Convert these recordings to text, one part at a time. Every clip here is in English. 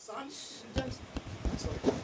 Don't. Sorry.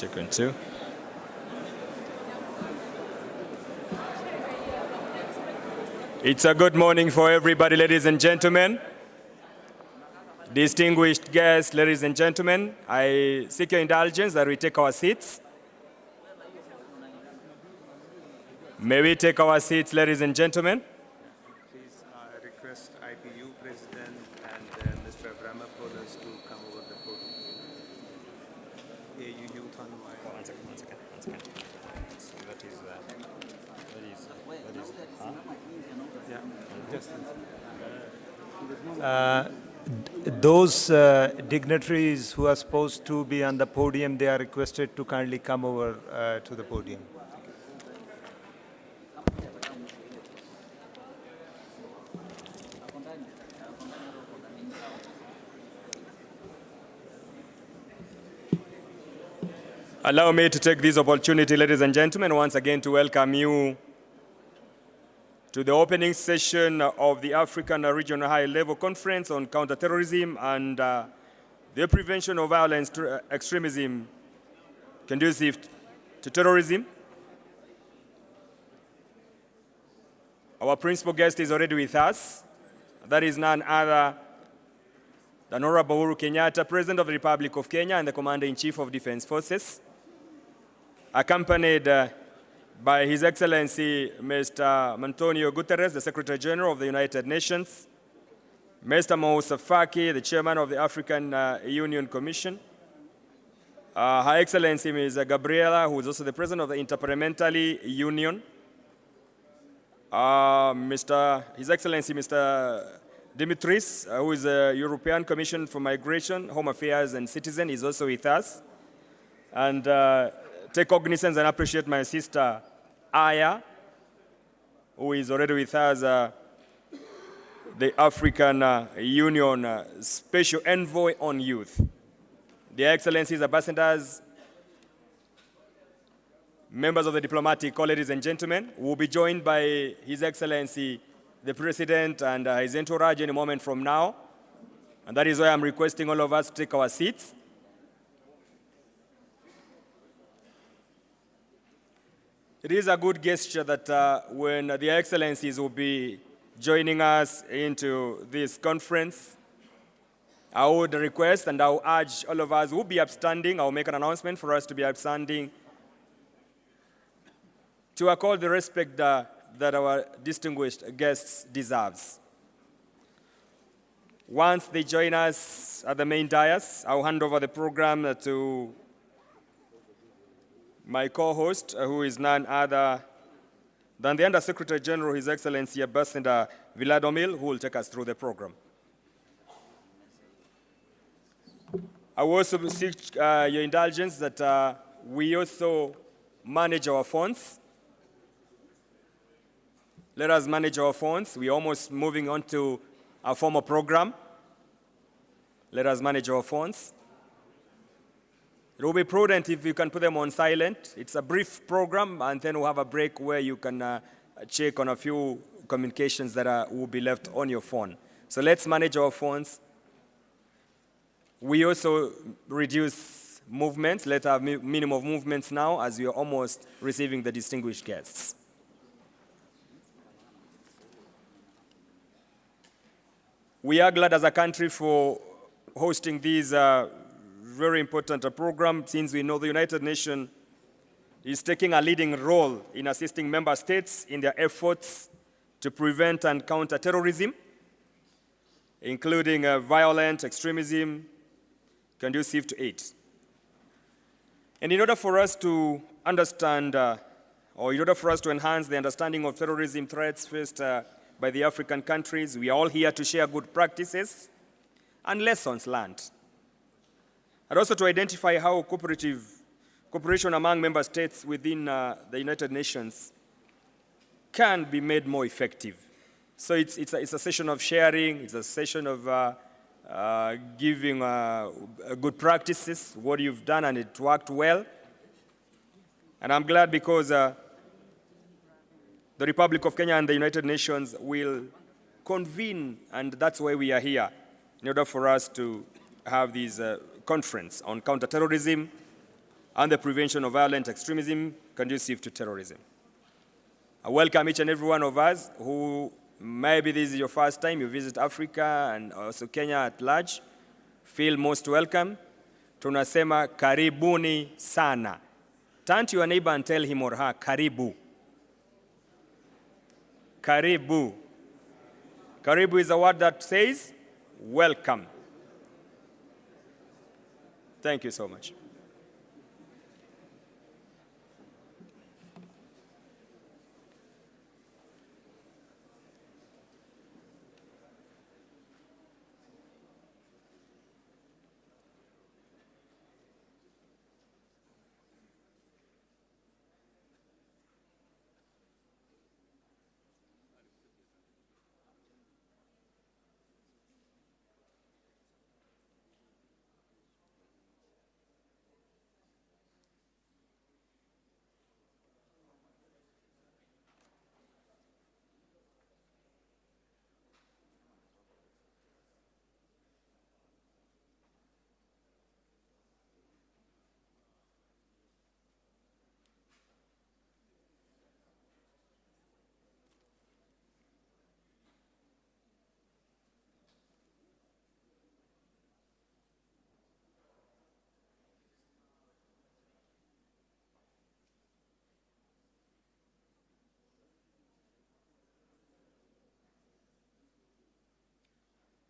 Check 1, 2. It's a good morning for everybody, ladies and gentlemen. Distinguished guests, ladies and gentlemen, I seek your indulgence that we take our seats. May we take our seats, ladies and gentlemen? Please request IPU President and Mr. Abramopolis to come over the podium. AU Youth on my... One second. So that is huh? Yeah, those dignitaries who are supposed to be on the podium, they are requested to kindly come over to the podium. Allow me to take this opportunity, ladies and gentlemen, once again to welcome you to the opening session of the African Regional High-Level Conference on Counter-Terrorism and the prevention of violence, extremism, conducive to terrorism. Our principal guest is already with us. That is none other than Honorable Uhuru Kenyatta, President of the Republic of Kenya and the Commander-in-Chief of Defense Forces, accompanied by His Excellency Mr. Antonio Guterres, the Secretary General of the United Nations, Mr. Moussa Faki, the Chairman of the African Union Commission, Her Excellency Ms. Gabriela, who is also the President of the Interparliamentary Union, His Excellency Mr. Dimitris, who is the European Commission for Migration, Home Affairs and Citizen, is also with us. And take cognizance and appreciate my sister, Aya, who is already with us, the African Union Special Envoy on Youth. Their Excellencies, Ambassadors, members of the diplomatic corps, ladies and gentlemen, will be joined by His Excellency, the President, and his entourage any moment from now. And that is why I'm requesting all of us to take our seats. It is a good gesture that when the Excellencies will be joining us into this conference, I would request and I will urge all of us who will be upstanding, I will make an announcement for us to be upstanding, to accord the respect that our distinguished guests deserves. Once they join us at the main dais, I'll hand over the program to my co-host, who is none other than the Under-Secretary General, His Excellency Ambassador Viladomil, who will take us through the program. I will also seek your indulgence that we also manage our phones. Let us manage our phones. We're almost moving on to our formal program. Let us manage our phones. It will be prudent if you can put them on silent. It's a brief program, and then we'll have a break where you can check on a few communications that will be left on your phone. So let's manage our phones. We also reduce movements. Let's have minimum of movements now as we are almost receiving the distinguished guests. We are glad as a country for hosting these very important program, since we know the United Nations is taking a leading role in assisting member states in their efforts to prevent and counter terrorism, including violent extremism conducive to it. And in order for us to understand, or in order for us to enhance the understanding of terrorism threats faced by the African countries, we are all here to share good practices and lessons learned, and also to identify how cooperation among member states within the United Nations can be made more effective. So it's a session of sharing, it's a session of giving good practices, what you've done and it worked well. And I'm glad because the Republic of Kenya and the United Nations will convene, and that's why we are here, in order for us to have this conference on counterterrorism, and the prevention of violent extremism conducive to terrorism. I welcome each and every one of us who maybe this is your first time you visit Africa and also Kenya at large. Feel most welcome. Tunasema karibuni sana. Turn to your neighbor and tell him or her, karibu. Karibu. Karibu is a word that says welcome. Thank you so much.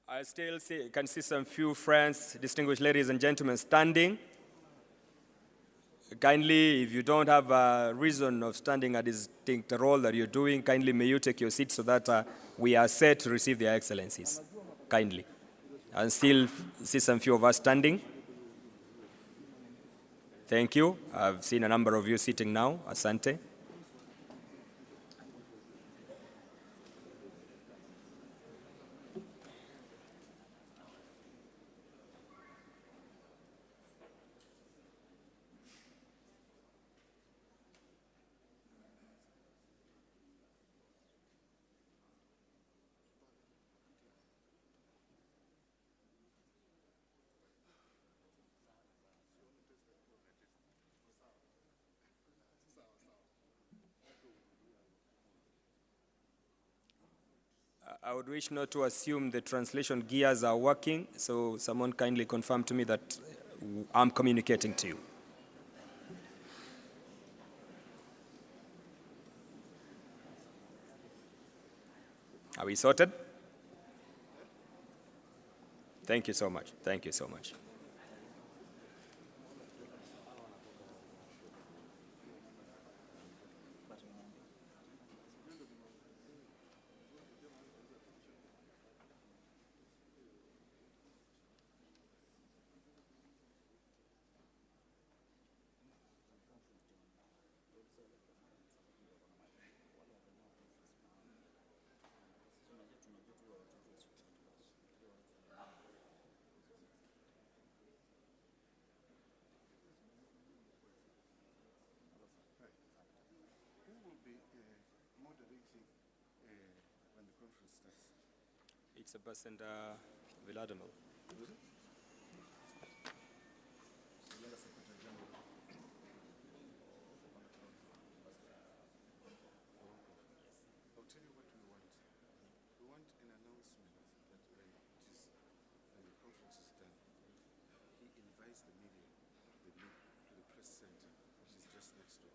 I still can see some few friends, distinguished ladies and gentlemen, standing. Kindly, if you don't have a reason of standing a distinct role that you're doing, kindly may you take your seat so that we are set to receive their excellencies. Kindly. And still see some few of us standing. Thank you. I've seen a number of you sitting now. Asante. I would wish not to assume the translation gears are working, so someone kindly confirm to me that I'm communicating to you. Are we sorted? Thank you so much. Thank you so much. It's Abbas and Vladimir. I'll tell you what we want. We want an announcement that when the conference is done, he invites the media to the press center, which is just next door,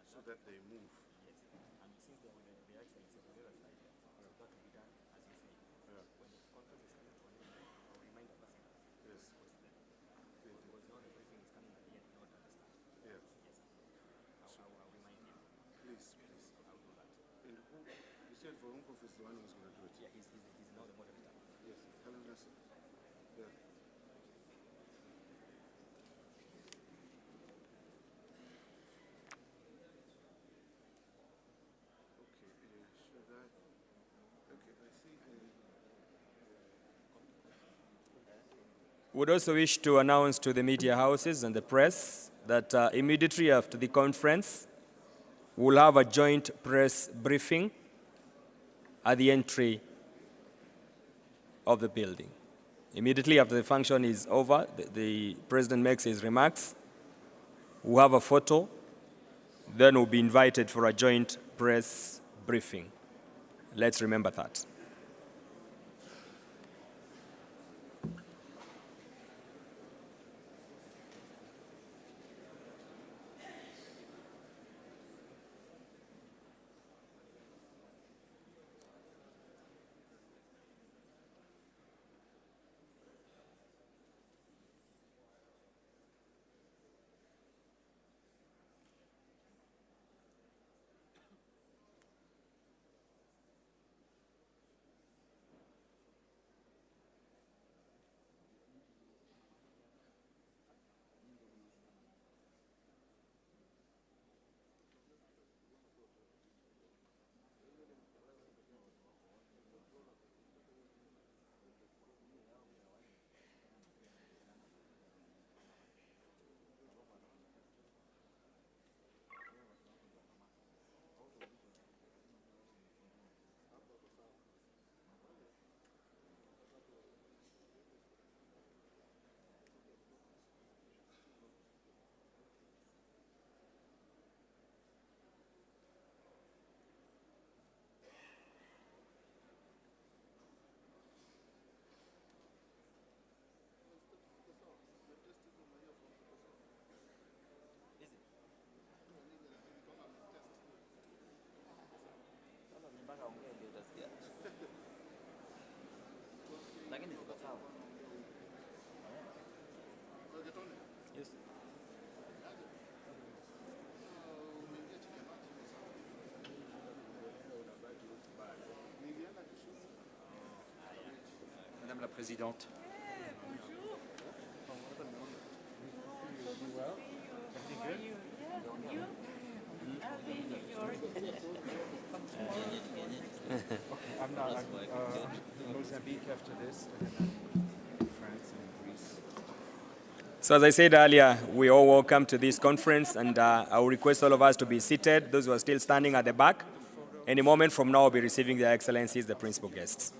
so that they move. Yes, and since they are with the excellency on the other side, so that will be done, as you say. When the conference is coming to an end, I'll remind the person. Yes. Because now the briefing is coming at the end, not at the start. Yeah. Yes. I'll remind you. Please. I'll do that. And who, you said Voronkov is the one who's going to do it? Yeah, he's now the moderator. Yes. Hello, Nasser. Yeah. Would also wish to announce to the media houses and the press that immediately after the conference, we'll have a joint press briefing at the entry of the building. Immediately after the function is over, the president makes his remarks, we'll have a photo, then we'll be invited for a joint press briefing. Let's remember that. Madame la Présidente. I'm Mozambique after this, and then I'm in France and in Greece. So as I said earlier, we are all welcome to this conference, and I will request all of us to be seated, those who are still standing at the back. Any moment from now, we'll be receiving Their Excellencies, the principal guests.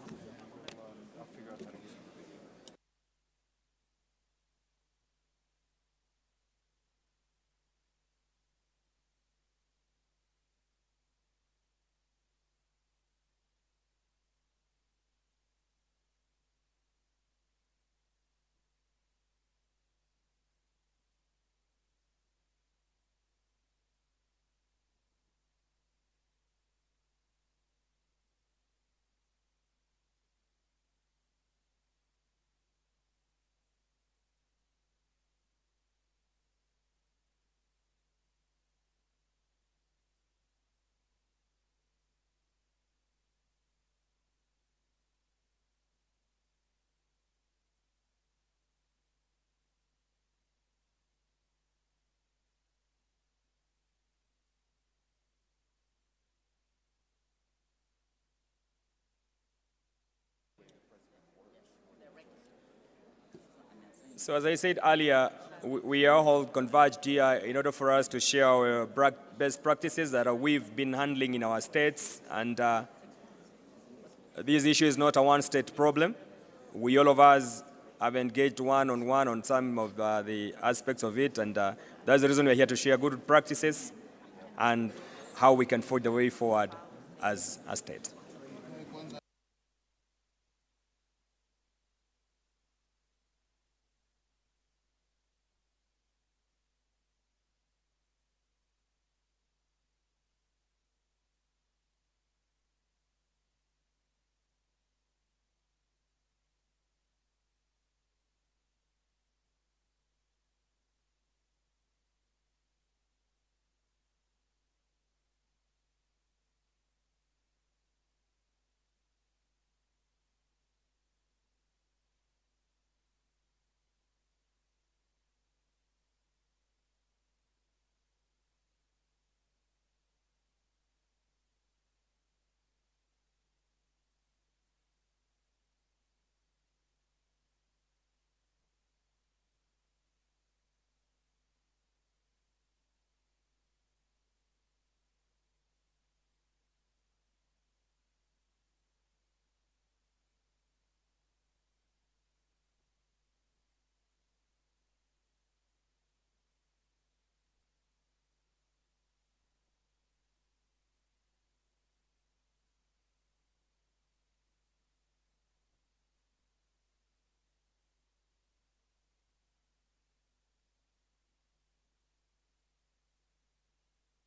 So as I said earlier, we are all converged here in order for us to share our best practices that we've been handling in our states. And this issue is not a one-state problem. We, all of us, have engaged one-on-one on some of the aspects of it. And that's the reason we're here to share good practices and how we can forge the way forward as a state.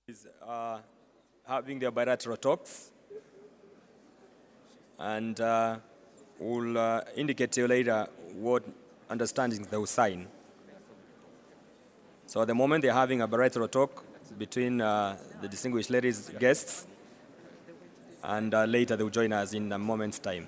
is having their bilateral talks, and we'll indicate to you later what understandings they will sign. So at the moment, they're having a bilateral talk between the distinguished ladies' guests, and later they will join us in a moment's time.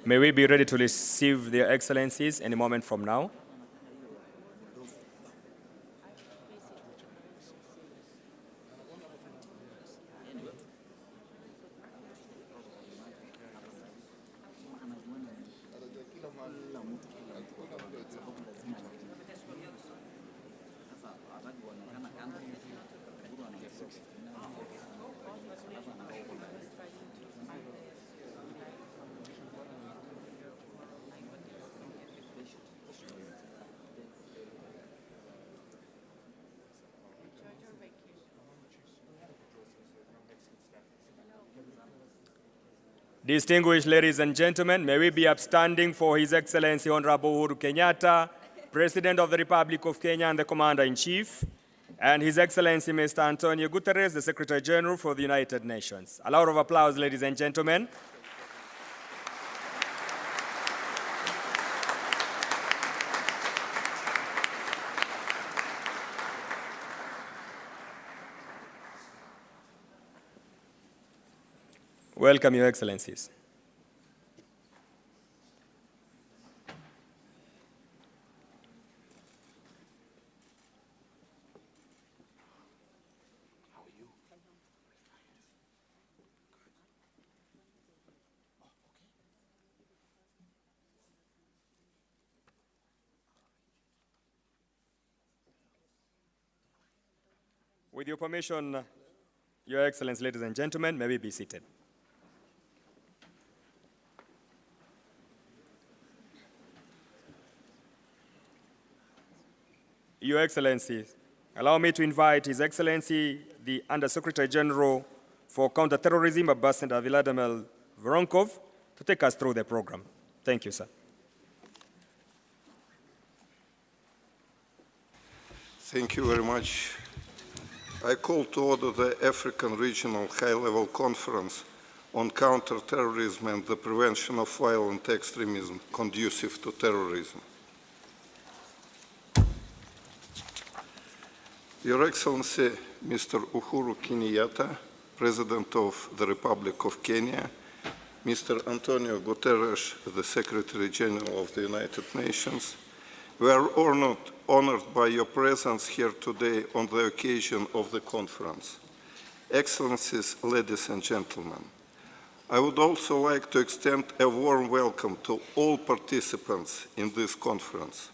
May we be ready to receive their excellencies any moment from now? Distinguished ladies and gentlemen, may we be upstanding for His Excellency Honorable Uhuru Kenyatta, President of the Republic of Kenya and the Commander-in-Chief, and His Excellency Mr. Antonio Guterres, the Secretary General for the United Nations. A round of applause, ladies and gentlemen. Welcome, Your Excellencies. With your permission, Your Excellency, ladies and gentlemen, may we be seated. Your Excellencies, allow me to invite His Excellency, the Undersecretary General for Counter-Terrorism, Ambassador Vladimir Voronkov, to take us through the program. Thank you, sir. Thank you very much. I call to order the African Regional High-Level Conference on Counter-Terrorism and the Prevention of Violent Extremism conducive to terrorism. Your Excellency, Mr. Uhuru Kenyatta, President of the Republic of Kenya, Mr. Antonio Guterres, the Secretary General of the United Nations, we are honored by your presence here today on the occasion of the conference. Excellencies, ladies and gentlemen, I would also like to extend a warm welcome to all participants in this conference.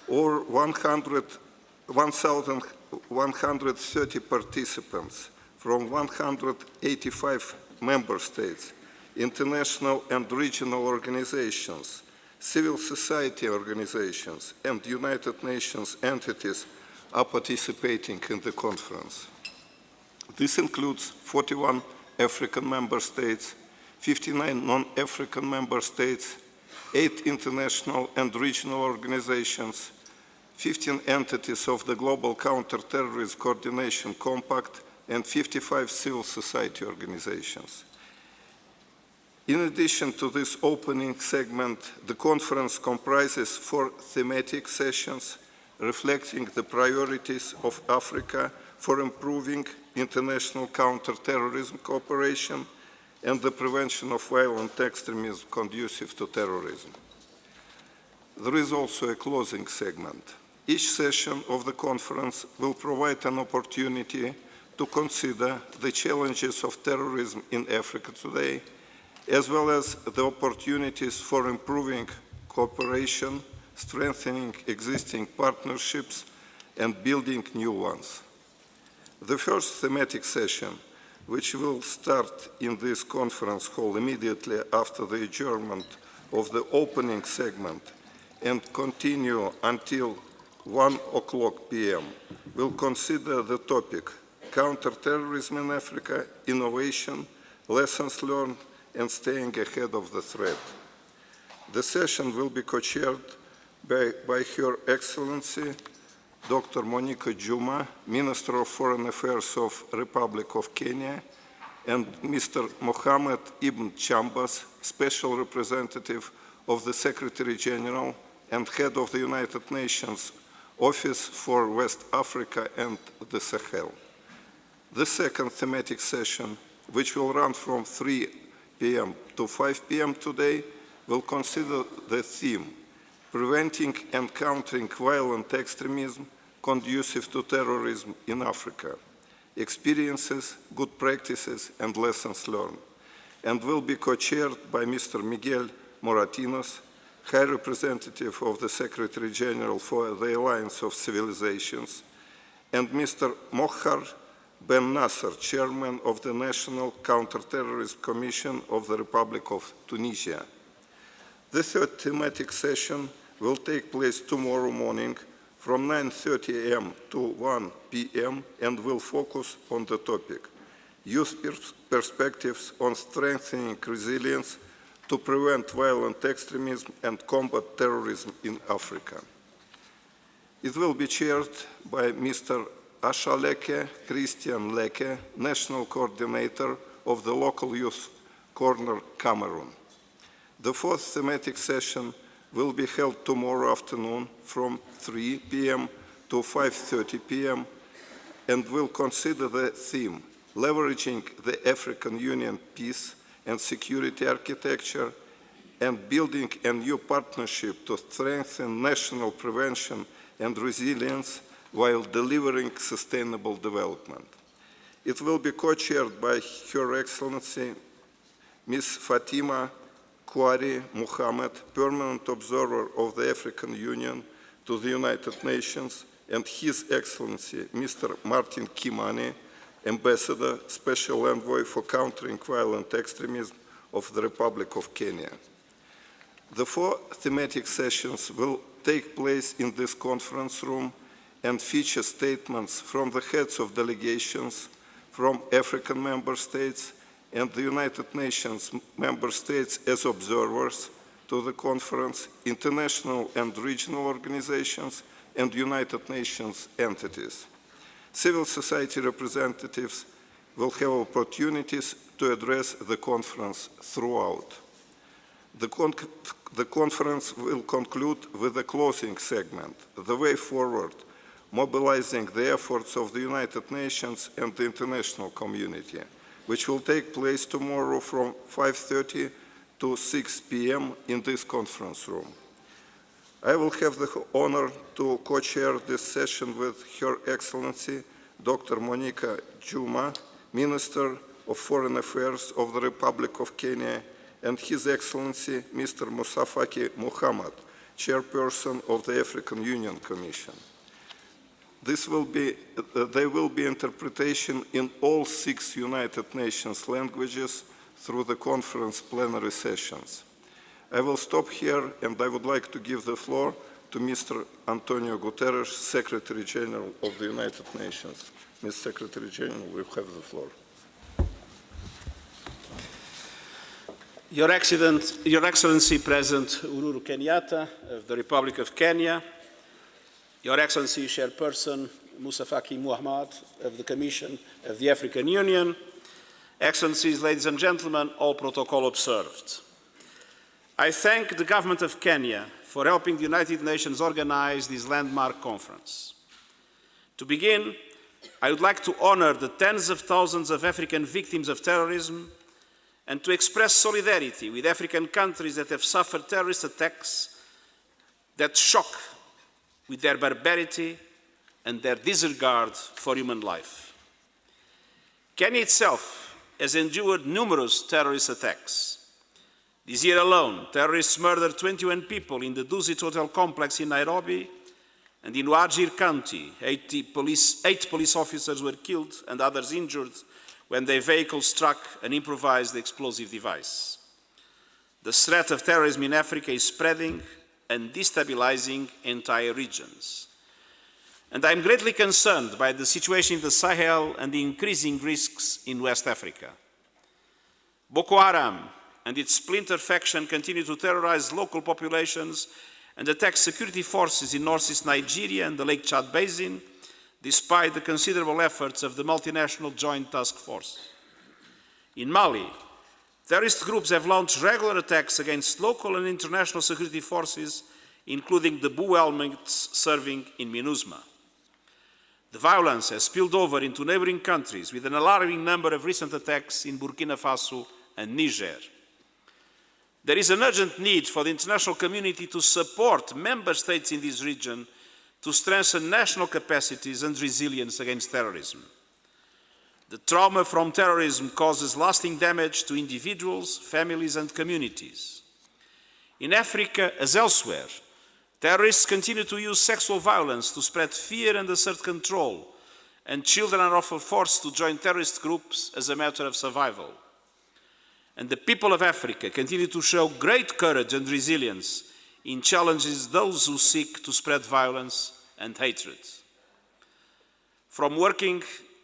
Over 1,130 participants from 185 member states, international and regional organizations, civil society organizations, and United Nations entities are participating in the conference. This includes 41 African member states, 59 non-African member states, 8 international and regional organizations, 15 entities of the Global Counter-Terrorism Coordination Compact, and 55 civil society organizations. In addition to this opening segment, the conference comprises 4 thematic sessions reflecting the priorities of Africa for improving international counter-terrorism cooperation, and the prevention of violent extremism conducive to terrorism. There is also a closing segment. Each session of the conference will provide an opportunity to consider the challenges of terrorism in Africa today, as well as the opportunities for improving cooperation, strengthening existing partnerships, and building new ones. The first thematic session, which will start in this conference hall immediately after the adjournment of the opening segment and continue until 1:00 p.m., will consider the topic Counter-Terrorism in Africa, Innovation, Lessons Learned, and Staying Ahead of the Threat. The session will be co-chaired by Her Excellency Dr. Monica Juma, Minister of Foreign Affairs of Republic of Kenya, and Mr. Mohammed Ibn Chambas, Special Representative of the Secretary General and Head of the United Nations Office for West Africa and the Sahel. The second thematic session, which will run from 3 p.m. to 5 p.m. today, will consider the theme, Preventing and Countering Violent Extremism Conducive to Terrorism in Africa, Experiences, Good Practices, and Lessons Learned, and will be co-chaired by Mr. Miguel Moratinos, High Representative of the Secretary General for the Alliance of Civilizations, and Mr. Mohar Ben Nasser, Chairman of the National Counter-Terrorism Commission of the Republic of Tunisia. The third thematic session will take place tomorrow morning from 9:30 a.m. to 1 p.m. and will focus on the topic, Youth Perspectives on Strengthening Resilience to Prevent Violent Extremism and Combat Terrorism in Africa. It will be chaired by Mr. Ashaleke Christian Leke, National Coordinator of the Local Youth Corner, Cameroon. The fourth thematic session will be held tomorrow afternoon from 3 p.m. to 5:30 p.m. and will consider the theme, Leveraging the African Union Peace and Security Architecture and Building a New Partnership to Strengthen National Prevention and Resilience while delivering sustainable development. It will be co-chaired by Her Excellency Ms. Fatima Kouari Mohammed, Permanent Observer of the African Union to the United Nations, and His Excellency Mr. Martin Kimani, Ambassador, Special Envoy for Countering Violent Extremism of the Republic of Kenya. The four thematic sessions will take place in this conference room and feature statements from the heads of delegations from African member states and the United Nations member states as observers to the conference, international and regional organizations, and United Nations entities. Civil society representatives will have opportunities to address the conference throughout. The conference will conclude with a closing segment, The Way Forward, mobilizing the efforts of the United Nations and the international community, which will take place tomorrow from 5:30 to 6 p.m. in this conference room. I will have the honor to co-chair this session with Her Excellency Dr. Monica Juma, Minister of Foreign Affairs of the Republic of Kenya, and His Excellency Mr. Musafaki Mohammed, Chairperson of the African Union Commission. There will be interpretation in all 6 United Nations languages through the conference plenary sessions. I will stop here, and I would like to give the floor to Mr. Antonio Guterres, Secretary General of the United Nations. Mr. Secretary General, we have the floor. Your Excellency President Uhuru Kenyatta of the Republic of Kenya, Your Excellency Chairperson Musafaki Mohammed of the Commission of the African Union, Excellencies, ladies and gentlemen, all protocol observed. I thank the Government of Kenya for helping the United Nations organize this landmark conference. To begin, I would like to honor the tens of thousands of African victims of terrorism and to express solidarity with African countries that have suffered terrorist attacks that shock with their barbarity and their disregard for human life. Kenya itself has endured numerous terrorist attacks. This year alone, terrorists murdered 21 people in the Dusit Hotel complex in Nairobi, and in Wajir County, 8 police officers were killed and others injured when their vehicle struck an improvised explosive device. The threat of terrorism in Africa is spreading and destabilizing entire regions. And I am greatly concerned by the situation in the Sahel and the increasing risks in West Africa. Boko Haram and its splinter faction continue to terrorize local populations and attack security forces in northeast Nigeria and the Lake Chad Basin, despite the considerable efforts of the multinational Joint Task Force. In Mali, terrorist groups have launched regular attacks against local and international security forces, including the Bou helmets serving in MINUSMA. The violence has spilled over into neighboring countries, with an alarming number of recent attacks in Burkina Faso and Niger. There is an urgent need for the international community to support member states in this region to strengthen national capacities and resilience against terrorism. The trauma from terrorism causes lasting damage to individuals, families, and communities. In Africa, as elsewhere, terrorists continue to use sexual violence to spread fear and assert control, and children are often forced to join terrorist groups as a matter of survival. And the people of Africa continue to show great courage and resilience in challenges those who seek to spread violence and hatred. From working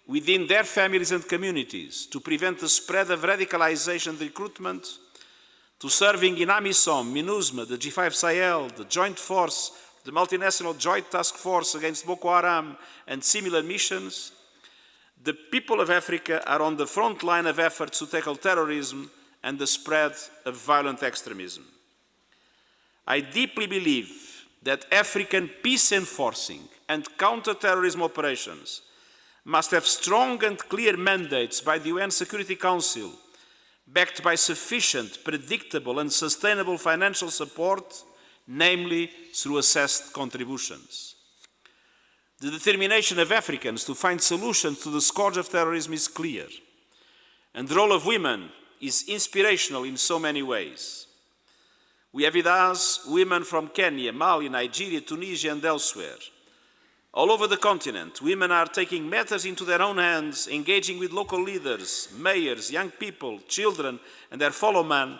within their families and communities to prevent the spread of radicalization and recruitment, to serving in AMISOM, MINUSMA, the G5 Sahel, the Joint Force, the Multinational Joint Task Force against Boko Haram, and similar missions, the people of Africa are on the front line of efforts to tackle terrorism and the spread of violent extremism. I deeply believe that African peace-enforcing and counter-terrorism operations must have strong and clear mandates by the UN Security Council, backed by sufficient, predictable and sustainable financial support, namely through assessed contributions. The determination of Africans to find solutions to the scourge of terrorism is clear, and the role of women is inspirational in so many ways. We have with us women from Kenya, Mali, Nigeria, Tunisia, and elsewhere. All over the continent, women are taking matters into their own hands, engaging with local leaders, mayors, young people, children, and their fellow men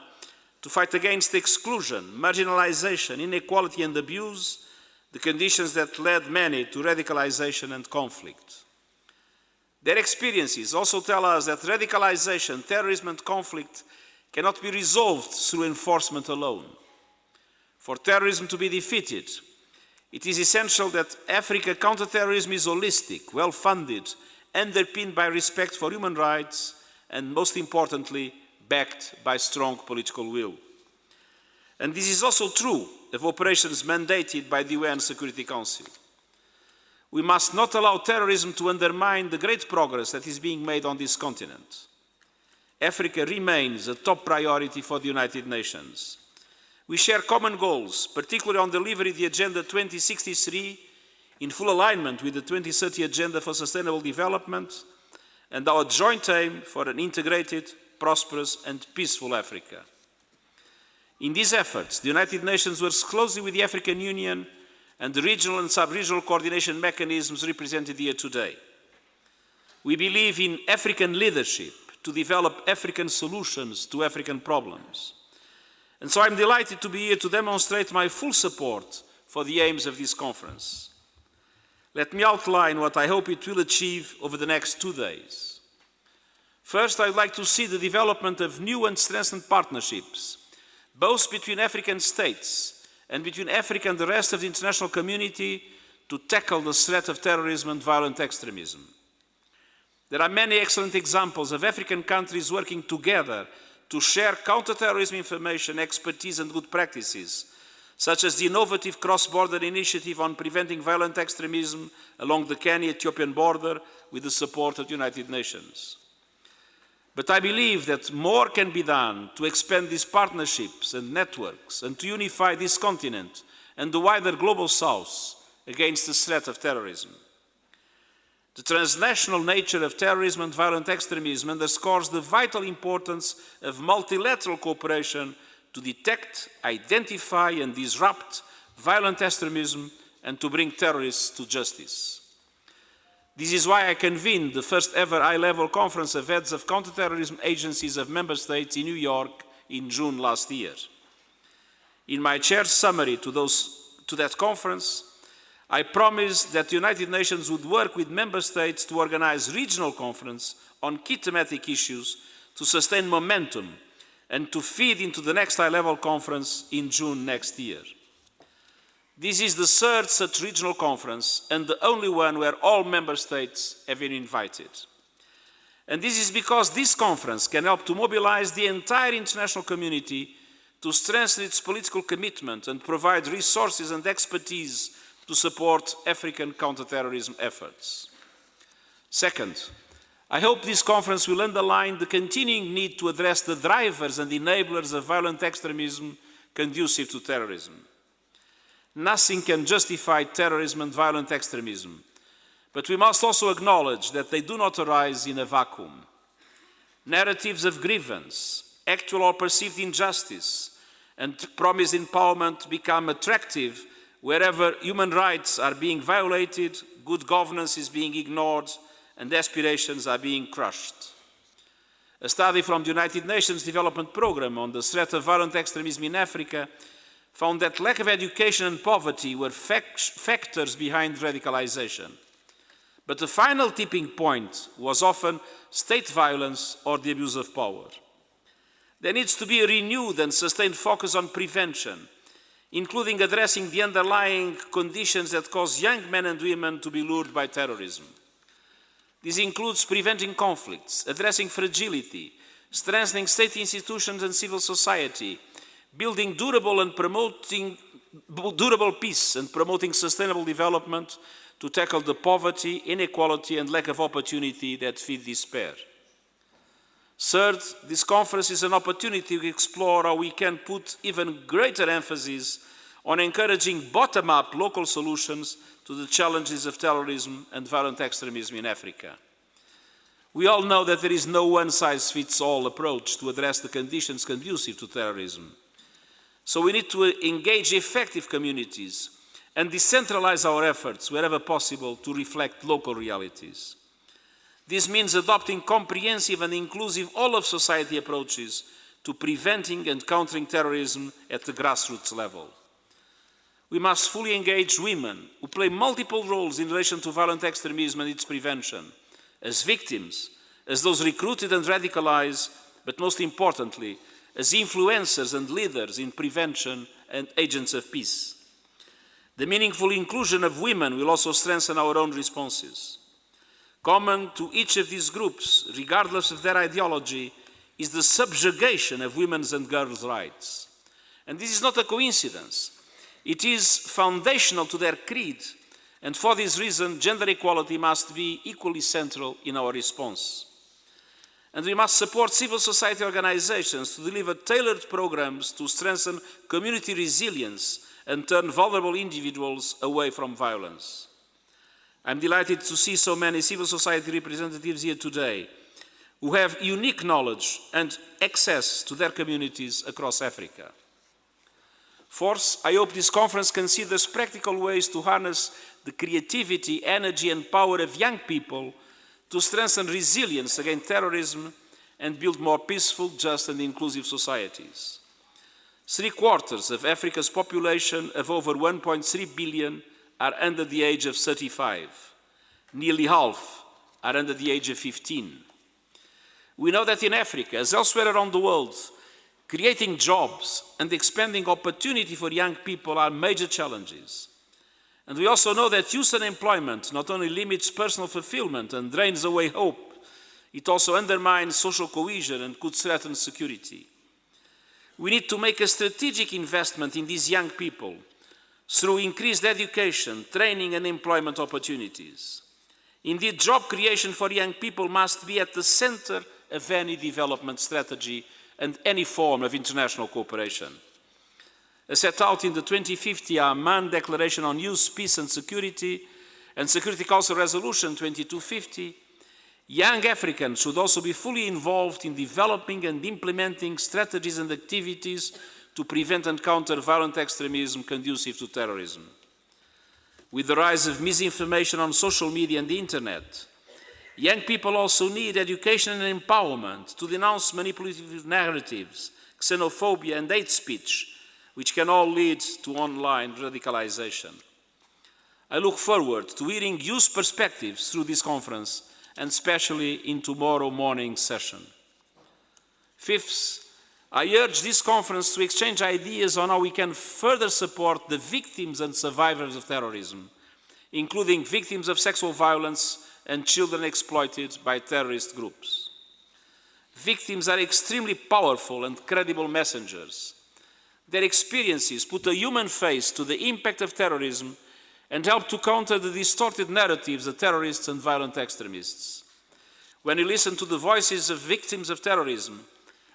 to fight against exclusion, marginalization, inequality, and abuse, the conditions that led many to radicalization and conflict. Their experiences also tell us that radicalization, terrorism, and conflict cannot be resolved through enforcement alone. For terrorism to be defeated, it is essential that Africa counter-terrorism is holistic, well-funded, underpinned by respect for human rights, and most importantly, backed by strong political will. And this is also true of operations mandated by the UN Security Council. We must not allow terrorism to undermine the great progress that is being made on this continent. Africa remains a top priority for the United Nations. We share common goals, particularly on delivery of the Agenda 2063, in full alignment with the 2030 Agenda for Sustainable Development, and our joint aim for an integrated, prosperous, and peaceful Africa. In these efforts, the United Nations works closely with the African Union and the regional and sub-regional coordination mechanisms represented here today. We believe in African leadership to develop African solutions to African problems. And so I'm delighted to be here to demonstrate my full support for the aims of this conference. Let me outline what I hope it will achieve over the next 2 days. First, I would like to see the development of new and strengthened partnerships, both between African states and between Africa and the rest of the international community, to tackle the threat of terrorism and violent extremism. There are many excellent examples of African countries working together to share counter-terrorism information, expertise, and good practices, such as the innovative cross-border initiative on preventing violent extremism along the Kenya-Ethiopian border with the support of the United Nations. But I believe that more can be done to expand these partnerships and networks and to unify this continent and the wider global south against the threat of terrorism. The transnational nature of terrorism and violent extremism underscores the vital importance of multilateral cooperation to detect, identify and disrupt violent extremism and to bring terrorists to justice. This is why I convened the first ever high-level conference of heads of counter-terrorism agencies of member states in New York in June last year. In my chair's summary to that conference, I promised that the United Nations would work with member states to organize regional conferences on key thematic issues to sustain momentum and to feed into the next high-level conference in June next year. This is the third such regional conference and the only one where all member states have been invited. And this is because this conference can help to mobilize the entire international community to strengthen its political commitment and provide resources and expertise to support African counter-terrorism efforts. Second, I hope this conference will underline the continuing need to address the drivers and enablers of violent extremism conducive to terrorism. Nothing can justify terrorism and violent extremism, but we must also acknowledge that they do not arise in a vacuum. Narratives of grievance, actual or perceived injustice, and promised empowerment become attractive wherever human rights are being violated, good governance is being ignored, and aspirations are being crushed. A study from the United Nations Development Programme on the threat of violent extremism in Africa found that lack of education and poverty were factors behind radicalization. But the final tipping point was often state violence or the abuse of power. There needs to be a renewed and sustained focus on prevention, including addressing the underlying conditions that cause young men and women to be lured by terrorism. This includes preventing conflicts, addressing fragility, strengthening state institutions and civil society, building durable peace and promoting sustainable development to tackle the poverty, inequality and lack of opportunity that feed despair. Third, this conference is an opportunity to explore how we can put even greater emphasis on encouraging bottom-up local solutions to the challenges of terrorism and violent extremism in Africa. We all know that there is no one-size-fits-all approach to address the conditions conducive to terrorism. So we need to engage effective communities and decentralize our efforts wherever possible to reflect local realities. This means adopting comprehensive and inclusive all-of-society approaches to preventing and countering terrorism at the grassroots level. We must fully engage women who play multiple roles in relation to violent extremism and its prevention, as victims, as those recruited and radicalized, but most importantly, as influencers and leaders in prevention and agents of peace. The meaningful inclusion of women will also strengthen our own responses. Common to each of these groups, regardless of their ideology, is the subjugation of women's and girls' rights. And this is not a coincidence. It is foundational to their creed, and for this reason, gender equality must be equally central in our response. And we must support civil society organizations to deliver tailored programs to strengthen community resilience and turn vulnerable individuals away from violence. I'm delighted to see so many civil society representatives here today who have unique knowledge and access to their communities across Africa. Fourth, I hope this conference considers practical ways to harness the creativity, energy and power of young people to strengthen resilience against terrorism and build more peaceful, just and inclusive societies. 3/4 of Africa's population of over 1.3 billion are under the age of 35. Nearly half are under the age of 15. We know that in Africa, as elsewhere around the world, creating jobs and expanding opportunity for young people are major challenges. And we also know that youth unemployment not only limits personal fulfillment and drains away hope, it also undermines social cohesion and could threaten security. We need to make a strategic investment in these young people through increased education, training and employment opportunities. Indeed, job creation for young people must be at the center of any development strategy and any form of international cooperation. As set out in the 2050 Amman Declaration on Youth, Peace and Security Council Resolution 2250, young Africans should also be fully involved in developing and implementing strategies and activities to prevent and counter violent extremism conducive to terrorism. With the rise of misinformation on social media and the internet, young people also need education and empowerment to denounce manipulative narratives, xenophobia and hate speech, which can all lead to online radicalization. I look forward to hearing youth perspectives through this conference, and especially in tomorrow morning's session. Fifth, I urge this conference to exchange ideas on how we can further support the victims and survivors of terrorism, including victims of sexual violence and children exploited by terrorist groups. Victims are extremely powerful and credible messengers. Their experiences put a human face to the impact of terrorism and help to counter the distorted narratives of terrorists and violent extremists. When we listen to the voices of victims of terrorism,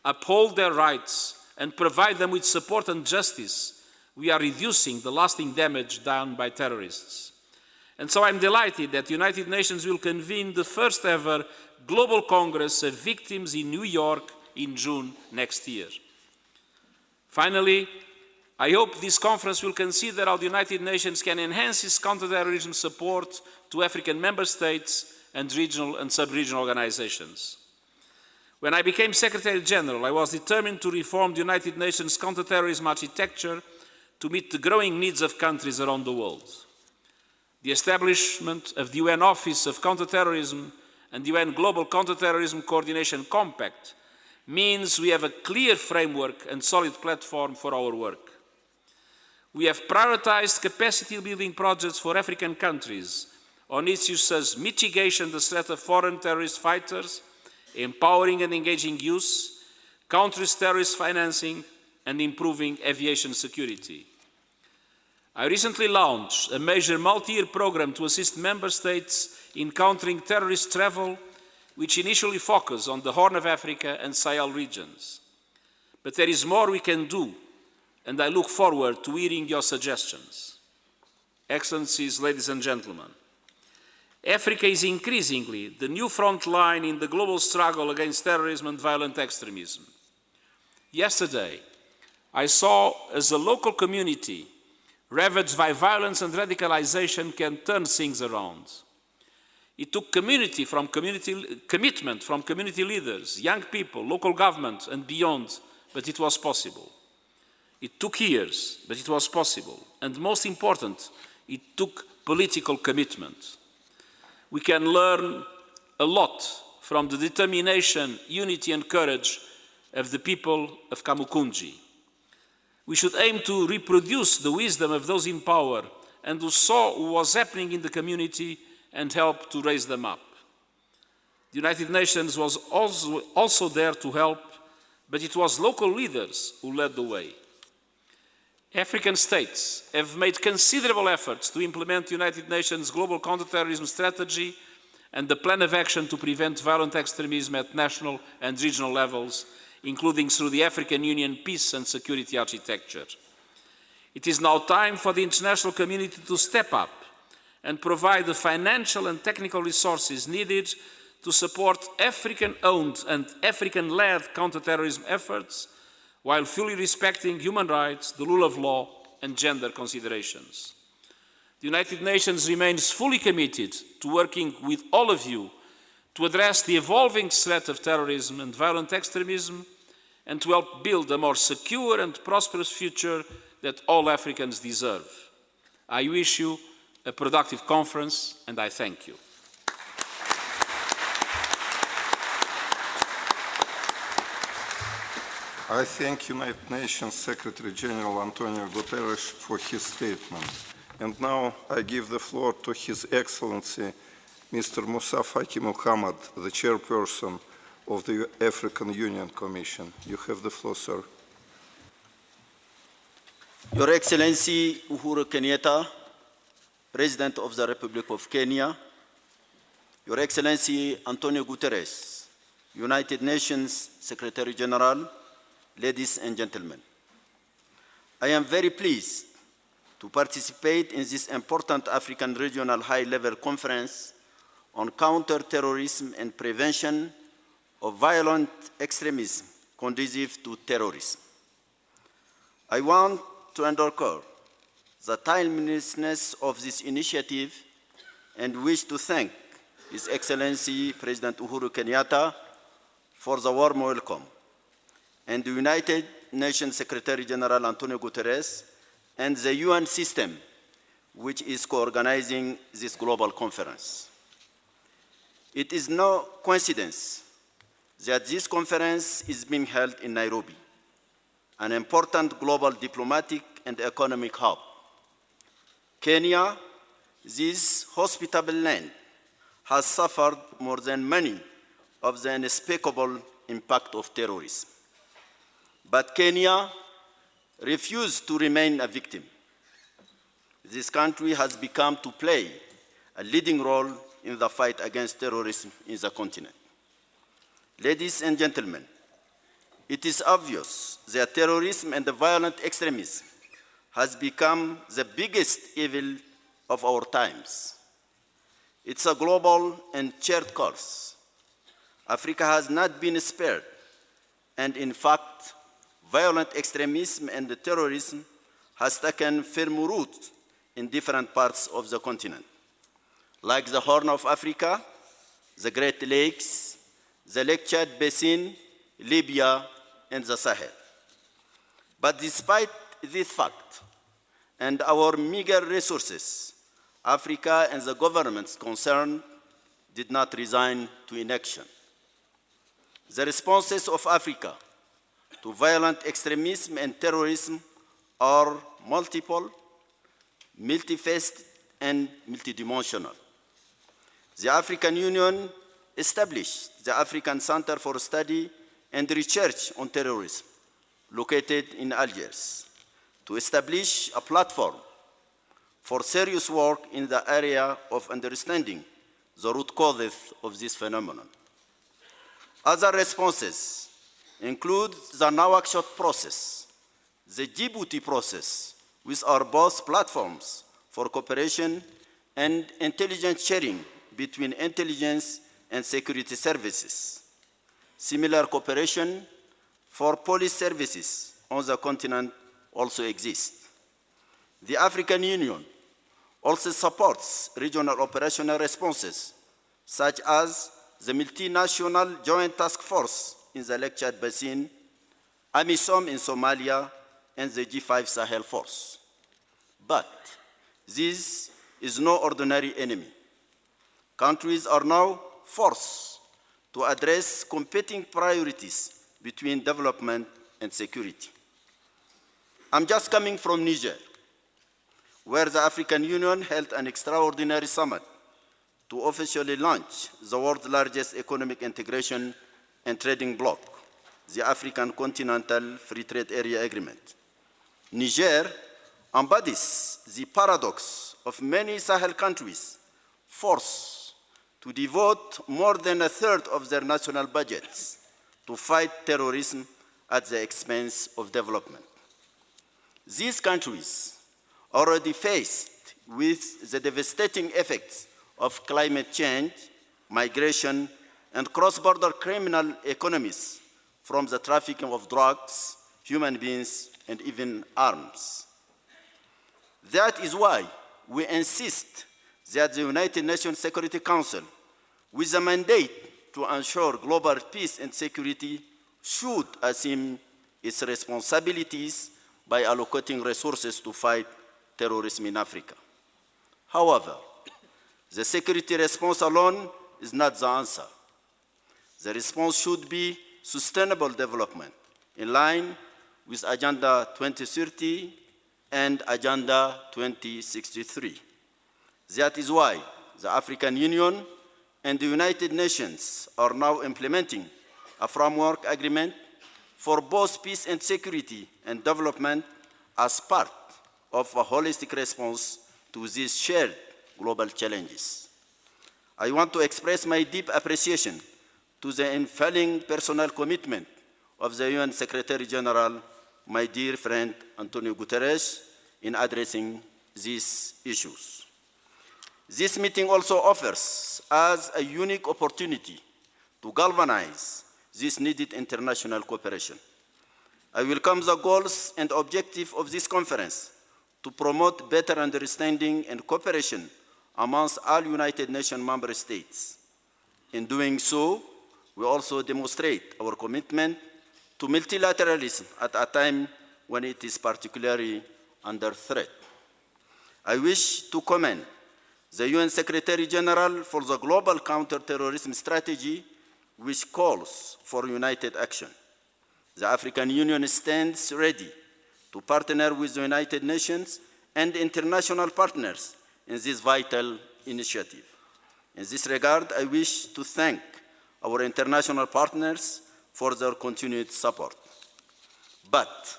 uphold their rights, and provide them with support and justice, we are reducing the lasting damage done by terrorists. And so I'm delighted that the United Nations will convene the first ever Global Congress of Victims in New York in June next year. Finally, I hope this conference will consider how the United Nations can enhance its counterterrorism support to African member states and regional and sub-regional organizations. When I became Secretary General, I was determined to reform the United Nations counterterrorism architecture to meet the growing needs of countries around the world. The establishment of the UN Office of Counterterrorism and the UN Global Counterterrorism Coordination Compact means we have a clear framework and solid platform for our work. We have prioritized capacity building projects for African countries on issues such as mitigation of the threat of foreign terrorist fighters, empowering and engaging youth, countering terrorist financing, and improving aviation security. I recently launched a major multi-year program to assist member states in countering terrorist travel, which initially focused on the Horn of Africa and Sahel regions. But there is more we can do, and I look forward to hearing your suggestions. Excellencies, ladies and gentlemen, Africa is increasingly the new front line in the global struggle against terrorism and violent extremism. Yesterday, I saw as a local community ravaged by violence and radicalization can turn things around. It took commitment from community leaders, young people, local government and beyond, but it was possible. It took years, but it was possible. And most important, it took political commitment. We can learn a lot from the determination, unity and courage of the people of Kamukunji. We should aim to reproduce the wisdom of those in power and who saw what was happening in the community and help to raise them up. The United Nations was also there to help, but it was local leaders who led the way. African states have made considerable efforts to implement the United Nations Global Counterterrorism Strategy and the Plan of Action to prevent violent extremism at national and regional levels, including through the African Union Peace and Security Architecture. It is now time for the international community to step up and provide the financial and technical resources needed to support African-owned and African-led counterterrorism efforts while fully respecting human rights, the rule of law, and gender considerations. The United Nations remains fully committed to working with all of you to address the evolving threat of terrorism and violent extremism and to help build a more secure and prosperous future that all Africans deserve. I wish you a productive conference, and I thank you. I thank United Nations Secretary General Antonio Guterres for his statement. And now I give the floor to His Excellency, Mr. Moussa Faki Mohammed, the Chairperson of the African Union Commission. You have the floor, sir. Your Excellency Uhuru Kenyatta, President of the Republic of Kenya, Your Excellency Antonio Guterres, United Nations Secretary General, ladies and gentlemen. I am very pleased to participate in this important African regional high-level conference on counter-terrorism and prevention of violent extremism conducive to terrorism. I want to underscore the timeliness of this initiative and wish to thank His Excellency President Uhuru Kenyatta for the warm welcome, and the United Nations Secretary General Antonio Guterres and the UN system, which is co-organizing this global conference. It is no coincidence that this conference is being held in Nairobi, an important global diplomatic and economic hub. Kenya, this hospitable land, has suffered more than many of the unspeakable impact of terrorism. But Kenya refused to remain a victim. This country has become to play a leading role in the fight against terrorism in the continent. Ladies and gentlemen, it is obvious that terrorism and the violent extremism has become the biggest evil of our times. It's a global and shared cause. Africa has not been spared, and in fact, violent extremism and terrorism has taken firm root in different parts of the continent, like the Horn of Africa, the Great Lakes, the Lake Chad Basin, Libya, and the Sahel. But despite this fact and our meager resources, Africa and the governments concerned did not resign to inaction. The responses of Africa to violent extremism and terrorism are multiple, multifaceted, and multidimensional. The African Union established the African Center for Study and Research on Terrorism, located in Algiers, to establish a platform for serious work in the area of understanding the root causes of this phenomenon. Other responses include the Nouakchott process, the Djibouti process, which are both platforms for cooperation and intelligence sharing between intelligence and security services. Similar cooperation for police services on the continent also exists. The African Union also supports regional operational responses, such as the multinational Joint Task Force in the Lake Chad Basin, AMISOM in Somalia, and the G5 Sahel Force. But this is no ordinary enemy. Countries are now forced to address competing priorities between development and security. I'm just coming from Niger, where the African Union held an extraordinary summit to officially launch the world's largest economic integration and trading bloc, the African Continental Free Trade Area Agreement. Niger embodies the paradox of many Sahel countries forced to devote more than a third of their national budgets to fight terrorism at the expense of development. These countries, already faced with the devastating effects of climate change, migration, and cross-border criminal economies from the trafficking of drugs, human beings, and even arms. That is why we insist that the United Nations Security Council, with a mandate to ensure global peace and security, should assume its responsibilities by allocating resources to fight terrorism in Africa. However, the security response alone is not the answer. The response should be sustainable development in line with Agenda 2030 and Agenda 2063. That is why the African Union and the United Nations are now implementing a framework agreement for both peace and security and development as part of a holistic response to these shared global challenges. I want to express my deep appreciation to the unfailing personal commitment of the UN Secretary General, my dear friend Antonio Guterres, in addressing these issues. This meeting also offers us a unique opportunity to galvanize this needed international cooperation. I welcome the goals and objectives of this conference to promote better understanding and cooperation amongst all United Nations member states. In doing so, we also demonstrate our commitment to multilateralism at a time when it is particularly under threat. I wish to commend the UN Secretary General for the global counter-terrorism strategy, which calls for united action. The African Union stands ready to partner with the United Nations and international partners in this vital initiative. In this regard, I wish to thank our international partners for their continued support. But,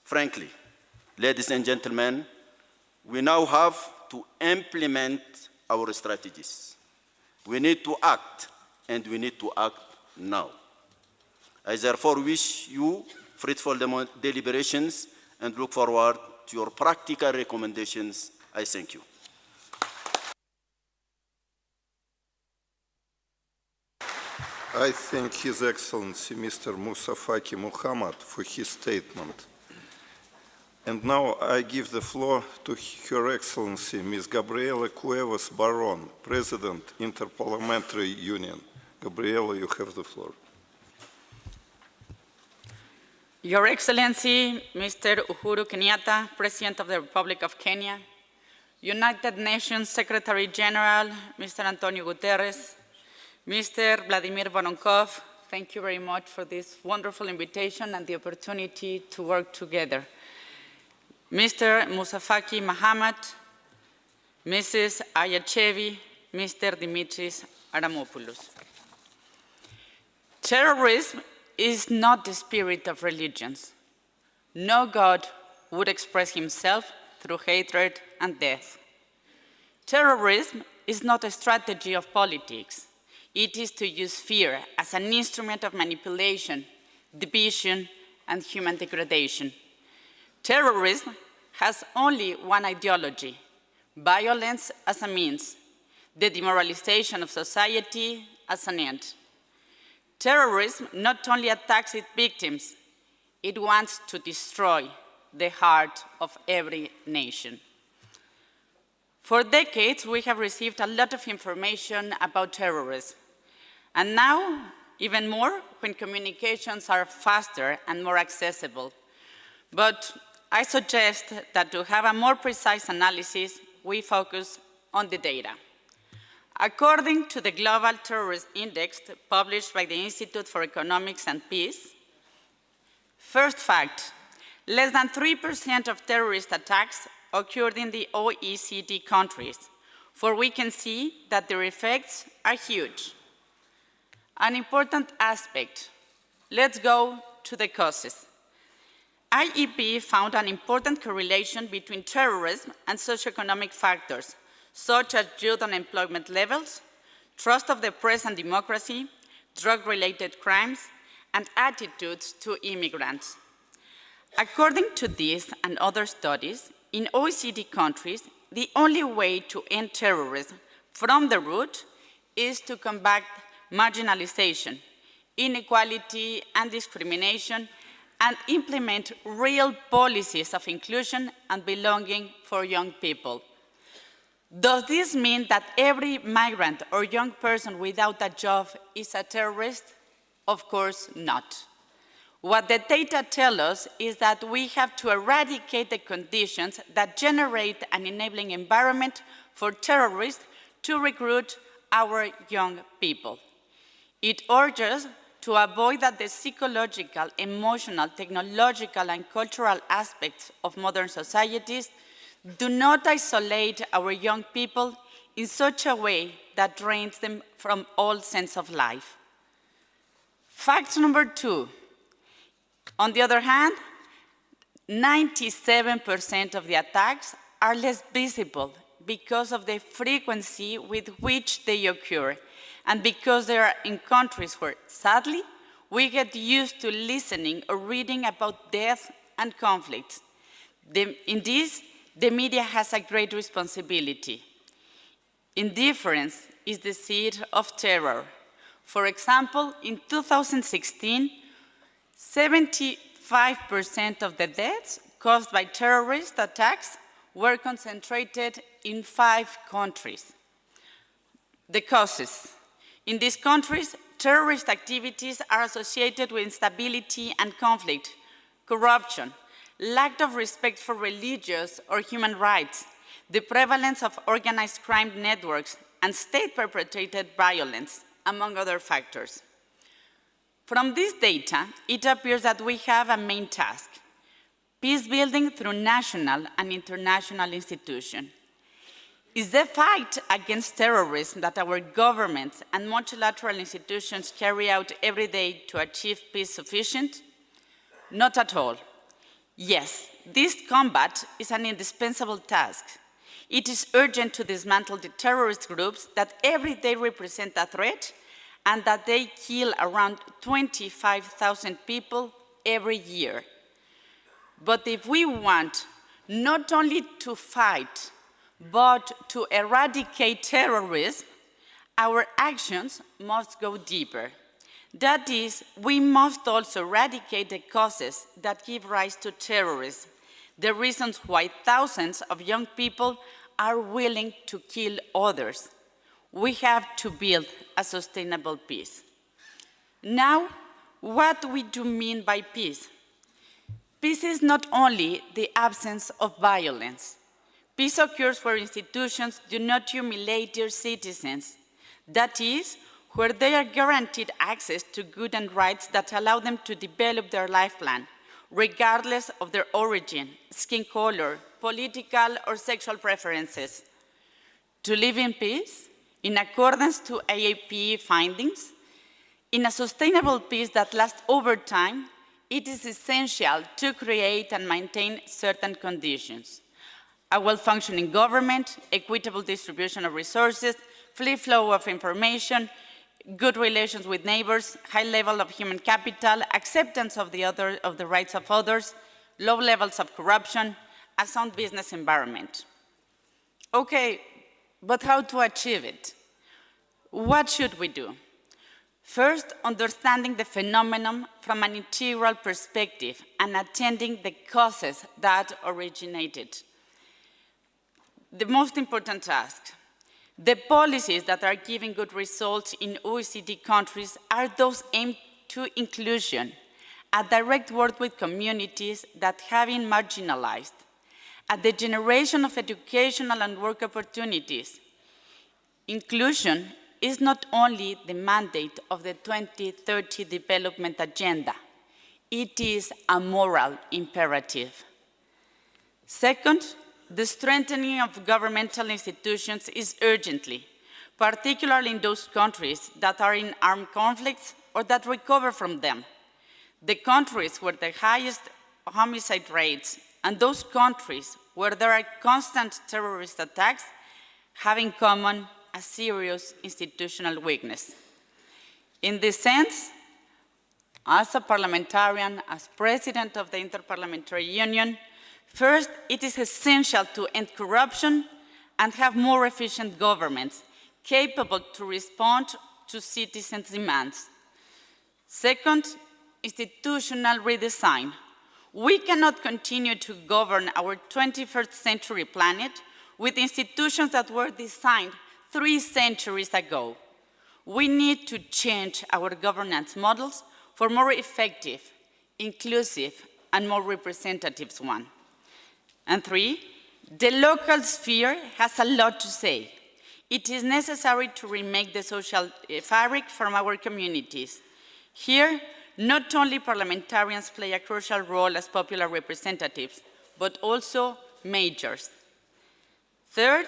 frankly, ladies and gentlemen, we now have to implement our strategies. We need to act, and we need to act now. I therefore wish you fruitful deliberations and look forward to your practical recommendations. I thank you. I thank His Excellency Mr. Moussa Faki Mohammed for his statement. And now I give the floor to Her Excellency Ms. Gabriela Cuevas Baron, President, Interparliamentary Union. Gabriela, you have the floor. Your Excellency, Mr. Uhuru Kenyatta, President of the Republic of Kenya, United Nations Secretary General, Mr. Antonio Guterres, Mr. Vladimir Voronkov, thank you very much for this wonderful invitation and the opportunity to work together. Mr. Moussa Faki Mohammed, Mrs. Ayachevi, Mr. Dimitris Aramopoulos. Terrorism is not the spirit of religions. No God would express himself through hatred and death. Terrorism is not a strategy of politics. It is to use fear as an instrument of manipulation, division, and human degradation. Terrorism has only one ideology: violence as a means, the demoralization of society as an end. Terrorism not only attacks its victims, it wants to destroy the heart of every nation. For decades, we have received a lot of information about terrorism. And now, even more, when communications are faster and more accessible. But I suggest that to have a more precise analysis, we focus on the data. According to the Global Terrorism Index published by the Institute for Economics and Peace, first fact, less than 3% of terrorist attacks occurred in the OECD countries, for we can see that their effects are huge. An important aspect, let's go to the causes. IEP found an important correlation between terrorism and socioeconomic factors, such as youth unemployment levels, trust of the press and democracy, drug-related crimes, and attitudes to immigrants. According to this and other studies, in OECD countries, the only way to end terrorism from the root is to combat marginalization, inequality, and discrimination, and implement real policies of inclusion and belonging for young people. Does this mean that every migrant or young person without a job is a terrorist? Of course not. What the data tell us is that we have to eradicate the conditions that generate an enabling environment for terrorists to recruit our young people. It urges to avoid that the psychological, emotional, technological, and cultural aspects of modern societies do not isolate our young people in such a way that drains them from all sense of life. Fact number 2. On the other hand, 97% of the attacks are less visible because of the frequency with which they occur and because they are in countries where, sadly, we get used to listening or reading about death and conflict. In this, the media has a great responsibility. Indifference is the seed of terror. For example, in 2016, 75% of the deaths caused by terrorist attacks were concentrated in 5 countries. The causes. In these countries, terrorist activities are associated with instability and conflict, corruption, lack of respect for religious or human rights, the prevalence of organized crime networks, and state-perpetrated violence, among other factors. From this data, it appears that we have a main task: peace building through national and international institutions. Is the fight against terrorism that our governments and multilateral institutions carry out every day to achieve peace sufficient? Not at all. Yes, this combat is an indispensable task. It is urgent to dismantle the terrorist groups that every day represent a threat and that they kill around 25,000 people every year. But if we want not only to fight, but to eradicate terrorism, our actions must go deeper. That is, we must also eradicate the causes that give rise to terrorism, the reasons why thousands of young people are willing to kill others. We have to build a sustainable peace. Now, what do we mean by peace? Peace is not only the absence of violence. Peace occurs where institutions do not humiliate their citizens. That is, where they are guaranteed access to goods and rights that allow them to develop their life plan, regardless of their origin, skin color, political or sexual preferences. To live in peace, in accordance to IAPE findings, in a sustainable peace that lasts over time, it is essential to create and maintain certain conditions: a well-functioning government, equitable distribution of resources, free flow of information, good relations with neighbors, high level of human capital, acceptance of the rights of others, low levels of corruption, a sound business environment. Okay, but how to achieve it? What should we do? First, understanding the phenomenon from an integral perspective and attending the causes that originated. The most important task. The policies that are giving good results in OECD countries are those aimed to inclusion, a direct work with communities that have been marginalized, at the generation of educational and work opportunities. Inclusion is not only the mandate of the 2030 Development Agenda, it is a moral imperative. Second, the strengthening of governmental institutions is urgently, particularly in those countries that are in armed conflicts or that recover from them. The countries where the highest homicide rates and those countries where there are constant terrorist attacks have in common a serious institutional weakness. In this sense, as a parliamentarian, as president of the Interparliamentary Union, first, it is essential to end corruption and have more efficient governments capable to respond to citizens' demands. Second, institutional redesign. We cannot continue to govern our 21st century planet with institutions that were designed 3 centuries ago. We need to change our governance models for more effective, inclusive, and more representative ones. And 3, the local sphere has a lot to say. It is necessary to remake the social fabric from our communities. Here, not only parliamentarians play a crucial role as popular representatives, but also majors. Third,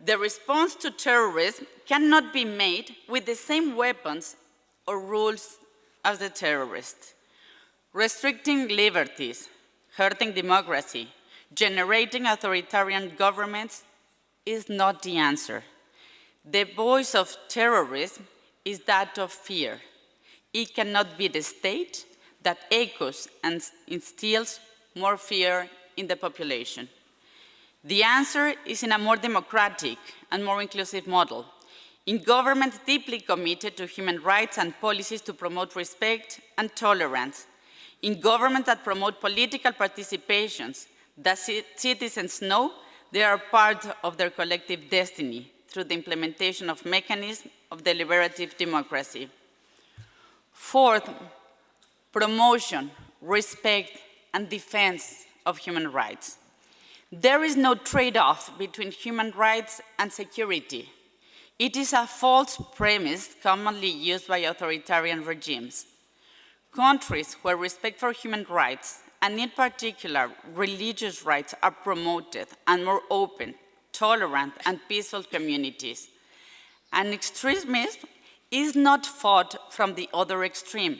the response to terrorism cannot be made with the same weapons or rules as the terrorists. Restricting liberties, hurting democracy, generating authoritarian governments is not the answer. The voice of terrorism is that of fear. It cannot be the state that echoes and instills more fear in the population. The answer is in a more democratic and more inclusive model, in governments deeply committed to human rights and policies to promote respect and tolerance, in governments that promote political participations, that citizens know they are part of their collective destiny through the implementation of mechanisms of deliberative democracy. Fourth, promotion, respect, and defense of human rights. There is no trade-off between human rights and security. It is a false premise commonly used by authoritarian regimes. Countries where respect for human rights, and in particular religious rights, are promoted and more open, tolerant, and peaceful communities. And extremism is not fought from the other extreme.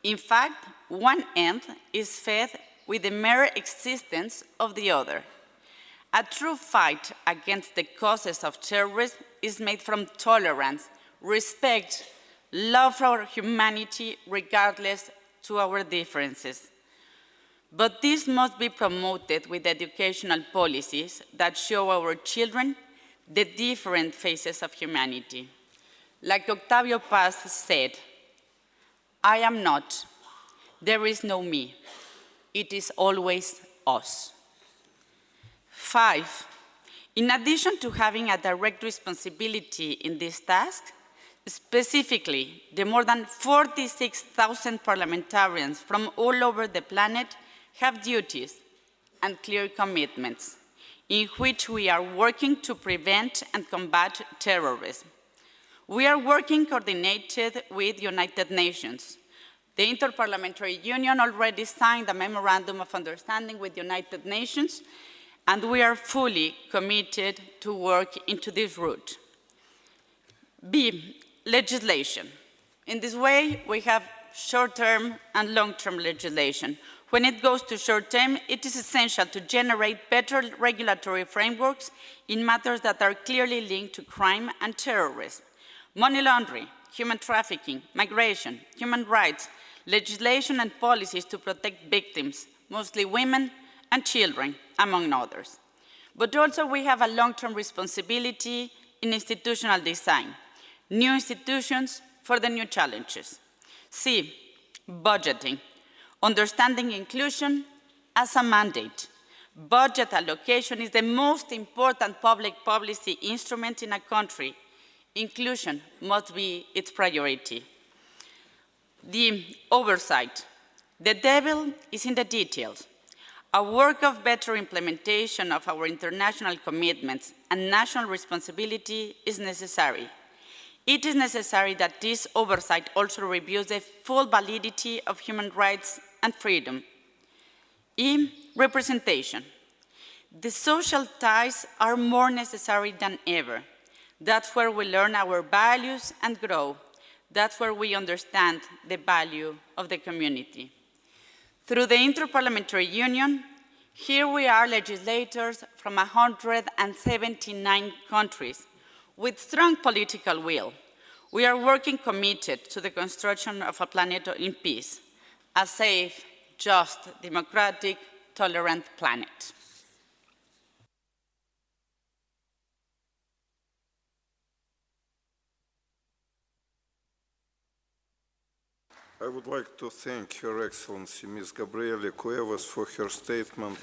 In fact, one end is fed with the mere existence of the other. A true fight against the causes of terrorism is made from tolerance, respect, love for humanity, regardless to our differences. But this must be promoted with educational policies that show our children the different faces of humanity. Like Octavio Paz said, I am not, there is no me, it is always us. 5, in addition to having a direct responsibility in this task, specifically, the more than 46,000 parliamentarians from all over the planet have duties and clear commitments in which we are working to prevent and combat terrorism. We are working coordinated with the United Nations. The Interparliamentary Union already signed a memorandum of understanding with the United Nations, and we are fully committed to work into this route. B, legislation. In this way, we have short-term and long-term legislation. When it goes to short-term, it is essential to generate better regulatory frameworks in matters that are clearly linked to crime and terrorism. Money laundering, human trafficking, migration, human rights, legislation and policies to protect victims, mostly women and children, among others. But also we have a long-term responsibility in institutional design, new institutions for the new challenges. C, budgeting, understanding inclusion as a mandate. Budget allocation is the most important public policy instrument in a country. Inclusion must be its priority. The oversight. The devil is in the details. A work of better implementation of our international commitments and national responsibility is necessary. It is necessary that this oversight also reviews the full validity of human rights and freedom. E, representation. The social ties are more necessary than ever. That's where we learn our values and grow. That's where we understand the value of the community. Through the Interparliamentary Union, here we are legislators from 179 countries with strong political will. We are working committed to the construction of a planet in peace, a safe, just, democratic, tolerant planet. I would like to thank Her Excellency Ms. Gabriele Cuevas for her statement.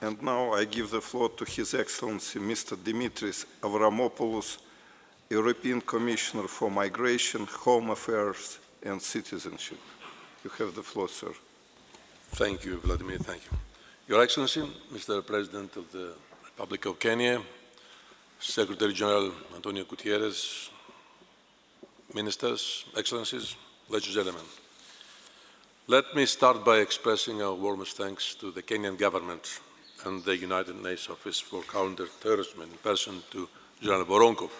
And now I give the floor to His Excellency Mr. Dimitris Avramopoulos, European Commissioner for Migration, Home Affairs and Citizenship. You have the floor, sir. Thank you, Vladimir. Thank you. Your Excellency, Mr. President of the Republic of Kenya, Secretary General Antonio Gutierrez, Ministers, Excellencies, ladies and gentlemen, let me start by expressing our warmest thanks to the Kenyan government and the United Nations Office for Counter-Terrorism, in person to General Voronkov,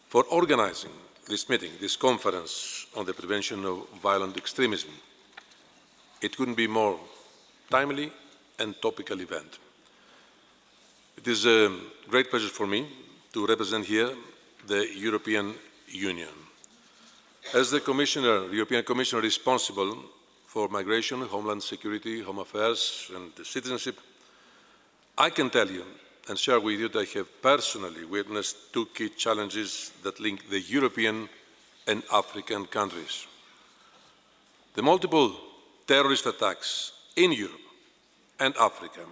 for organizing this meeting, this conference on the prevention of violent extremism. It couldn't be more timely and topical event. It is a great pleasure for me to represent here the European Union. As the European Commissioner responsible for migration, homeland security, home affairs and citizenship, I can tell you and share with you that I have personally witnessed two key challenges that link the European and African countries. The multiple terrorist attacks in Europe and Africa,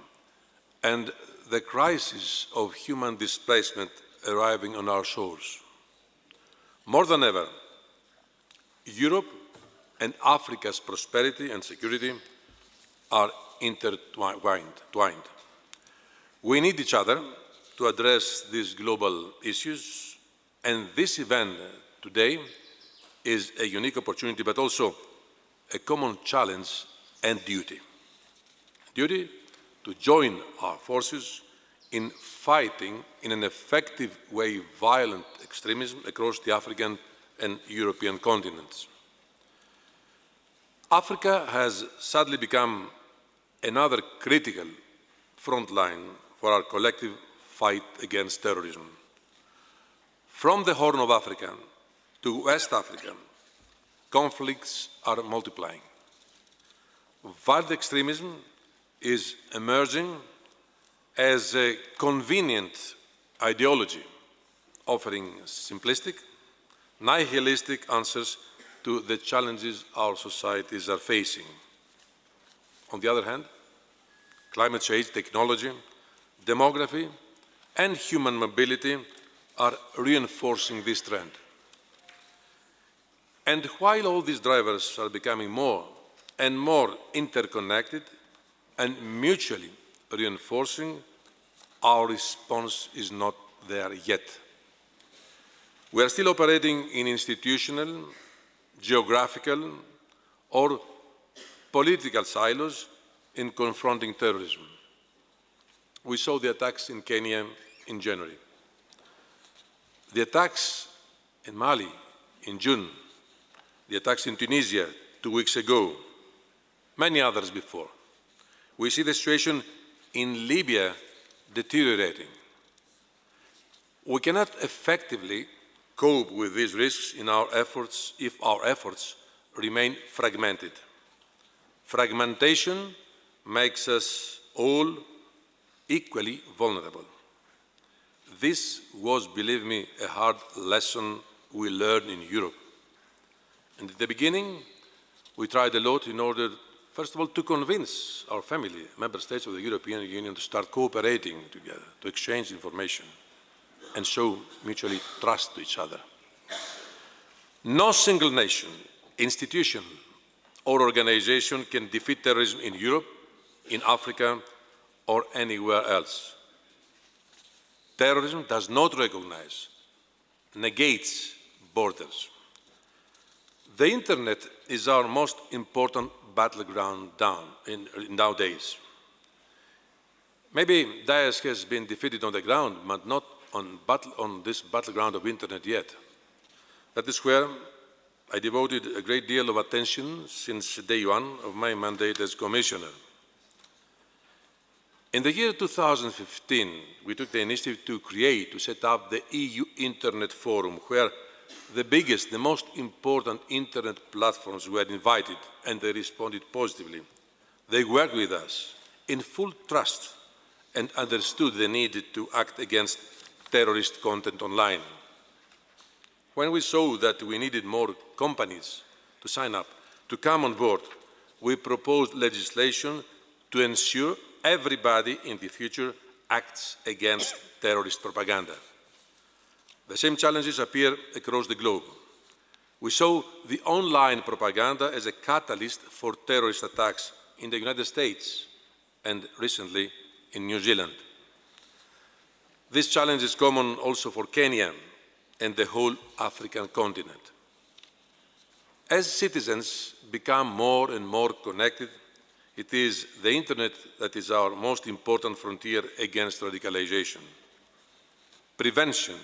and the crisis of human displacement arriving on our shores. More than ever, Europe and Africa's prosperity and security are intertwined. We need each other to address these global issues, and this event today is a unique opportunity, but also a common challenge and duty. Duty to join our forces in fighting in an effective way violent extremism across the African and European continents. Africa has sadly become another critical front line for our collective fight against terrorism. From the Horn of Africa to West Africa, conflicts are multiplying. Violent extremism is emerging as a convenient ideology, offering simplistic, nihilistic answers to the challenges our societies are facing. On the other hand, climate change, technology, demography, and human mobility are reinforcing this trend. And while all these drivers are becoming more and more interconnected and mutually reinforcing, our response is not there yet. We are still operating in institutional, geographical, or political silos in confronting terrorism. We saw the attacks in Kenya in January, the attacks in Mali in June, the attacks in Tunisia 2 weeks ago, many others before. We see the situation in Libya deteriorating. We cannot effectively cope with these risks in our efforts if our efforts remain fragmented. Fragmentation makes us all equally vulnerable. This was, believe me, a hard lesson we learned in Europe. And at the beginning, we tried a lot in order, first of all, to convince our family, member states of the European Union, to start cooperating together, to exchange information, and show mutually trust to each other. No single nation, institution, or organization can defeat terrorism in Europe, in Africa, or anywhere else. Terrorism does not recognize, negates borders. The Internet is our most important battleground nowadays. Maybe Daesh has been defeated on the ground, but not on this battleground of Internet yet. That is where I devoted a great deal of attention since day one of my mandate as Commissioner. In the year 2015, we took the initiative to set up the EU Internet Forum, where the biggest, the most important Internet platforms were invited, and they responded positively. They worked with us in full trust and understood the need to act against terrorist content online. When we saw that we needed more companies to sign up, to come on board, we proposed legislation to ensure everybody in the future acts against terrorist propaganda. The same challenges appear across the globe. We saw the online propaganda as a catalyst for terrorist attacks in the United States and recently in New Zealand. This challenge is common also for Kenya and the whole African continent. As citizens become more and more connected, it is the Internet that is our most important frontier against radicalization. Prevention,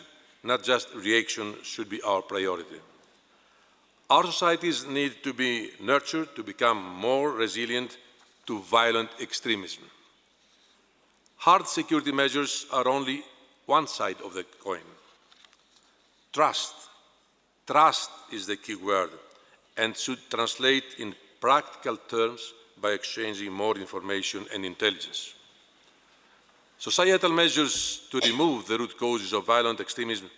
not just reaction, should be our priority. Our societies need to be nurtured to become more resilient to violent extremism. Hard security measures are only one side of the coin. Trust Trust is the key word and should translate in practical terms by exchanging more information and intelligence. Societal measures to remove the root causes of violent extremism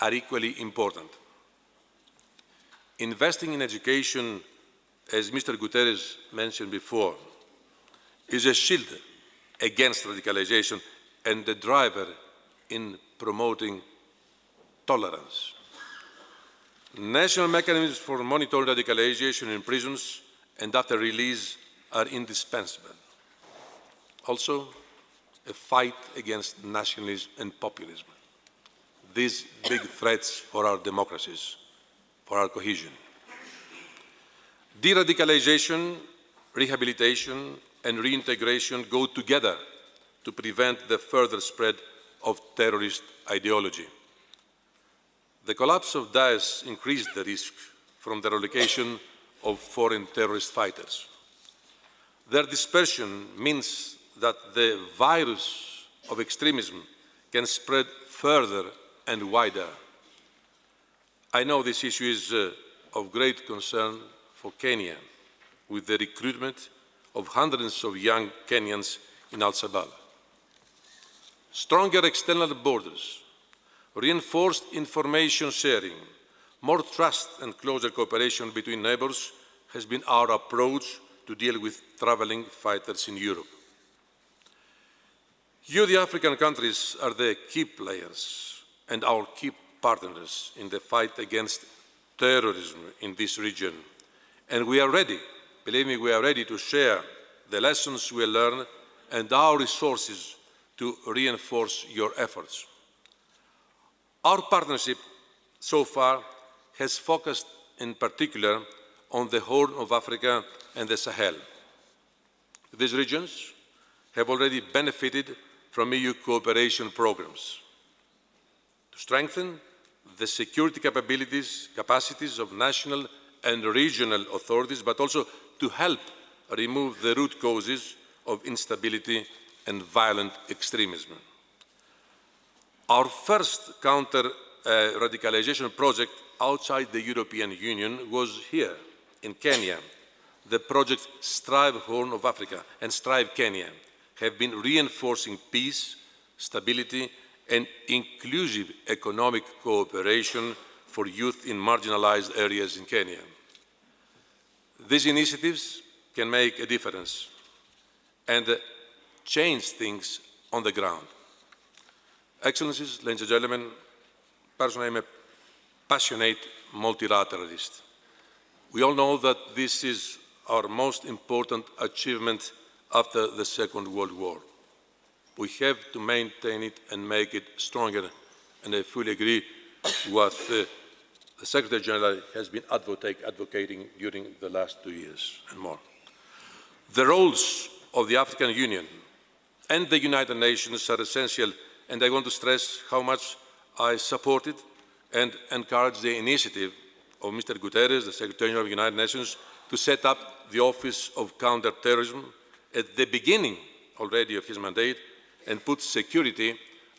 are equally important. Investing in education, as Mr. Guterres mentioned before, is a shield against radicalization and a driver in promoting tolerance. National mechanisms for monitoring radicalization in prisons and after release are indispensable. Also, a fight against nationalism and populism. These big threats for our democracies, for our cohesion. De-radicalization, rehabilitation, and reintegration go together to prevent the further spread of terrorist ideology. The collapse of Daesh increased the risk from the relocation of foreign terrorist fighters. Their dispersion means that the virus of extremism can spread further and wider. I know this issue is of great concern for Kenya, with the recruitment of hundreds of young Kenyans in Al-Shabaab. Stronger external borders, reinforced information sharing, more trust and closer cooperation between neighbours has been our approach to deal with travelling fighters in Europe. You, the African countries, are the key players and our key partners in the fight against terrorism in this region. And we are ready, believe me, we are ready to share the lessons we learn and our resources to reinforce your efforts. Our partnership so far has focused in particular on the Horn of Africa and the Sahel. These regions have already benefited from EU cooperation programs to strengthen the security capacities of national and regional authorities, but also to help remove the root causes of instability and violent extremism. Our first counter-radicalization project outside the European Union was here in Kenya. The project Strive Horn of Africa and Strive Kenya have been reinforcing peace, stability, and inclusive economic cooperation for youth in marginalized areas in Kenya. These initiatives can make a difference and change things on the ground. Excellencies, ladies and gentlemen, personally I'm a passionate multilateralist. We all know that this is our most important achievement after the Second World War. We have to maintain it and make it stronger, and I fully agree with the Secretary General has been advocating during the last 2 years and more. The roles of the African Union and the United Nations are essential, and I want to stress how much I supported and encouraged the initiative of Mr. Guterres, the Secretary General of the United Nations, to set up the Office of Counter-Terrorism at the beginning already of his mandate and put security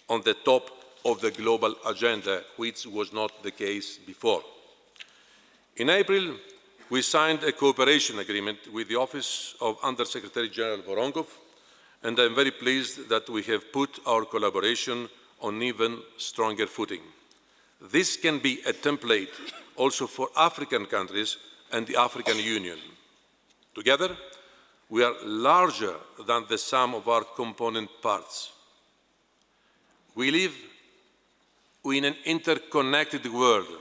on the top of the global agenda, which was not the case before. In April, we signed a cooperation agreement with the Office of Under-Secretary General Voronkov, and I'm very pleased that we have put our collaboration on even stronger footing. This can be a template also for African countries and the African Union. Together, we are larger than the sum of our component parts. We live in an interconnected world.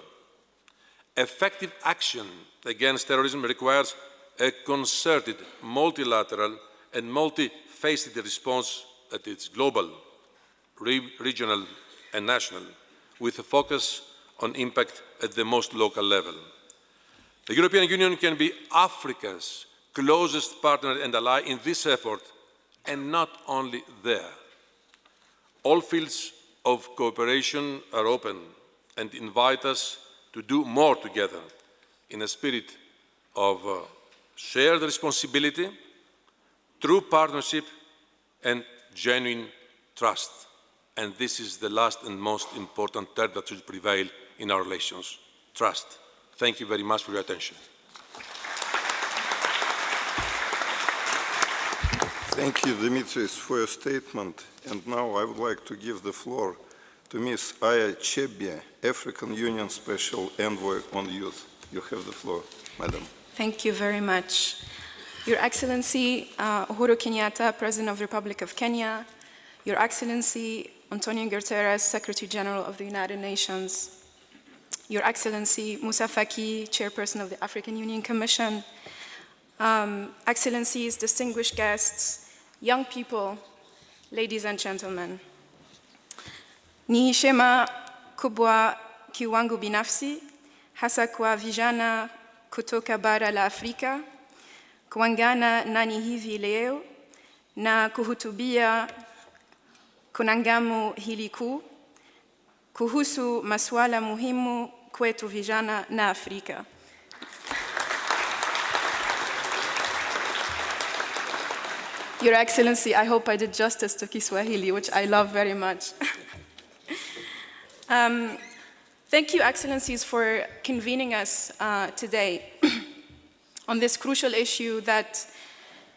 Effective action against terrorism requires a concerted, multilateral, and multi-faceted response that is global, regional, and national, with a focus on impact at the most local level. The European Union can be Africa's closest partner and ally in this effort, and not only there. All fields of cooperation are open and invite us to do more together in a spirit of shared responsibility, true partnership, and genuine trust. And this is the last and most important thread that should prevail in our relations. trust. Thank you very much for your attention. Thank you, Dimitris, for your statement. And now I would like to give the floor to Ms. Aya Chebia, African Union Special Envoy on Youth. You have the floor, Madam. Thank you very much. Your Excellency, Uhuru Kenyatta, President of the Republic of Kenya, Your Excellency, Antonio Guterres, Secretary General of the United Nations, Your Excellency, Moussa Faki, Chairperson of the African Union Commission, Excellencies, distinguished guests, young people, ladies and gentlemen. Ni heshima kubwa kiwangu binafsi, hasa kwa vijana kutoka bara la Afrika, kuungana nani hivi leo na kuhutubia kongamano hili kuu kuhusu masuala muhimu kwetu vijana na Afrika. Your Excellency, I hope I did justice to Kiswahili, which I love very much. Thank you, Excellencies, for convening us today on this crucial issue that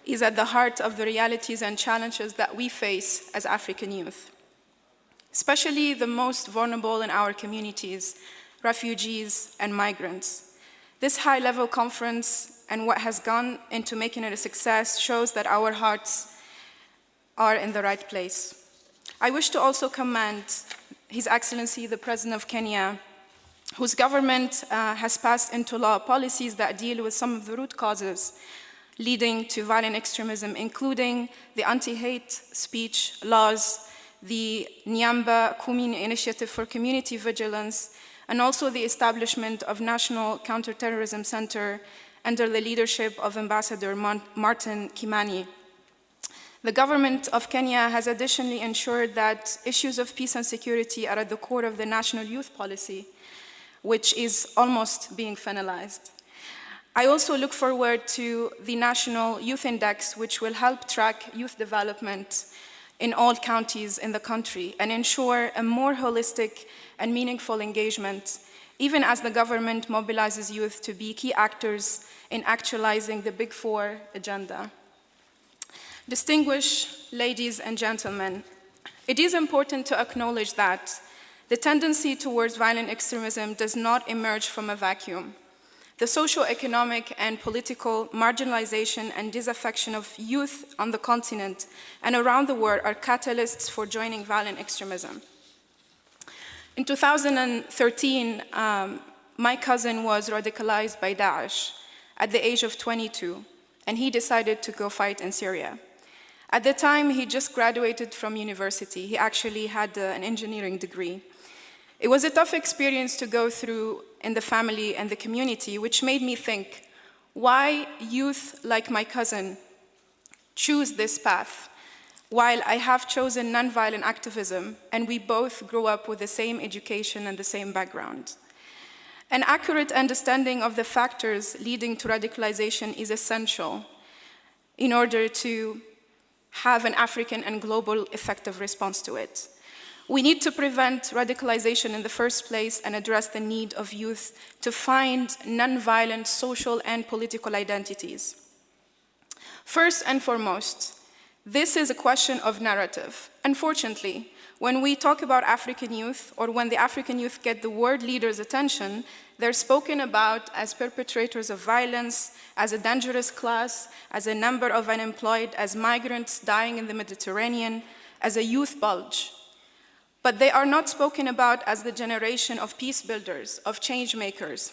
is at the heart of the realities and challenges that we face as African youth, especially the most vulnerable in our communities, refugees and migrants. This high-level conference and what has gone into making it a success shows that our hearts are in the right place. I wish to also commend His Excellency, the President of Kenya, whose government has passed into law policies that deal with some of the root causes leading to violent extremism, including the anti-hate speech laws, the Nyamba Kumi Initiative for Community Vigilance, and also the establishment of National Counter-Terrorism Center under the leadership of Ambassador Martin Kimani. The government of Kenya has additionally ensured that issues of peace and security are at the core of the national youth policy, which is almost being finalized. I also look forward to the National Youth Index, which will help track youth development in all counties in the country and ensure a more holistic and meaningful engagement, even as the government mobilizes youth to be key actors in actualizing the Big Four agenda. Distinguished ladies and gentlemen, it is important to acknowledge that the tendency towards violent extremism does not emerge from a vacuum. The socio-economic and political marginalization and disaffection of youth on the continent and around the world are catalysts for joining violent extremism. In 2013, my cousin was radicalized by Daesh at the age of 22, and he decided to go fight in Syria. At the time, he just graduated from university. He actually had an engineering degree. It was a tough experience to go through in the family and the community, which made me think, why youth like my cousin choose this path, while I have chosen nonviolent activism, and we both grew up with the same education and the same background. An accurate understanding of the factors leading to radicalization is essential in order to have an African and global effective response to it. We need to prevent radicalization in the first place and address the need of youth to find nonviolent social and political identities. First and foremost, this is a question of narrative. Unfortunately, when we talk about African youth, or when the African youth get the world leaders' attention, they're spoken about as perpetrators of violence, as a dangerous class, as a number of unemployed, as migrants dying in the Mediterranean, as a youth bulge. But they are not spoken about as the generation of peace builders, of change makers,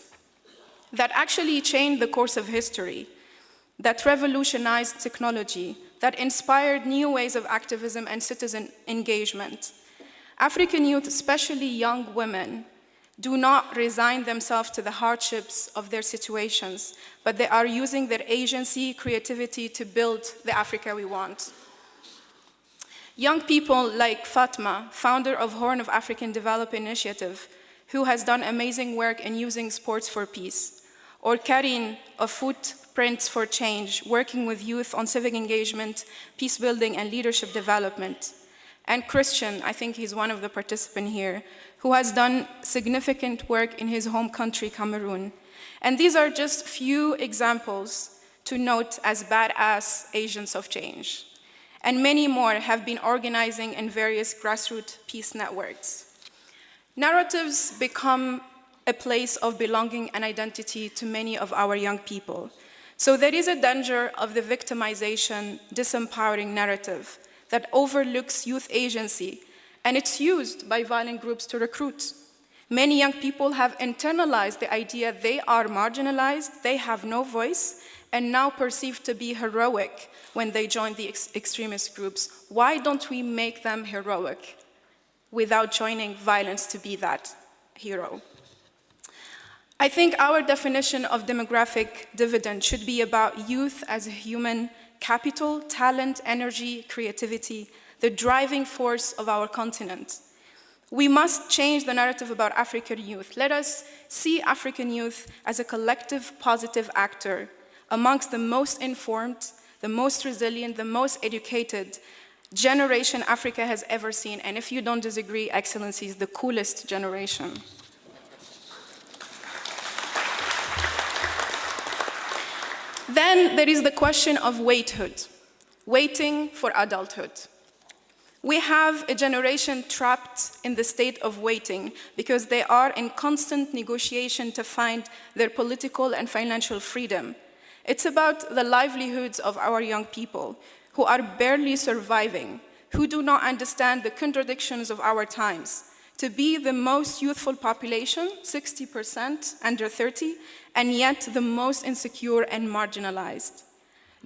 that actually changed the course of history, that revolutionized technology, that inspired new ways of activism and citizen engagement. African youth, especially young women, do not resign themselves to the hardships of their situations, but they are using their agency, creativity to build the Africa we want. Young people like Fatma, founder of Horn of African Development Initiative, who has done amazing work in using sports for peace, or Karin of Footprints for Change, working with youth on civic engagement, peace building, and leadership development. And Christian, I think he's one of the participants here, who has done significant work in his home country, Cameroon. And these are just few examples to note as badass agents of change. And many more have been organizing in various grassroots peace networks. Narratives become a place of belonging and identity to many of our young people. So there is a danger of the victimization, disempowering narrative that overlooks youth agency, and it's used by violent groups to recruit. Many young people have internalized the idea they are marginalized, they have no voice, and now perceived to be heroic when they join the extremist groups. Why don't we make them heroic without joining violence to be that hero? I think our definition of demographic dividend should be about youth as a human capital, talent, energy, creativity, the driving force of our continent. We must change the narrative about African youth. Let us see African youth as a collective, positive actor amongst the most informed, the most resilient, the most educated generation Africa has ever seen. And if you don't disagree, Excellencies, the coolest generation. Then there is the question of waithood, waiting for adulthood. We have a generation trapped in the state of waiting because they are in constant negotiation to find their political and financial freedom. It's about the livelihoods of our young people who are barely surviving, who do not understand the contradictions of our times. To be the most youthful population, 60% under 30, and yet the most insecure and marginalized.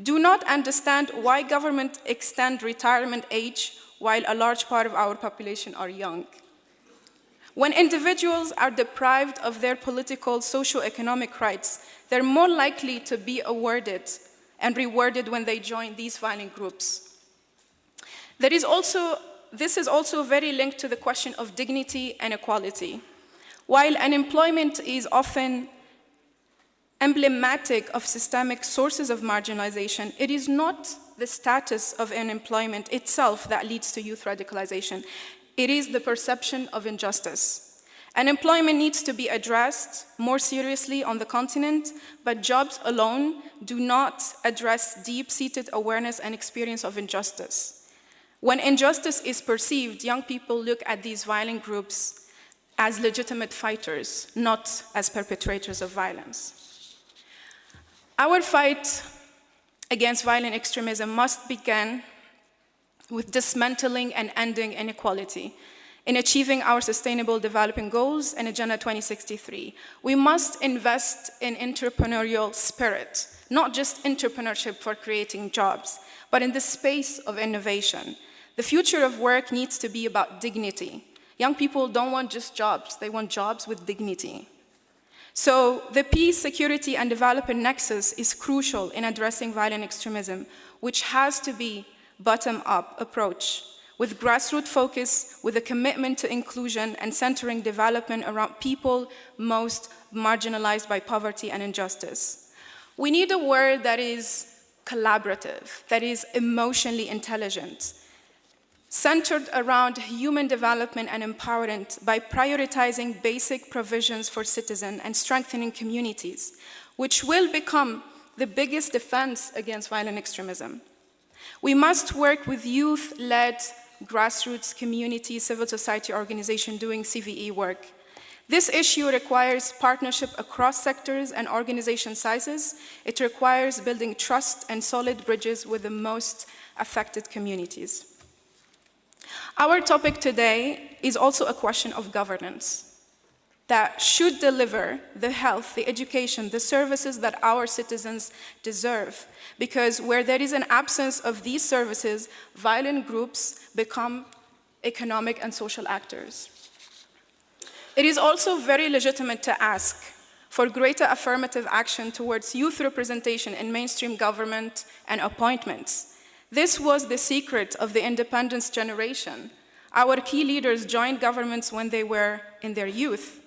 Do not understand why government extend retirement age while a large part of our population are young. When individuals are deprived of their political, socio-economic rights, they're more likely to be awarded and rewarded when they join these violent groups. This is also very linked to the question of dignity and equality. While unemployment is often emblematic of systemic sources of marginalization, it is not the status of unemployment itself that leads to youth radicalization. It is the perception of injustice. Unemployment needs to be addressed more seriously on the continent, but jobs alone do not address deep-seated awareness and experience of injustice. When injustice is perceived, young people look at these violent groups as legitimate fighters, not as perpetrators of violence. Our fight against violent extremism must begin with dismantling and ending inequality in achieving our Sustainable Development Goals and Agenda 2063. We must invest in entrepreneurial spirit, not just entrepreneurship for creating jobs, but in the space of innovation. The future of work needs to be about dignity. Young people don't want just jobs, they want jobs with dignity. So the peace, security, and development nexus is crucial in addressing violent extremism, which has to be bottom-up approach, with grassroots focus, with a commitment to inclusion and centering development around people most marginalized by poverty and injustice. We need a word that is collaborative, that is emotionally intelligent, centered around human development and empowerment by prioritizing basic provisions for citizens and strengthening communities, which will become the biggest defense against violent extremism. We must work with youth-led grassroots community, civil society organization doing CVE work. This issue requires partnership across sectors and organization sizes. It requires building trust and solid bridges with the most affected communities. Our topic today is also a question of governance that should deliver the health, the education, the services that our citizens deserve. Because where there is an absence of these services, violent groups become economic and social actors. It is also very legitimate to ask for greater affirmative action towards youth representation in mainstream government and appointments. This was the secret of the independence generation. Our key leaders joined governments when they were in their youth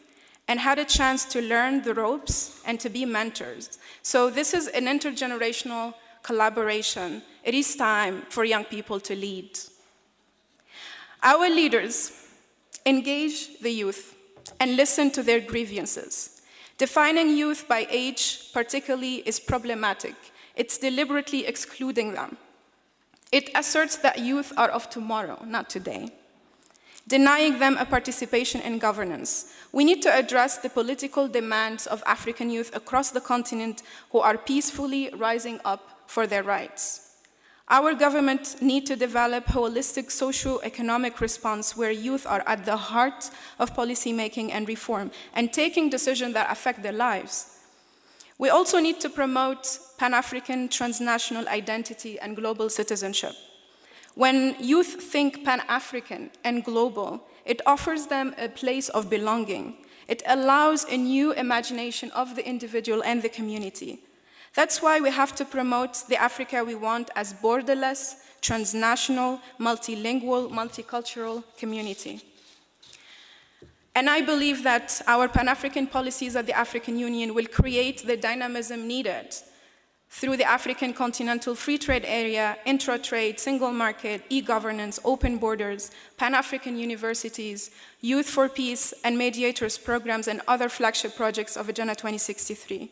and had a chance to learn the ropes and to be mentors. So this is an intergenerational collaboration. It is time for young people to lead. Our leaders engage the youth and listen to their grievances. Defining youth by age particularly is problematic. It's deliberately excluding them. It asserts that youth are of tomorrow, not today, denying them a participation in governance. We need to address the political demands of African youth across the continent who are peacefully rising up for their rights. Our government needs to develop holistic socio-economic response where youth are at the heart of policymaking and reform and taking decisions that affect their lives. We also need to promote Pan-African transnational identity and global citizenship. When youth think Pan-African and global, it offers them a place of belonging. It allows a new imagination of the individual and the community. That's why we have to promote the Africa we want as borderless, transnational, multilingual, multicultural community. And I believe that our Pan-African policies at the African Union will create the dynamism needed through the African Continental Free Trade Area, intra-trade, single market, e-governance, open borders, Pan-African universities, Youth for Peace and Mediators programs, and other flagship projects of Agenda 2063.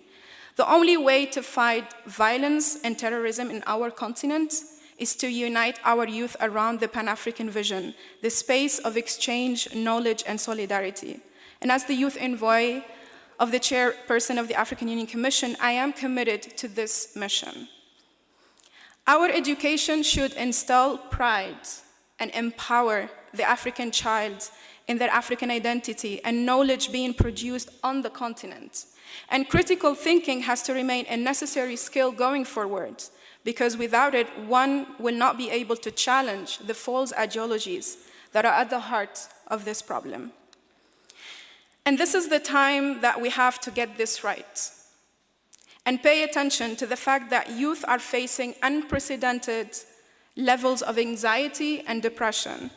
The only way to fight violence and terrorism in our continent is to unite our youth around the Pan-African vision, the space of exchange, knowledge, and solidarity. And as the youth envoy of the Chairperson of the African Union Commission, I am committed to this mission. Our education should instill pride and empower the African child in their African identity and knowledge being produced on the continent. And critical thinking has to remain a necessary skill going forward, because without it, one will not be able to challenge the false ideologies that are at the heart of this problem. And this is the time that we have to get this right and pay attention to the fact that youth are facing unprecedented levels of anxiety and depression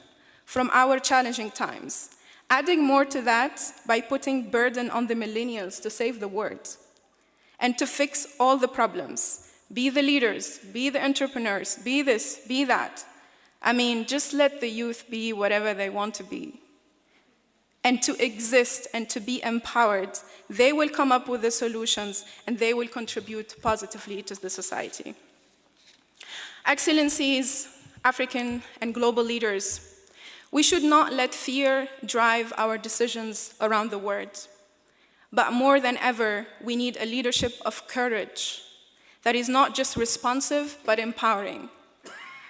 from our challenging times. Adding more to that by putting burden on the millennials to save the world and to fix all the problems. Be the leaders, be the entrepreneurs, be this, be that. I mean, just let the youth be whatever they want to be. And to exist and to be empowered, they will come up with the solutions and they will contribute positively to the society. Excellencies, African and global leaders, we should not let fear drive our decisions around the world. But more than ever, we need a leadership of courage that is not just responsive, but empowering.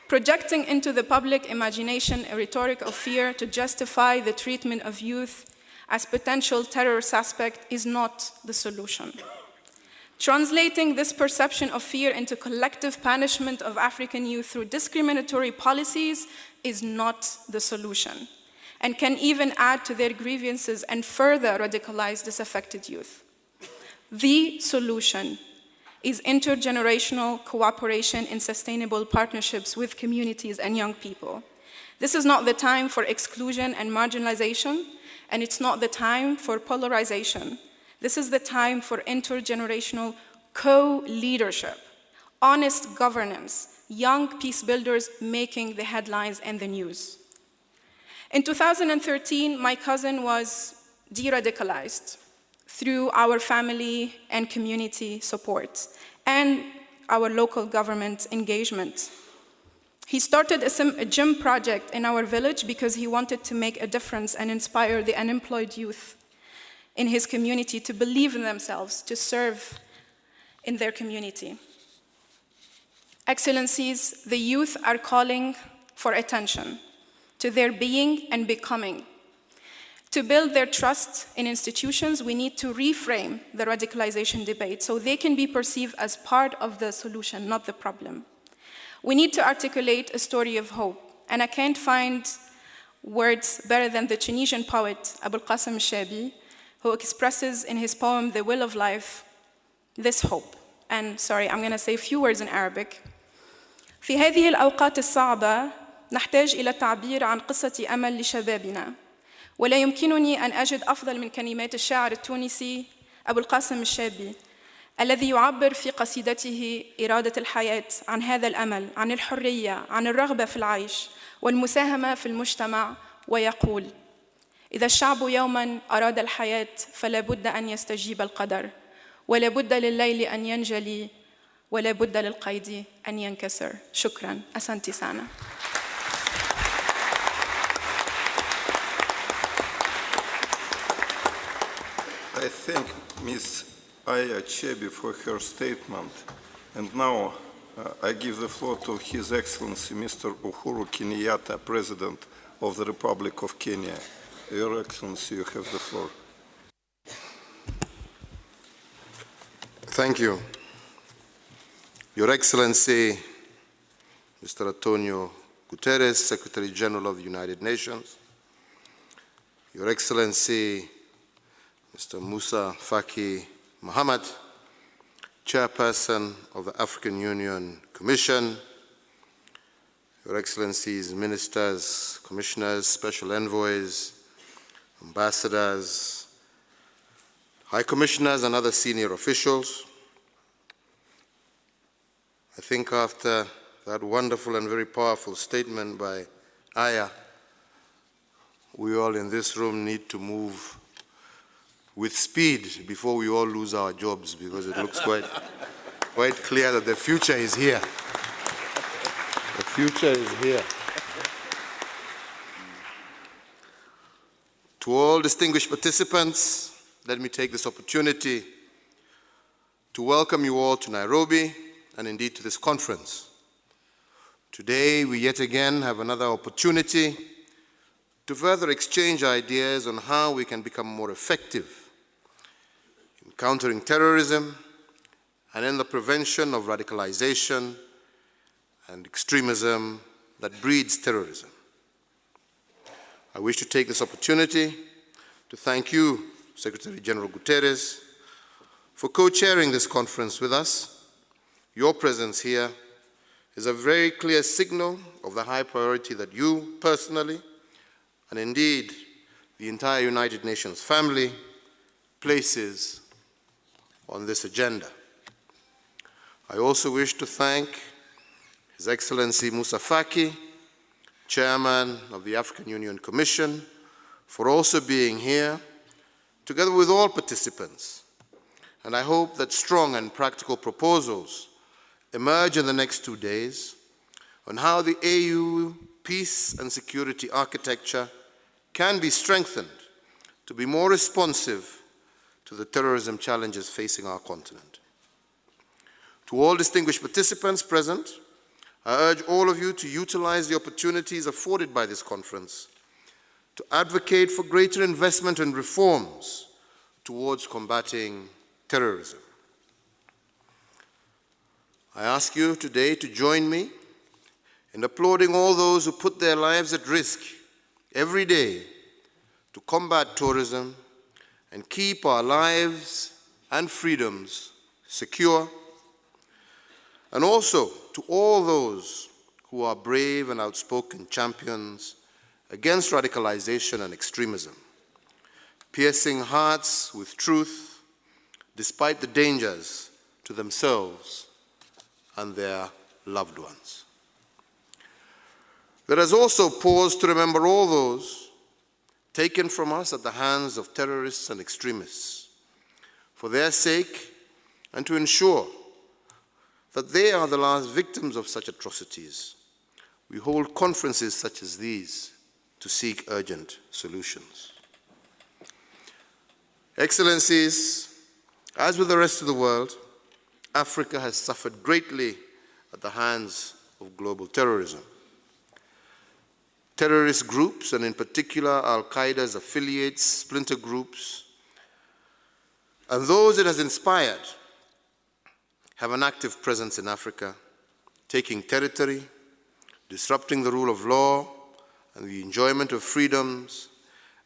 Projecting into the public imagination a rhetoric of fear to justify the treatment of youth as potential terror suspect is not the solution. Translating this perception of fear into collective punishment of African youth through discriminatory policies is not the solution, and can even add to their grievances and further radicalize disaffected youth. The solution is intergenerational cooperation in sustainable partnerships with communities and young people. This is not the time for exclusion and marginalization, and it's not the time for polarization. This is the time for intergenerational co-leadership, honest governance, young peace builders making the headlines and the news. In 2013, my cousin was de-radicalized through our family and community support and our local government engagement. He started a gym project in our village because he wanted to make a difference and inspire the unemployed youth in his community to believe in themselves, to serve in their community. Excellencies, the youth are calling for attention to their being and becoming. To build their trust in institutions, we need to reframe the radicalization debate so they can be perceived as part of the solution, not the problem. We need to articulate a story of hope, and I can't find words better than the Tunisian poet Abul Qasim al-Shabi, who expresses in his poem, The Will of Life, this hope. And sorry, I'm going to say a few words in Arabic. في هذه الأوقات الصعبة نحتاج إلى التعبير عن قصة أمل لشبابنا، ولا يمكنني أن أجد أفضل من كلمات الشاعر التونسي أبو القاسم الشابي الذي يعبر في قصيدته إرادة الحياة عن هذا الأمل، عن الحرية، عن الرغبة في العيش والمساهمة في المجتمع، ويقول: إذا الشعب يوماً أراد الحياة فلا بد أن يستجيب القدر ولا بد لليل أن ينجلي ولا بد للقيد أن ينكسر. شكراً. أسانتي سانا. I thank Ms. Aya Chebi for her statement. And now I give the floor to His Excellency Mr. Uhuru Kenyatta, President of the Republic of Kenya. Your Excellency, you have the floor. Thank you. Your Excellency, Mr. Antonio Guterres, Secretary General of the United Nations, Your Excellency, Mr. Musa Faki Mohammed, Chairperson of the African Union Commission, Your Excellencies, Ministers, Commissioners, Special Envoys, Ambassadors, High Commissioners, and other senior officials. I think after that wonderful and very powerful statement by Aya, we all in this room need to move with speed before we all lose our jobs, because it looks quite clear that the future is here. The future is here. To all distinguished participants, let me take this opportunity to welcome you all to Nairobi and indeed to this conference. Today, we yet again have another opportunity to further exchange ideas on how we can become more effective in countering terrorism and in the prevention of radicalization and extremism that breeds terrorism. I wish to take this opportunity to thank you, Secretary General Guterres, for co-chairing this conference with us. Your presence here is a very clear signal of the high priority that you personally, and indeed the entire United Nations family, places on this agenda. I also wish to thank His Excellency Musa Faki, Chairman of the African Union Commission, for also being here, together with all participants. And I hope that strong and practical proposals emerge in the next 2 days on how the AU peace and security architecture can be strengthened to be more responsive to the terrorism challenges facing our continent. To all distinguished participants present, I urge all of you to utilize the opportunities afforded by this conference to advocate for greater investment and reforms towards combating terrorism. I ask you today to join me in applauding all those who put their lives at risk every day to combat terrorism and keep our lives and freedoms secure, and also to all those who are brave and outspoken champions against radicalization and extremism, piercing hearts with truth despite the dangers to themselves and their loved ones. Let us also pause to remember all those taken from us at the hands of terrorists and extremists, for their sake, and to ensure that they are the last victims of such atrocities. We hold conferences such as these to seek urgent solutions. Excellencies, as with the rest of the world, Africa has suffered greatly at the hands of global terrorism. Terrorist groups, and in particular Al-Qaeda's affiliates, splinter groups, and those it has inspired, have an active presence in Africa, taking territory, disrupting the rule of law and the enjoyment of freedoms,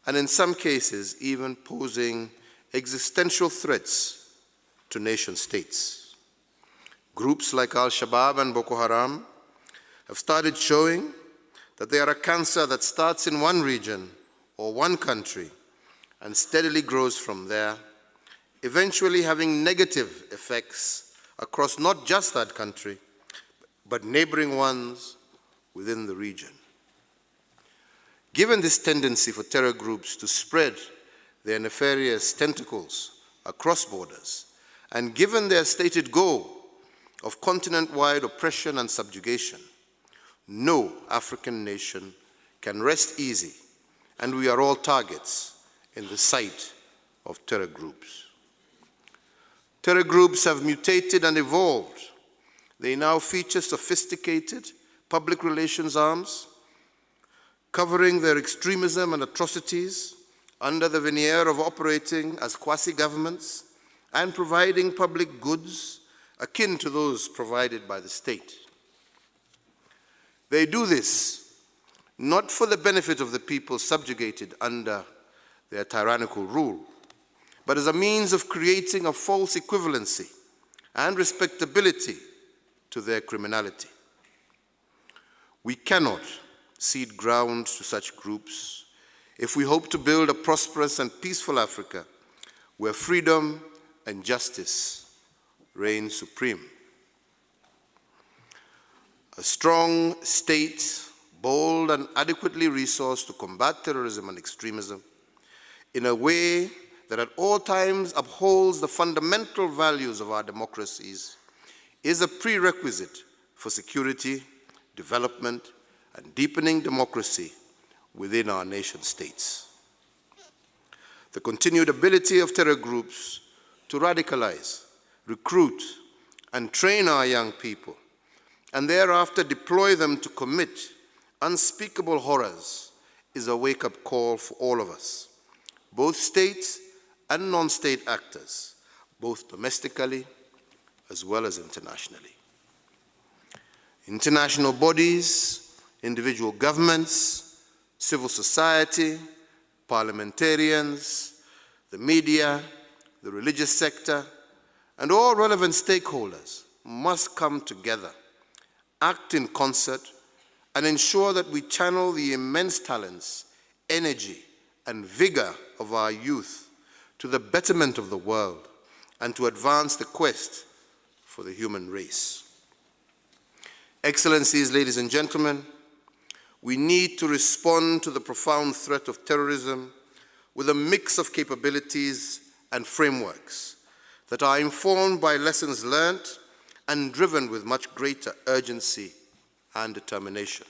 and in some cases even posing existential threats to nation states. Groups like Al-Shabaab and Boko Haram have started showing that they are a cancer that starts in one region or one country and steadily grows from there, eventually having negative effects across not just that country, but neighboring ones within the region. Given this tendency for terror groups to spread their nefarious tentacles across borders, and given their stated goal of continent-wide oppression and subjugation, no African nation can rest easy, and we are all targets in the sight of terror groups. Terror groups have mutated and evolved. They now feature sophisticated public relations arms, covering their extremism and atrocities under the veneer of operating as quasi-governments and providing public goods akin to those provided by the state. They do this not for the benefit of the people subjugated under their tyrannical rule, but as a means of creating a false equivalency and respectability to their criminality. We cannot cede ground to such groups if we hope to build a prosperous and peaceful Africa where freedom and justice reign supreme. A strong state, bold and adequately resourced to combat terrorism and extremism in a way that at all times upholds the fundamental values of our democracies is a prerequisite for security, development, and deepening democracy within our nation states. The continued ability of terror groups to radicalize, recruit, and train our young people, and thereafter deploy them to commit unspeakable horrors, is a wake-up call for all of us, both state and non-state actors, both domestically as well as internationally. International bodies, individual governments, civil society, parliamentarians, the media, the religious sector, and all relevant stakeholders must come together, act in concert, and ensure that we channel the immense talents, energy, and vigor of our youth to the betterment of the world and to advance the quest for the human race. Excellencies, ladies and gentlemen, we need to respond to the profound threat of terrorism with a mix of capabilities and frameworks that are informed by lessons learned and driven with much greater urgency and determination.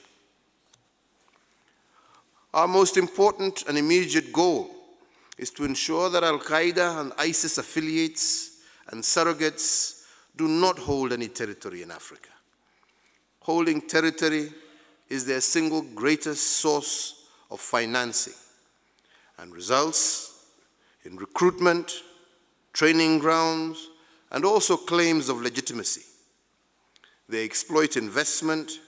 Our most important and immediate goal is to ensure that Al-Qaeda and ISIS affiliates and surrogates do not hold any territory in Africa. Holding territory is their single greatest source of financing and results in recruitment, training grounds, and also claims of legitimacy. They exploit investment,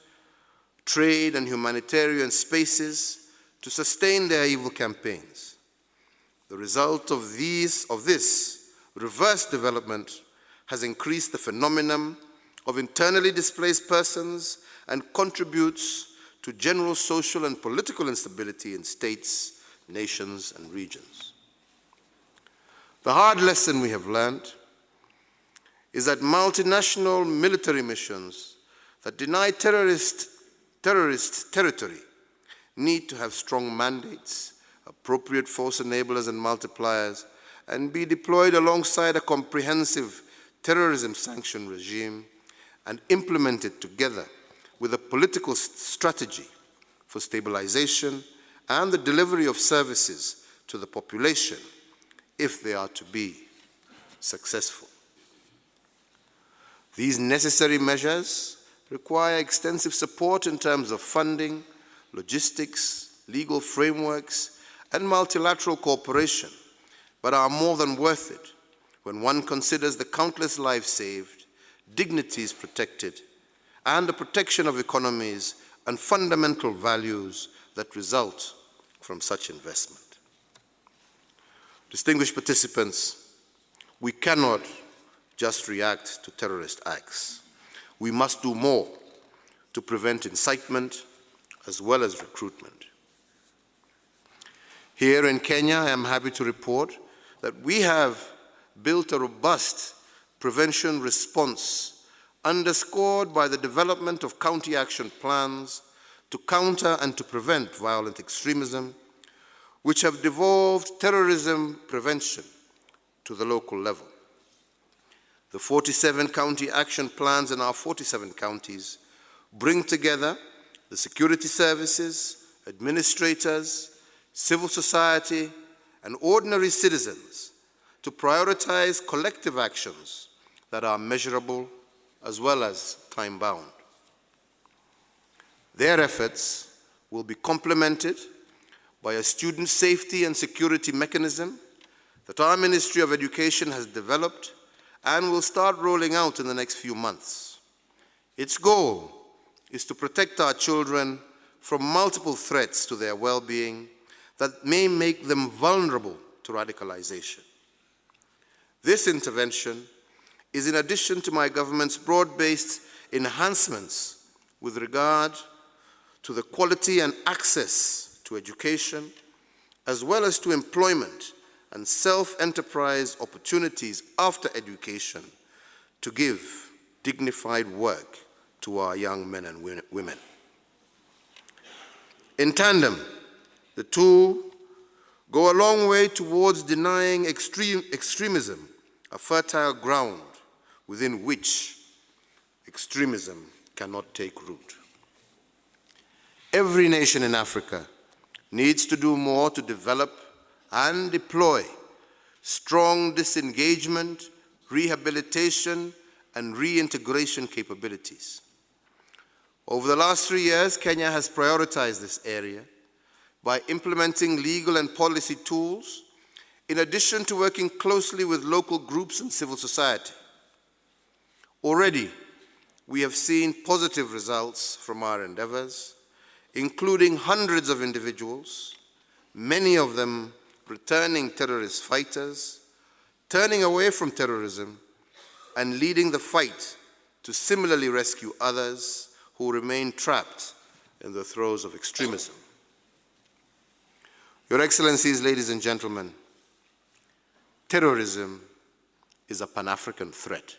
trade, and humanitarian spaces to sustain their evil campaigns. The result of this reverse development has increased the phenomenon of internally displaced persons and contributes to general social and political instability in states, nations, and regions. The hard lesson we have learned is that multinational military missions that deny terrorist territory need to have strong mandates, appropriate force enablers and multipliers, and be deployed alongside a comprehensive terrorism sanction regime and implemented together with a political strategy for stabilization and the delivery of services to the population if they are to be successful. These necessary measures require extensive support in terms of funding, logistics, legal frameworks, and multilateral cooperation, but are more than worth it when one considers the countless lives saved, dignities protected, and the protection of economies and fundamental values that result from such investment. Distinguished participants, we cannot just react to terrorist acts. We must do more to prevent incitement as well as recruitment. Here in Kenya, I am happy to report that we have built a robust prevention response underscored by the development of county action plans to counter and to prevent violent extremism, which have devolved terrorism prevention to the local level. The 47 county action plans in our 47 counties bring together the security services, administrators, civil society, and ordinary citizens to prioritize collective actions that are measurable as well as time-bound. Their efforts will be complemented by a student safety and security mechanism that our Ministry of Education has developed and will start rolling out in the next few months. Its goal is to protect our children from multiple threats to their well-being that may make them vulnerable to radicalization. This intervention is in addition to my government's broad-based enhancements with regard to the quality and access to education, as well as to employment and self-enterprise opportunities after education to give dignified work to our young men and women. In tandem, the two go a long way towards denying extremism a fertile ground within which extremism cannot take root. Every nation in Africa needs to do more to develop and deploy strong disengagement, rehabilitation, and reintegration capabilities. Over the last 3 years, Kenya has prioritized this area by implementing legal and policy tools, in addition to working closely with local groups and civil society. Already, we have seen positive results from our endeavors, including hundreds of individuals, many of them returning terrorist fighters, turning away from terrorism, and leading the fight to similarly rescue others who remain trapped in the throes of extremism. Your Excellencies, ladies and gentlemen, terrorism is a Pan-African threat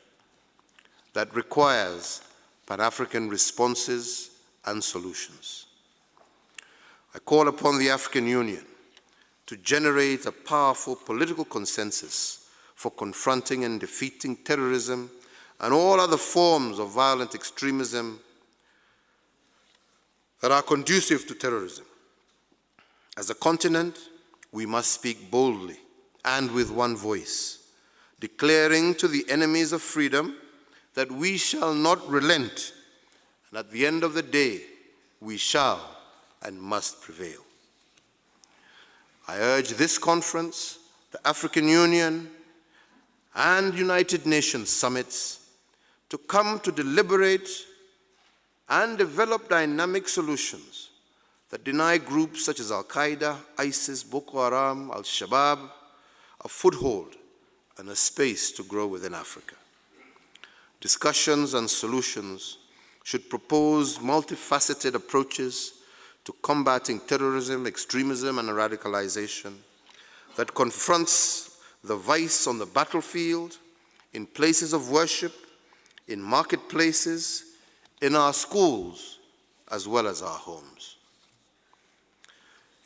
that requires Pan-African responses and solutions. I call upon the African Union to generate a powerful political consensus for confronting and defeating terrorism and all other forms of violent extremism that are conducive to terrorism. As a continent, we must speak boldly and with one voice, declaring to the enemies of freedom that we shall not relent, and at the end of the day, we shall and must prevail. I urge this conference, the African Union, and United Nations summits to come to deliberate and develop dynamic solutions that deny groups such as Al-Qaeda, ISIS, Boko Haram, Al-Shabaab a foothold and a space to grow within Africa. Discussions and solutions should propose multifaceted approaches to combating terrorism, extremism, and radicalization that confronts the vice on the battlefield, in places of worship, in marketplaces, in our schools, as well as our homes.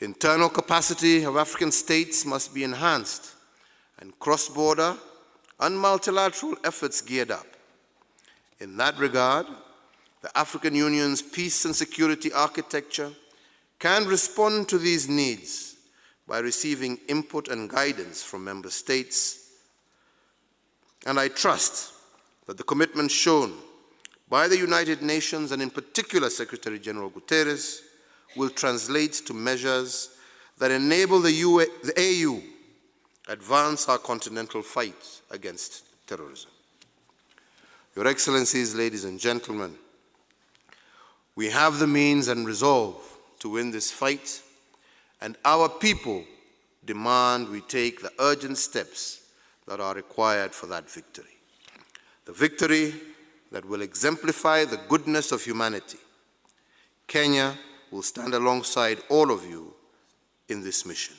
Internal capacity of African states must be enhanced and cross-border and multilateral efforts geared up. In that regard, the African Union's peace and security architecture can respond to these needs by receiving input and guidance from member states. And I trust that the commitment shown by the United Nations, and in particular Secretary General Guterres, will translate to measures that enable the AU advance our continental fight against terrorism. Your Excellencies, ladies and gentlemen, we have the means and resolve to win this fight, and our people demand we take the urgent steps that are required for that victory. The victory that will exemplify the goodness of humanity. Kenya will stand alongside all of you in this mission.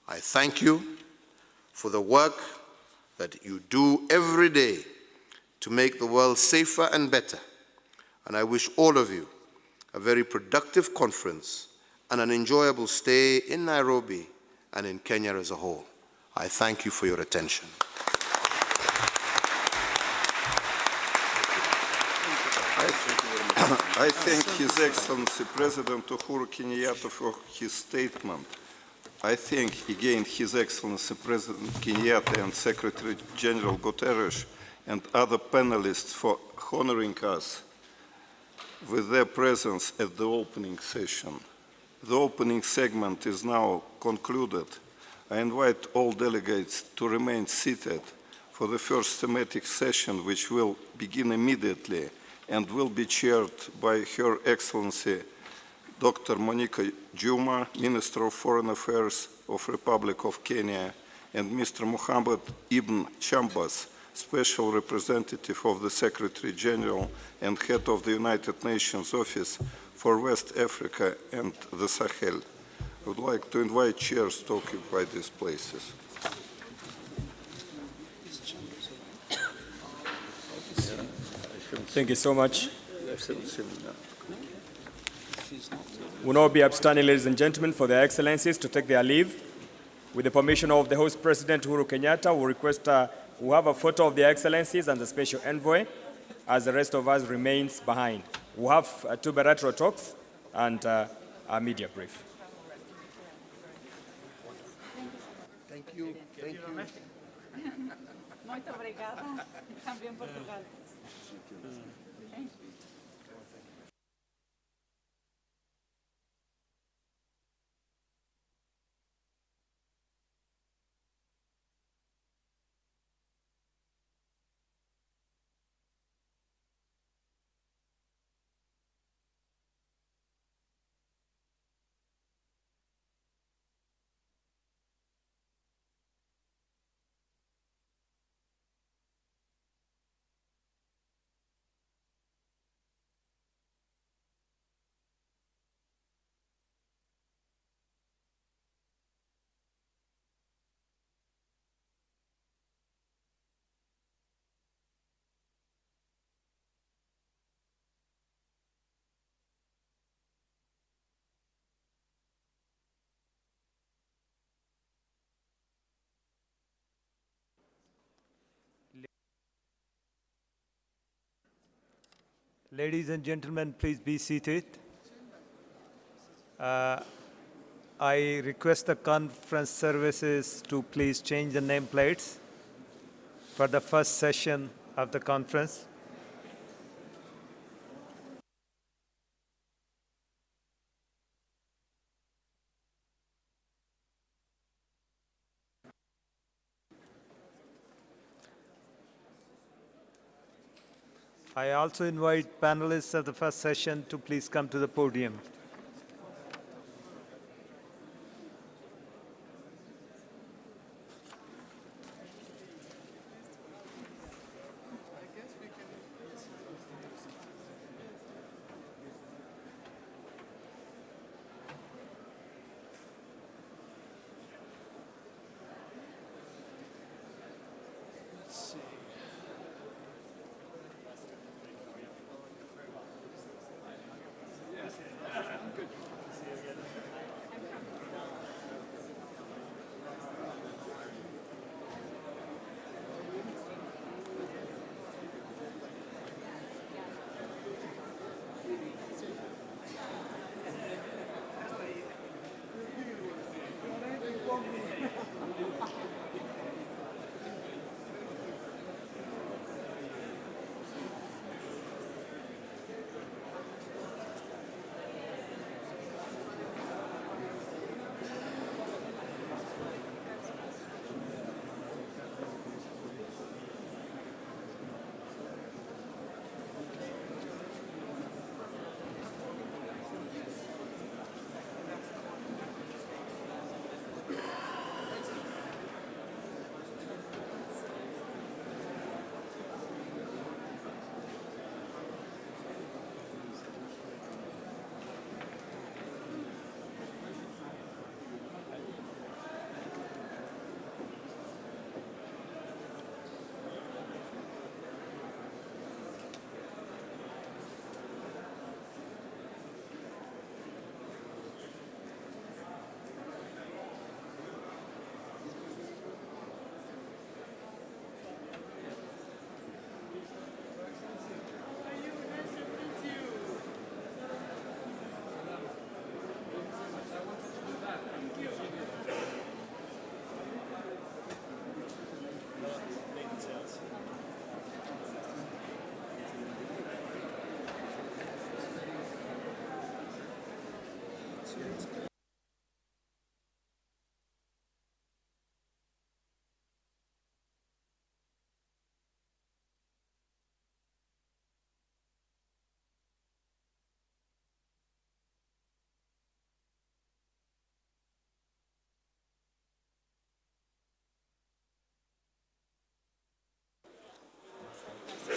I thank you for the work that you do every day to make the world safer and better, and I wish all of you a very productive conference, and an enjoyable stay in Nairobi and in Kenya as a whole. I thank you for your attention. I thank His Excellency President Uhuru Kenyatta for his statement. I thank again His Excellency President Kenyatta and Secretary General Guterres and other panelists for honoring us with their presence at the opening session. The opening segment is now concluded. I invite all delegates to remain seated for the first thematic session, which will begin immediately and will be chaired by Her Excellency Dr. Monica Juma, Minister of Foreign Affairs of Republic of Kenya, and Mr. Mohammed Ibn Chambas, Special Representative of the Secretary General and Head of the United Nations Office for West Africa and the Sahel. I would like to invite chairs to occupy these places. Thank you so much. Will now be upstanding, ladies and gentlemen, for their excellencies to take their leave. With the permission of the host President Uhuru Kenyatta, we request we have a photo of their excellencies and the special envoy, as the rest of us remains behind. We have two bilateral talks and a media brief. Thank you. Thank you. Muito obrigada. Também Portugal. Ladies and gentlemen, please be seated. I request the conference services to please change the nameplates for the first session of the conference. I also invite panelists of the first session to please come to the podium.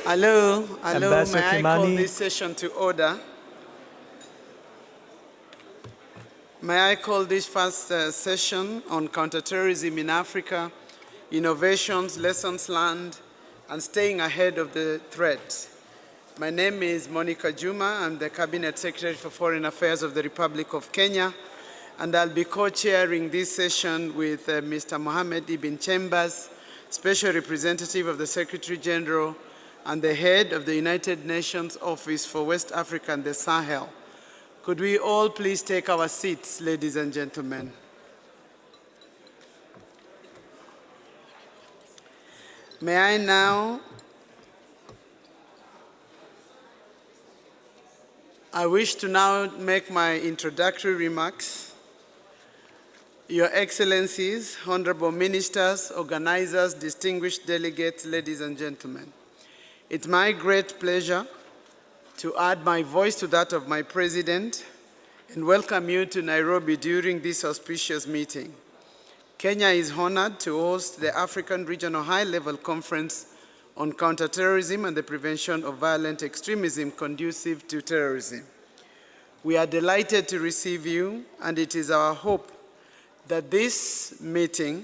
Hello, Ambassador may I call Kimani. this session to order? May I call this first session on counterterrorism in Africa, innovations, lessons learned, and staying ahead of the threat. My name is Monica Juma. I'm the Cabinet Secretary for Foreign Affairs of the Republic of Kenya, and I'll be co-chairing this session with Mr. Mohamed Ibn Chambers, Special Representative of the Secretary General and the head of the United Nations Office for West Africa and the Sahel. Could we all please take our seats, ladies and gentlemen? May I now I wish to now make my introductory remarks. Your Excellencies, Honorable Ministers, organizers, distinguished delegates, ladies and gentlemen. It's my great pleasure to add my voice to that of my President and welcome you to Nairobi during this auspicious meeting. Kenya is honored to host the African Regional High-Level Conference on Counterterrorism and the Prevention of Violent Extremism conducive to terrorism. We are delighted to receive you, and it is our hope that this meeting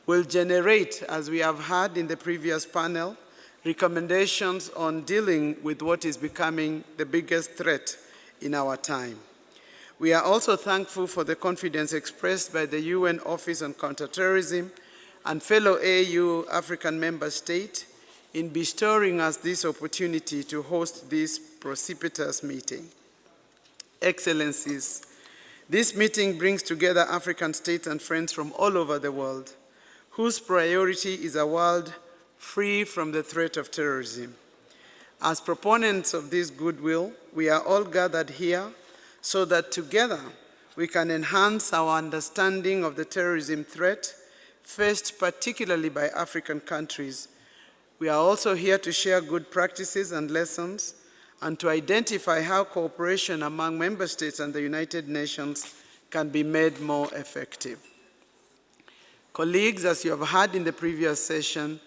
will generate, as we have heard in the previous panel, recommendations on dealing with what is becoming the biggest threat in our time. We are also thankful for the confidence expressed by the UN Office on Counterterrorism and fellow AU African member states in bestowing us this opportunity to host this precipitous meeting. Excellencies, this meeting brings together African states and friends from all over the world, whose priority is a world free from the threat of terrorism. As proponents of this goodwill, we are all gathered here so that together we can enhance our understanding of the terrorism threat faced particularly by African countries. We are also here to share good practices and lessons and to identify how cooperation among member states and the United Nations can be made more effective. Colleagues, as you have heard in the previous session,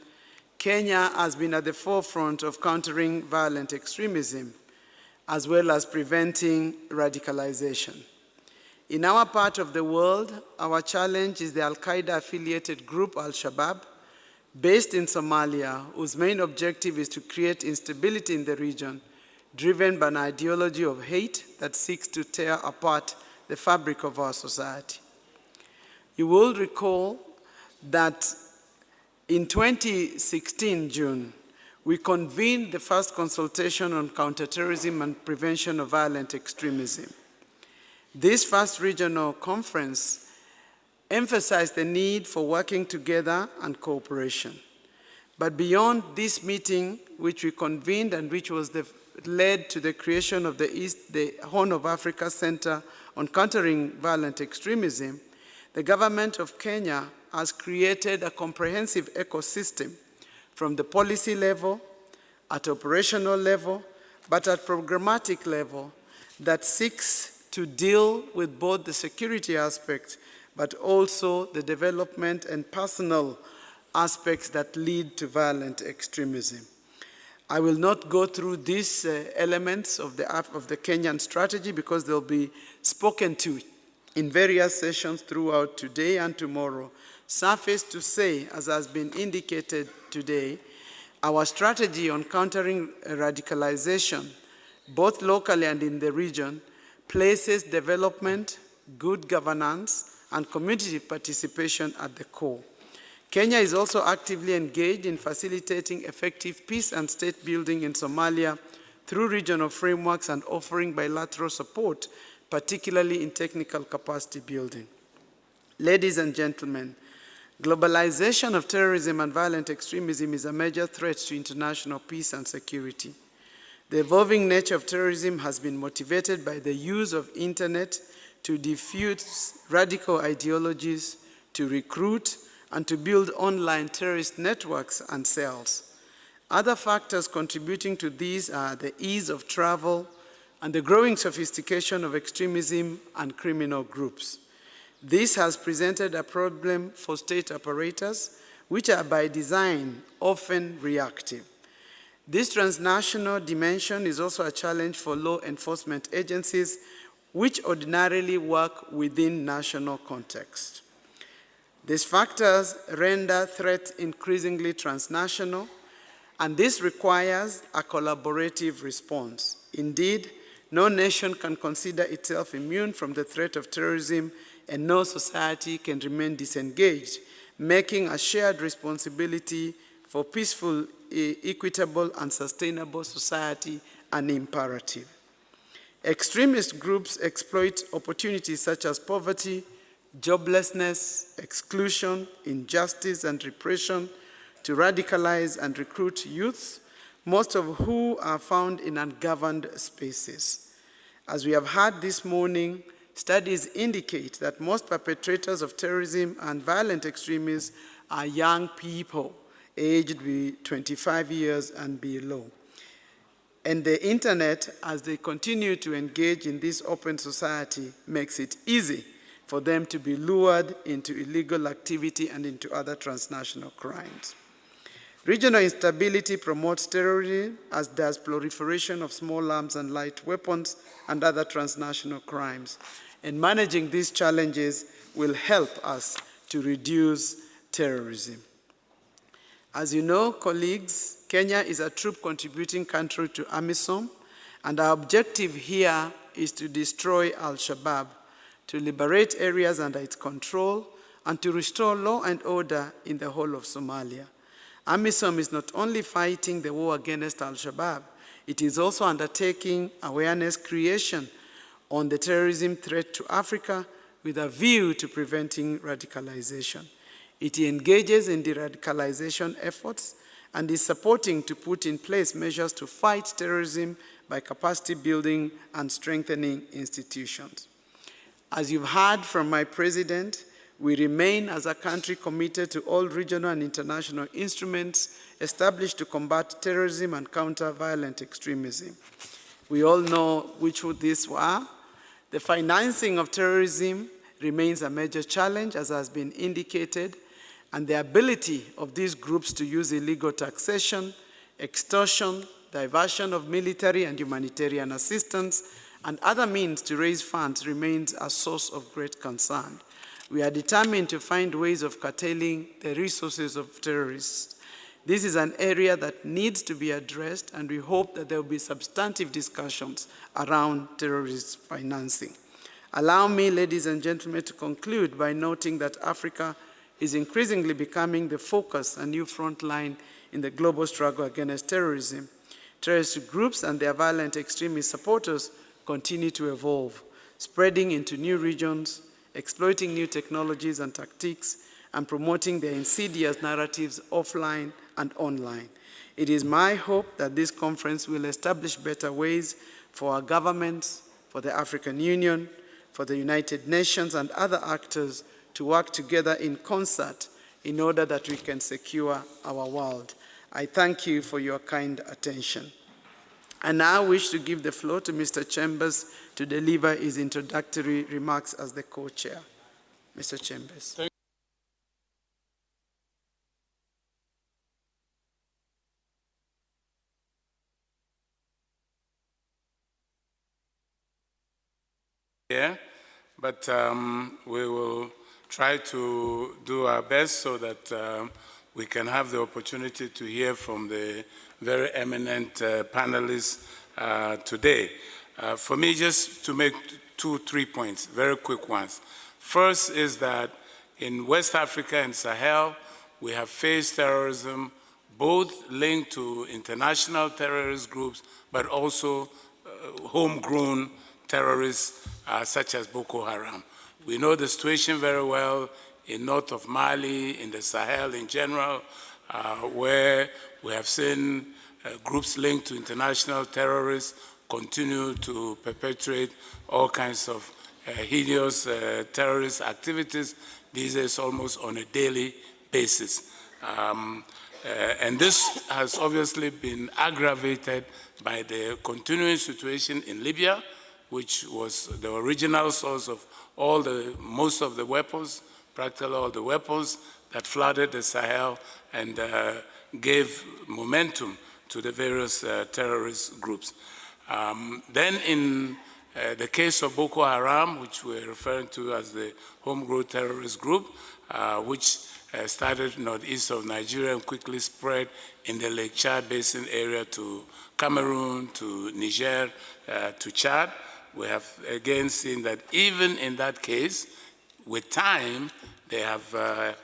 Kenya has been at the forefront of countering violent extremism, as well as preventing radicalization. In our part of the world, our challenge is the Al-Qaeda-affiliated group Al-Shabaab, based in Somalia, whose main objective is to create instability in the region, driven by an ideology of hate that seeks to tear apart the fabric of our society. You will recall that in 2016, June, we convened the first consultation on counterterrorism and prevention of violent extremism. This first regional conference emphasized the need for working together and cooperation. But beyond this meeting, which we convened and which was led to the creation of the Horn of Africa Center on Countering Violent Extremism, the government of Kenya has created a comprehensive ecosystem from the policy level, at operational level, but at programmatic level that seeks to deal with both the security aspects, but also the development and personal aspects that lead to violent extremism. I will not go through these elements of the Kenyan strategy because they'll be spoken to in various sessions throughout today and tomorrow. Suffice to say, as has been indicated today, our strategy on countering radicalization, both locally and in the region, places development, good governance, and community participation at the core. Kenya is also actively engaged in facilitating effective peace and state building in Somalia through regional frameworks and offering bilateral support, particularly in technical capacity building. Ladies and gentlemen, globalization of terrorism and violent extremism is a major threat to international peace and security. The evolving nature of terrorism has been motivated by the use of internet to diffuse radical ideologies, to recruit, and to build online terrorist networks and cells. Other factors contributing to these are the ease of travel and the growing sophistication of extremism and criminal groups. This has presented a problem for state apparatus, which are by design often reactive. This transnational dimension is also a challenge for law enforcement agencies, which ordinarily work within national context. These factors render threats increasingly transnational, and this requires a collaborative response. Indeed, no nation can consider itself immune from the threat of terrorism, and no society can remain disengaged, making a shared responsibility for peaceful, equitable, and sustainable society an imperative. Extremist groups exploit opportunities such as poverty, joblessness, exclusion, injustice, and repression to radicalize and recruit youth, most of whom are found in ungoverned spaces. As we have heard this morning, studies indicate that most perpetrators of terrorism and violent extremism are young people, aged 25 years and below. And the internet, as they continue to engage in this open society, makes it easy for them to be lured into illegal activity and into other transnational crimes. Regional instability promotes terrorism, as does proliferation of small arms and light weapons and other transnational crimes. And managing these challenges will help us to reduce terrorism. As you know, colleagues, Kenya is a troop contributing country to AMISOM, and our objective here is to destroy Al-Shabaab, to liberate areas under its control, and to restore law and order in the whole of Somalia. AMISOM is not only fighting the war against Al-Shabaab, it is also undertaking awareness creation on the terrorism threat to Africa with a view to preventing radicalization. It engages in de-radicalization efforts and is supporting to put in place measures to fight terrorism by capacity building and strengthening institutions. As you've heard from my president, we remain as a country committed to all regional and international instruments established to combat terrorism and counter violent extremism. We all know which these are. The financing of terrorism remains a major challenge, as has been indicated, and the ability of these groups to use illegal taxation, extortion, diversion of military and humanitarian assistance, and other means to raise funds remains a source of great concern. We are determined to find ways of curtailing the resources of terrorists. This is an area that needs to be addressed, and we hope that there will be substantive discussions around terrorist financing. Allow me, ladies and gentlemen, to conclude by noting that Africa is increasingly becoming the focus and new front line in the global struggle against terrorism. Terrorist groups and their violent extremist supporters continue to evolve, spreading into new regions, exploiting new technologies and tactics, and promoting their insidious narratives offline and online. It is my hope that this conference will establish better ways for our governments, for the African Union, for the United Nations and other actors to work together in concert in order that we can secure our world. I thank you for your kind attention. I now wish to give the floor to Mr. Chambers to deliver his introductory remarks as the co-chair. Mr. Chambers. Yeah, but we will try to do our best so that we can have the opportunity to hear from the very eminent panelists today. For me, just to make 2-3 points, very quick ones. First is that in West Africa and Sahel, we have faced terrorism, both linked to international terrorist groups, but also homegrown terrorists such as Boko Haram. We know the situation very well in north of Mali, in the Sahel in general, where we have seen groups linked to international terrorists continue to perpetrate all kinds of heinous terrorist activities these days almost on a daily basis. And this has obviously been aggravated by the continuing situation in Libya, which was the original source of most of the weapons, practically all the weapons that flooded the Sahel and gave momentum to the various terrorist groups. Then in the case of Boko Haram, which we're referring to as the homegrown terrorist group, which started northeast of Nigeria and quickly spread in the Lake Chad Basin area to Cameroon, to Niger, to Chad. We have again seen that even in that case, with time, they have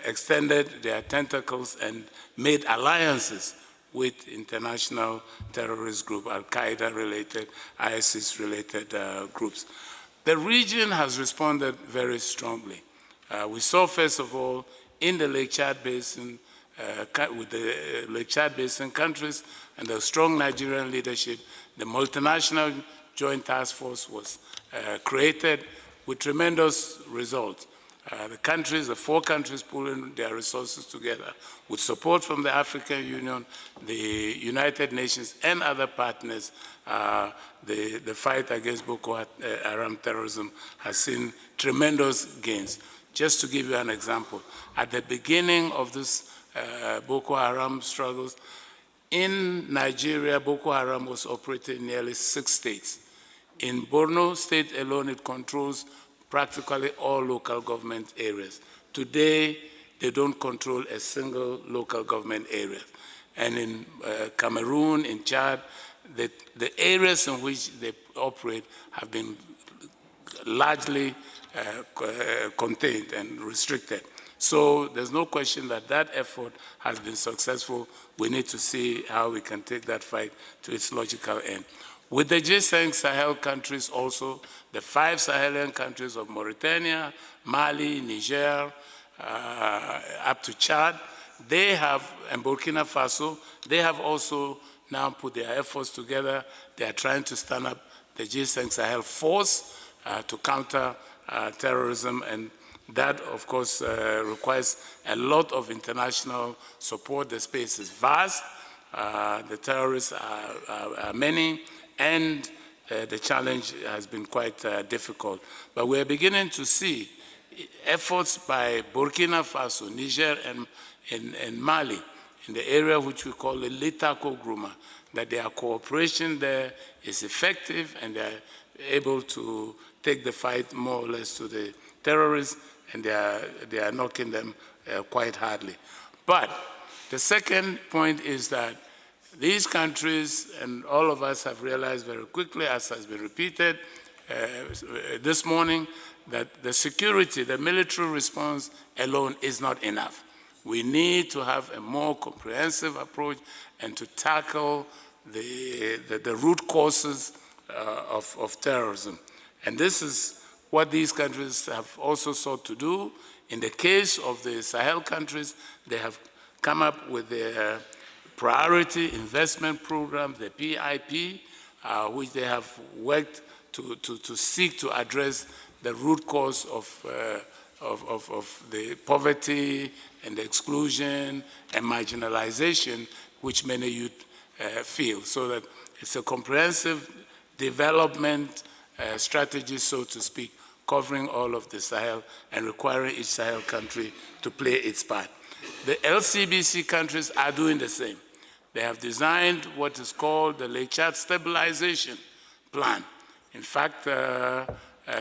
extended their tentacles and made alliances with international terrorist groups, Al-Qaeda-related, ISIS-related groups. The region has responded very strongly. We saw, first of all, in the Lake Chad Basin, with the Lake Chad Basin countries and the strong Nigerian leadership, the multinational Joint Task Force was created with tremendous results. The 4 countries pulling their resources together with support from the African Union, the United Nations, and other partners. The fight against Boko Haram terrorism has seen tremendous gains. Just to give you an example, at the beginning of this Boko Haram struggles, in Nigeria, Boko Haram was operating in nearly 6 states. In Borno State alone, it controls practically all local government areas. Today, they don't control a single local government area. And in Cameroon, in Chad, the areas in which they operate have been largely contained and restricted. So there's no question that that effort has been successful. We need to see how we can take that fight to its logical end. With the G5 Sahel countries also, the 5 Sahelian countries of Mauritania, Mali, Niger, up to Chad, they have, and Burkina Faso, they have also now put their efforts together. They are trying to stand up the G5 Sahel force to counter terrorism, and that, of course, requires a lot of international support. The space is vast, the terrorists are many, and the challenge has been quite difficult. But we're beginning to see efforts by Burkina Faso, Niger, and Mali, in the area which we call the Litako Gruma, that their cooperation there is effective and they're able to take the fight more or less to the terrorists, and they are knocking them quite hardly. But the second point is that these countries, and all of us have realized very quickly, as has been repeated this morning, that the security, the military response alone is not enough. We need to have a more comprehensive approach and to tackle the root causes of terrorism. And this is what these countries have also sought to do. In the case of the Sahel countries, they have come up with their priority investment program, the PIP, which they have worked to seek to address the root cause of the poverty and the exclusion and marginalization which many youth feel. So that it's a comprehensive development strategy, so to speak, covering all of the Sahel and requiring each Sahel country to play its part. The LCBC countries are doing the same. They have designed what is called the Lake Chad Stabilization Plan. In fact,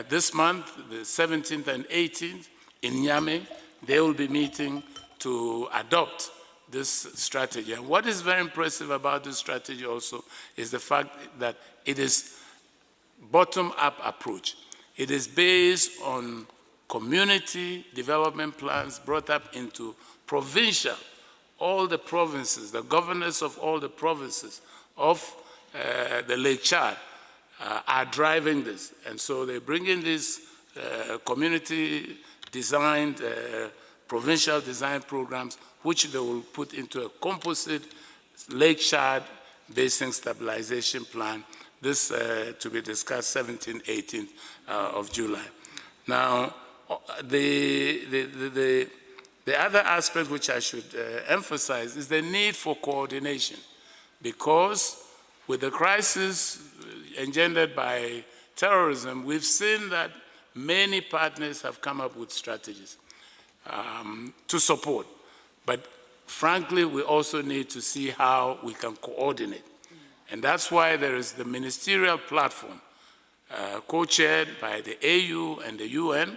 this month, the 17th and 18th, in Niamey, they will be meeting to adopt this strategy. And what is very impressive about this strategy also is the fact that it is bottom-up approach. It is based on community development plans brought up into provincial. All the provinces, the governors of all the provinces of the Lake Chad are driving this. And so they bring in these community-designed, provincial design programs, which they will put into a composite Lake Chad Basin Stabilization Plan this to be discussed 17th, 18th of July. Now, the other aspect which I should emphasize is the need for coordination, because with the crisis engendered by terrorism, we've seen that many partners have come up with strategies to support. But frankly, we also need to see how we can coordinate. And that's why there is the ministerial platform co-chaired by the AU and the UN.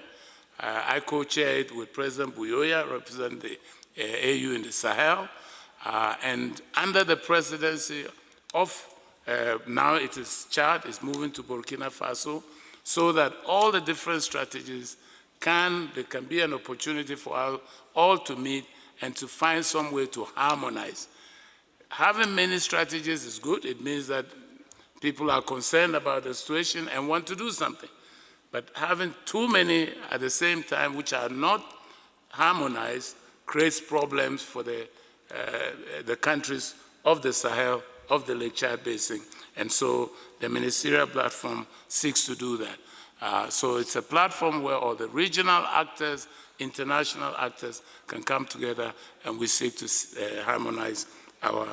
I co-chair it with President Buyoya, representing the AU in the Sahel. And under the presidency of, now it is Chad, is moving to Burkina Faso, so that all the different strategies there can be an opportunity for all to meet and to find some way to harmonize. Having many strategies is good. It means that people are concerned about the situation and want to do something. But having too many at the same time, which are not harmonized, creates problems for the countries of the Sahel, of the Lake Chad Basin. And so the ministerial platform seeks to do that. So it's a platform where all the regional actors, international actors can come together, and we seek to harmonize our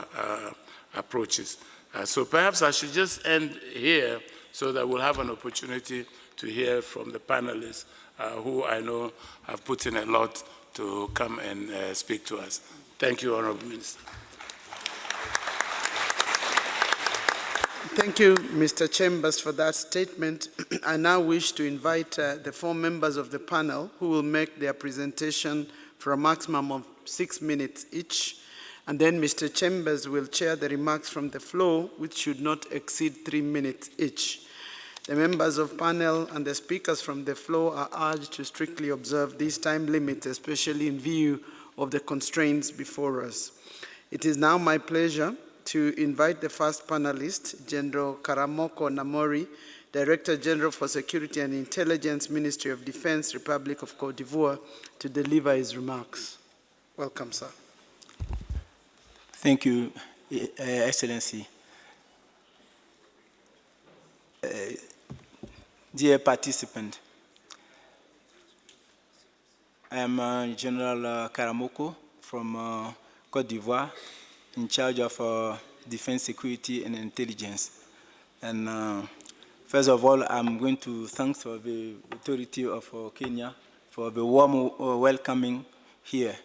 approaches. So perhaps I should just end here so that we'll have an opportunity to hear from the panelists who I know have put in a lot to come and speak to us. Thank you, Honorable Minister. Thank you, Mr. Chambers, for that statement. I now wish to invite the 4 members of the panel who will make their presentation for a maximum of 6 minutes each. And then Mr. Chambers will chair the remarks from the floor, which should not exceed 3 minutes each. The members of panel and the speakers from the floor are urged to strictly observe these time limits, especially in view of the constraints before us. It is now my pleasure to invite the first panelist, General Karamoko Namori, Director General for Security and Intelligence, Ministry of Defense, Republic of Cote d'Ivoire, to deliver his remarks. Welcome, sir. Thank you, Excellency. Dear participant, I am General Karamoko from Cote d'Ivoire, in charge of defense, security, and intelligence. And first of all, I'm going to thank the authority of Kenya for the warm welcoming here.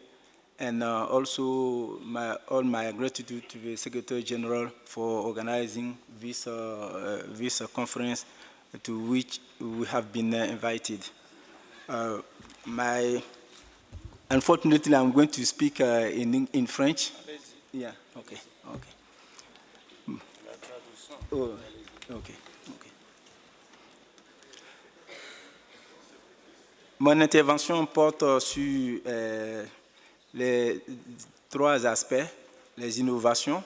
And also all my gratitude to the Secretary General for organizing this conference to which we have been invited. Unfortunately, I'm going to speak in French. Yeah, okay, okay. Oh, okay, okay. Mon intervention porte sur les 3 aspects, les innovations,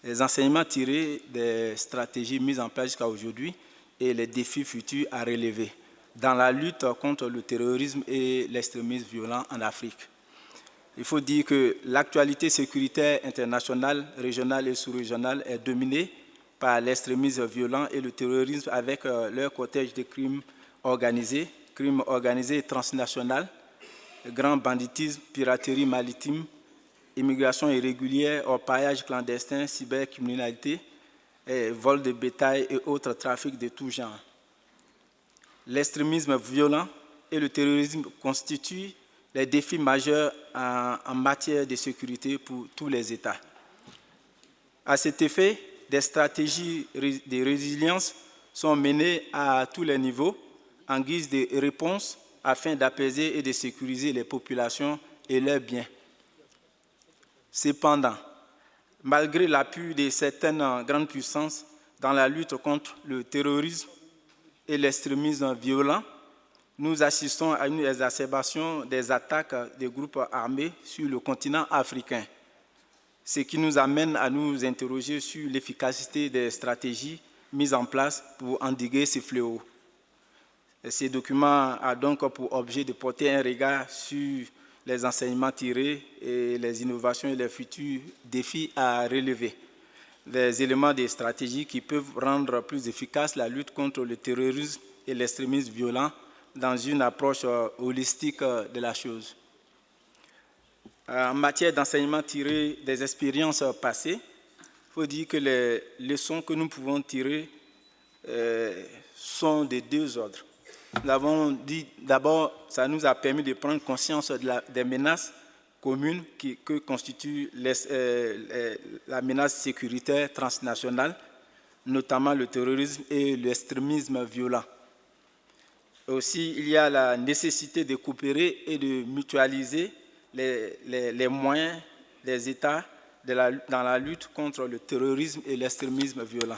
les enseignements tirés des stratégies mises en place jusqu'à aujourd'hui et les défis futurs à relever dans la lutte contre le terrorisme et l'extrémisme violent en Afrique. Il faut dire que l'actualité sécuritaire internationale, régionale et sous-régionale est dominée par l'extrémisme violent et le terrorisme avec leur cortège de crimes organisés et transnationaux, grand banditisme, piraterie maritime, immigration irrégulière, orpaillage clandestin, cybercriminalité, vol de bétail et autres trafics de tout genre. L'extrémisme violent et le terrorisme constituent les défis majeurs en matière de sécurité pour tous les États. À cet effet, des stratégies de résilience sont menées à tous les niveaux en guise de réponse afin d'apaiser et de sécuriser les populations et leurs biens. Cependant, malgré l'appui de certaines grandes puissances dans la lutte contre le terrorisme et l'extrémisme violent, nous assistons à une exacerbation des attaques des groupes armés sur le continent africain, ce qui nous amène à nous interroger sur l'efficacité des stratégies mises en place pour endiguer ces fléaux. Ce document a donc pour objet de porter un regard sur les enseignements tirés et les innovations et les futurs défis à relever. des éléments de stratégie qui peuvent rendre plus efficace la lutte contre le terrorisme et l'extrémisme violent dans une approche holistique de la chose. En matière d'enseignement tiré des expériences passées, il faut dire que les leçons que nous pouvons tirer sont de deux ordres. Nous avons dit, d'abord, ça nous a permis de prendre conscience des menaces communes que constitue la menace sécuritaire transnationale, notamment le terrorisme et l'extrémisme violent. Aussi, il y a la nécessité de coopérer et de mutualiser les moyens des États dans la lutte contre le terrorisme et l'extrémisme violent.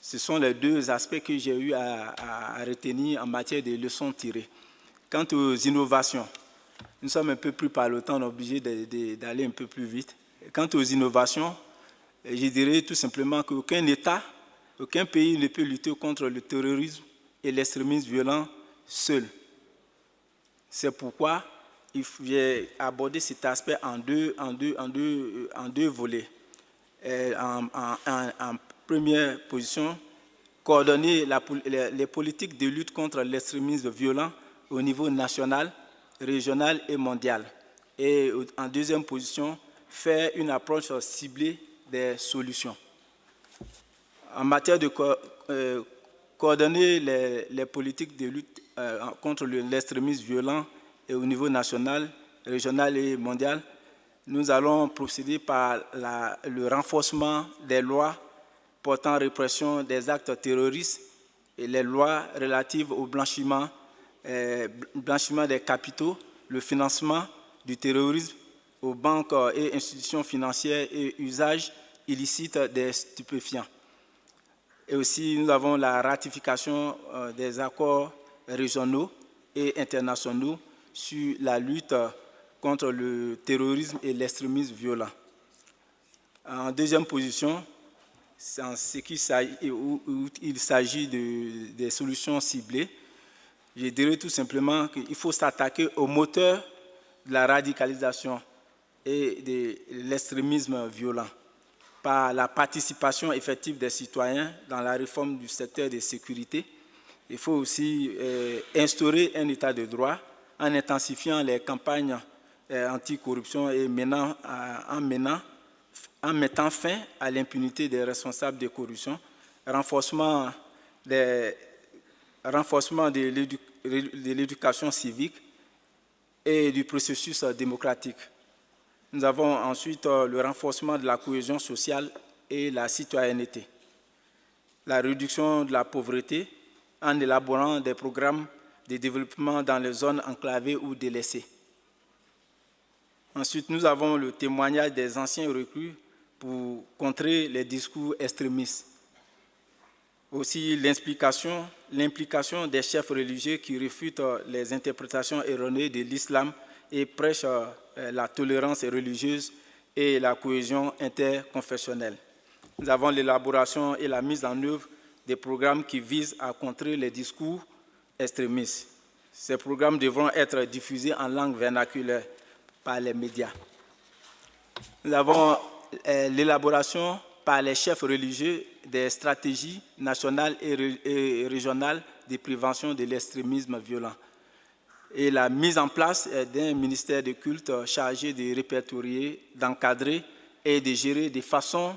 Ce sont les deux aspects que j'ai eu à retenir en matière de leçons tirées. Quant aux innovations, nous sommes un peu plus par le temps, on est obligé d'aller un peu plus vite. Quant aux innovations, je dirais tout simplement qu'aucun État, aucun pays ne peut lutter contre le terrorisme et l'extrémisme violent seul. C'est pourquoi j'ai abordé cet aspect en deux volets. En première position, coordonner les politiques de lutte contre l'extrémisme violent au niveau national, régional et mondial. Et en deuxième position, faire une approche ciblée des solutions. En matière de coordonner les politiques de lutte contre l'extrémisme violent et au niveau national, régional et mondial, nous allons procéder par le renforcement des lois portant répression des actes terroristes et les lois relatives au blanchiment des capitaux, le financement du terrorisme aux banques et institutions financières et usage illicite des stupéfiants. Et aussi, nous avons la ratification des accords régionaux et internationaux sur la lutte contre le terrorisme et l'extrémisme violent. En deuxième position, en ce où il s'agit des solutions ciblées, je dirais tout simplement qu'il faut s'attaquer au moteur de la radicalisation et de l'extrémisme violent par la participation effective des citoyens dans la réforme du secteur de sécurité. Il faut aussi instaurer un état de droit en intensifiant les campagnes anticorruption et en mettant fin à l'impunité des responsables de corruption, renforcement de l'éducation civique et du processus démocratique. Nous avons ensuite le renforcement de la cohésion sociale et la citoyenneté, la réduction de la pauvreté en élaborant des programmes de développement dans les zones enclavées ou délaissées. Ensuite, nous avons le témoignage des anciens recrues pour contrer les discours extrémistes. Aussi, l'implication des chefs religieux qui réfutent les interprétations erronées de l'islam et prêchent la tolérance religieuse et la cohésion interconfessionnelle. Nous avons l'élaboration et la mise en œuvre des programmes qui visent à contrer les discours extrémistes. Ces programmes devront être diffusés en langue vernaculaire par les médias. Nous avons l'élaboration par les chefs religieux des stratégies nationales et régionales de prévention de l'extrémisme violent et la mise en place d'un ministère de culte chargé de répertorier, d'encadrer et de gérer de façon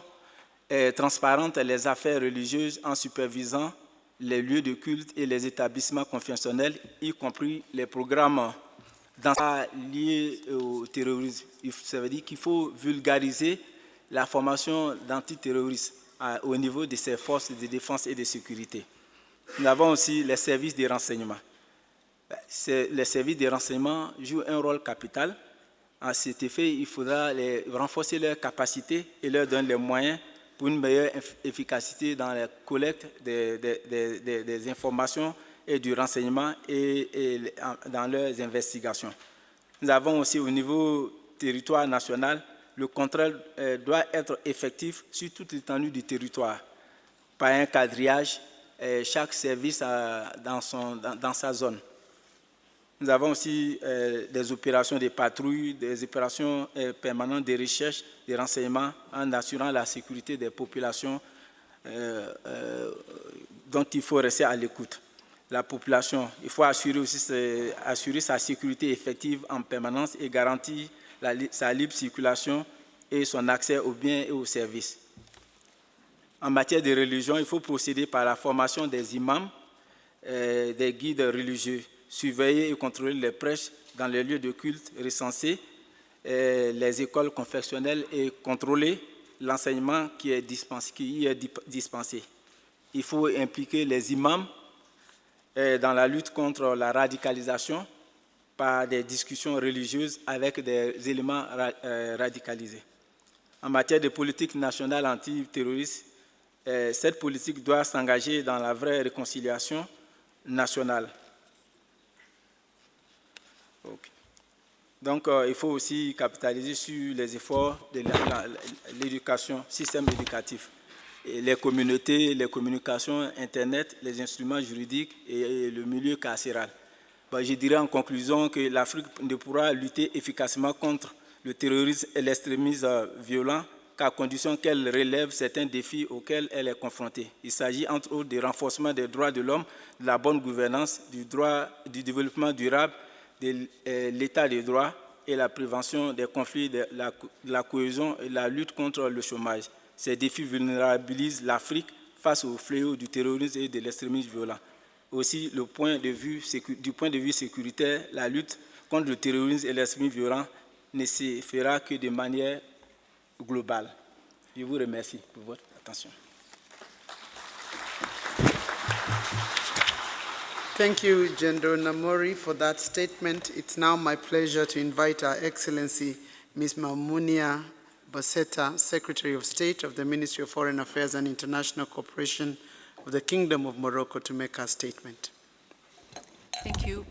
transparente les affaires religieuses en supervisant les lieux de culte et les établissements confessionnels, y compris les programmes liés au terrorisme. Ça veut dire qu'il faut vulgariser la formation d'antiterroristes au niveau de ces forces de défense et de sécurité. Nous avons aussi les services de renseignement. Les services de renseignement jouent un rôle capital. À cet effet, il faudra renforcer leurs capacités et leur donner les moyens pour une meilleure efficacité dans la collecte des informations et du renseignement et dans leurs investigations. Nous avons aussi au niveau territoire national, le contrôle doit être effectif sur toute l'étendue du territoire par un quadrillage, chaque service dans sa zone. Nous avons aussi des opérations de patrouille, des opérations permanentes de recherche, de renseignements en assurant la sécurité des populations dont il faut rester à l'écoute. La population, il faut assurer sa sécurité effective en permanence et garantir sa libre circulation et son accès aux biens et aux services. En matière de religion, il faut procéder par la formation des imams, des guides religieux, surveiller et contrôler les prêches dans les lieux de culte recensés, les écoles confessionnelles et contrôler l'enseignement qui est dispensé. Il faut impliquer les imams dans la lutte contre la radicalisation par des discussions religieuses avec des éléments radicalisés. En matière de politique nationale antiterroriste, cette politique doit s'engager dans la vraie réconciliation nationale. Okay. Donc, il faut aussi capitaliser sur les efforts de l'éducation, système éducatif, et les communautés, les communications, Internet, les instruments juridiques et le milieu carcéral. Je dirais en conclusion que l'Afrique ne pourra lutter efficacement contre le terrorisme et l'extrémisme violent qu'à condition qu'elle relève certains défis auxquels elle est confrontée. Il s'agit entre autres du renforcement des droits de l'homme, de la bonne gouvernance, du développement durable, de l'état de droit et la prévention des conflits, de la cohésion et la lutte contre le chômage. Ces défis vulnérabilisent l'Afrique face au fléau du terrorisme et de l'extrémisme violent. Aussi, du point de vue sécuritaire, la lutte contre le terrorisme et l'extrémisme violent ne se fera que de manière globale. Je vous remercie pour votre attention. Thank you, Jendo Namori, for that statement. It's now my pleasure to invite Her Excellency Ms. Mamunia Bosetta, Secretary of State of the Ministry of Foreign Affairs and International Cooperation of the Kingdom of Morocco, to make her statement. Thank you.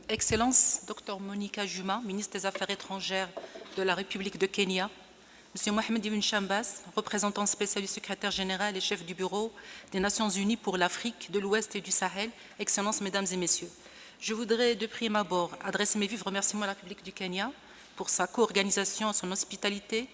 Excellence, Dr. Monica Juma, ministre des Affaires étrangères de la République de Kenya, Monsieur Mohamed Ibn Chambas, représentant spécial du secrétaire général et chef du bureau des Nations Unies pour l'Afrique, de l'Ouest et du Sahel, Excellences, Mesdames et Messieurs. Je voudrais de prime abord adresser mes vifs remerciements à la République du Kenya pour sa co-organisation, son hospitalité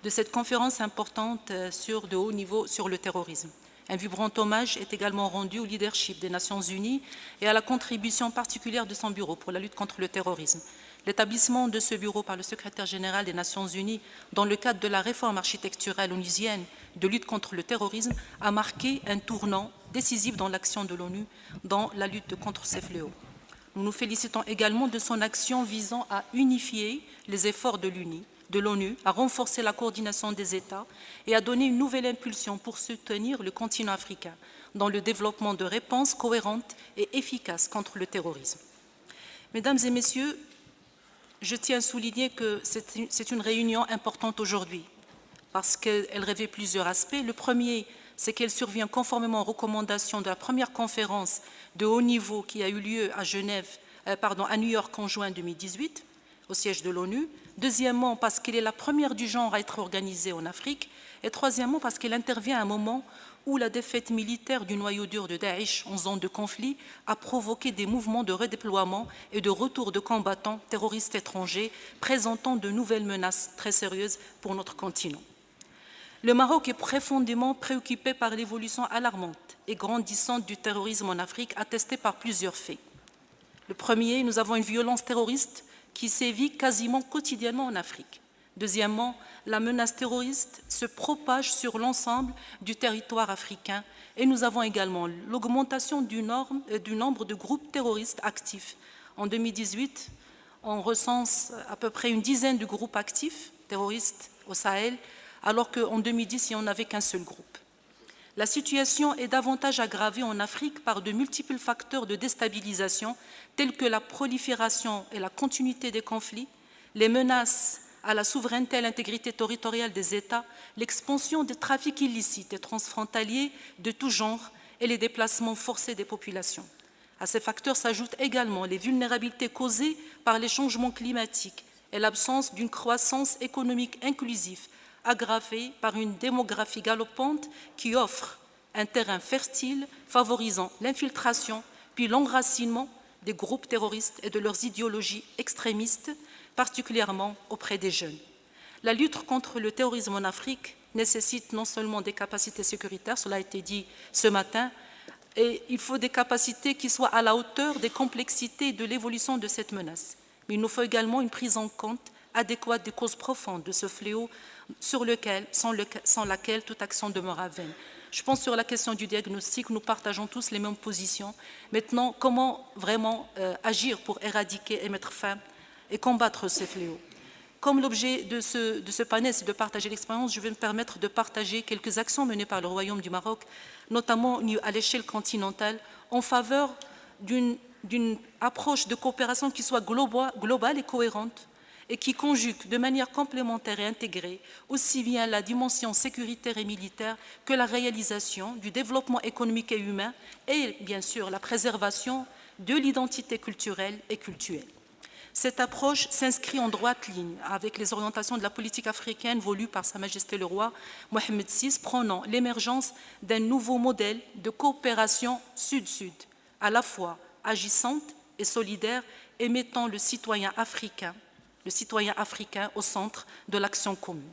de cette conférence importante de haut niveau sur le terrorisme. Un vibrant hommage est également rendu au leadership des Nations Unies et à la contribution particulière de son bureau pour la lutte contre le terrorisme. L'établissement de ce bureau par le secrétaire général des Nations Unies dans le cadre de la réforme architecturale onusienne de lutte contre le terrorisme a marqué un tournant décisif dans l'action de l'ONU dans la lutte contre ces fléaux. Nous nous félicitons également de son action visant à unifier les efforts de l'ONU, à renforcer la coordination des États et à donner une nouvelle impulsion pour soutenir le continent africain dans le développement de réponses cohérentes et efficaces contre le terrorisme. Mesdames et Messieurs, je tiens à souligner que c'est une réunion importante aujourd'hui parce qu'elle revêt plusieurs aspects. Le premier, c'est qu'elle survient conformément aux recommandations de la première conférence de haut niveau qui a eu lieu à New York en juin 2018, au siège de l'ONU. Deuxièmement, parce qu'elle est la première du genre à être organisée en Afrique. Et troisièmement, parce qu'elle intervient à un moment où la défaite militaire du noyau dur de Daesh en zone de conflit a provoqué des mouvements de redéploiement et de retour de combattants terroristes étrangers présentant de nouvelles menaces très sérieuses pour notre continent. Le Maroc est profondément préoccupé par l'évolution alarmante et grandissante du terrorisme en Afrique, attestée par plusieurs faits. Le premier, nous avons une violence terroriste qui sévit quasiment quotidiennement en Afrique. Deuxièmement, la menace terroriste se propage sur l'ensemble du territoire africain et nous avons également l'augmentation du nombre de groupes terroristes actifs. En 2018, on recense à peu près une dizaine de groupes actifs terroristes au Sahel, alors qu'en 2010, il n'y en avait qu'un seul groupe. La situation est davantage aggravée en Afrique par de multiples facteurs de déstabilisation, tels que la prolifération et la continuité des conflits, les menaces à la souveraineté et à l'intégrité territoriale des États, l'expansion des trafics illicites et transfrontaliers de tout genre et les déplacements forcés des populations. À ces facteurs s'ajoutent également les vulnérabilités causées par les changements climatiques et l'absence d'une croissance économique inclusive, aggravée par une démographie galopante qui offre un terrain fertile favorisant l'infiltration puis l'enracinement des groupes terroristes et de leurs idéologies extrémistes, particulièrement auprès des jeunes. La lutte contre le terrorisme en Afrique nécessite non seulement des capacités sécuritaires, cela a été dit ce matin, et il faut des capacités qui soient à la hauteur des complexités et de l'évolution de cette menace. Mais il nous faut également une prise en compte adéquate des causes profondes de ce fléau sans laquelle toute action demeurera vaine. Je pense sur la question du diagnostic, nous partageons tous les mêmes positions. Maintenant, comment vraiment agir pour éradiquer et mettre fin et combattre ces fléaux? Comme l'objet de ce panel, c'est de partager l'expérience, je vais me permettre de partager quelques actions menées par le Royaume du Maroc, notamment à l'échelle continentale, en faveur d'une approche de coopération qui soit globale et cohérente, et qui conjugue de manière complémentaire et intégrée aussi bien la dimension sécuritaire et militaire que la réalisation du développement économique et humain et bien sûr la préservation de l'identité culturelle et cultuelle. Cette approche s'inscrit en droite ligne avec les orientations de la politique africaine voulue par Sa Majesté le Roi Mohamed VI, prônant l'émergence d'un nouveau modèle de coopération sud-sud, à la fois agissante et solidaire et mettant le citoyen africain au centre de l'action commune.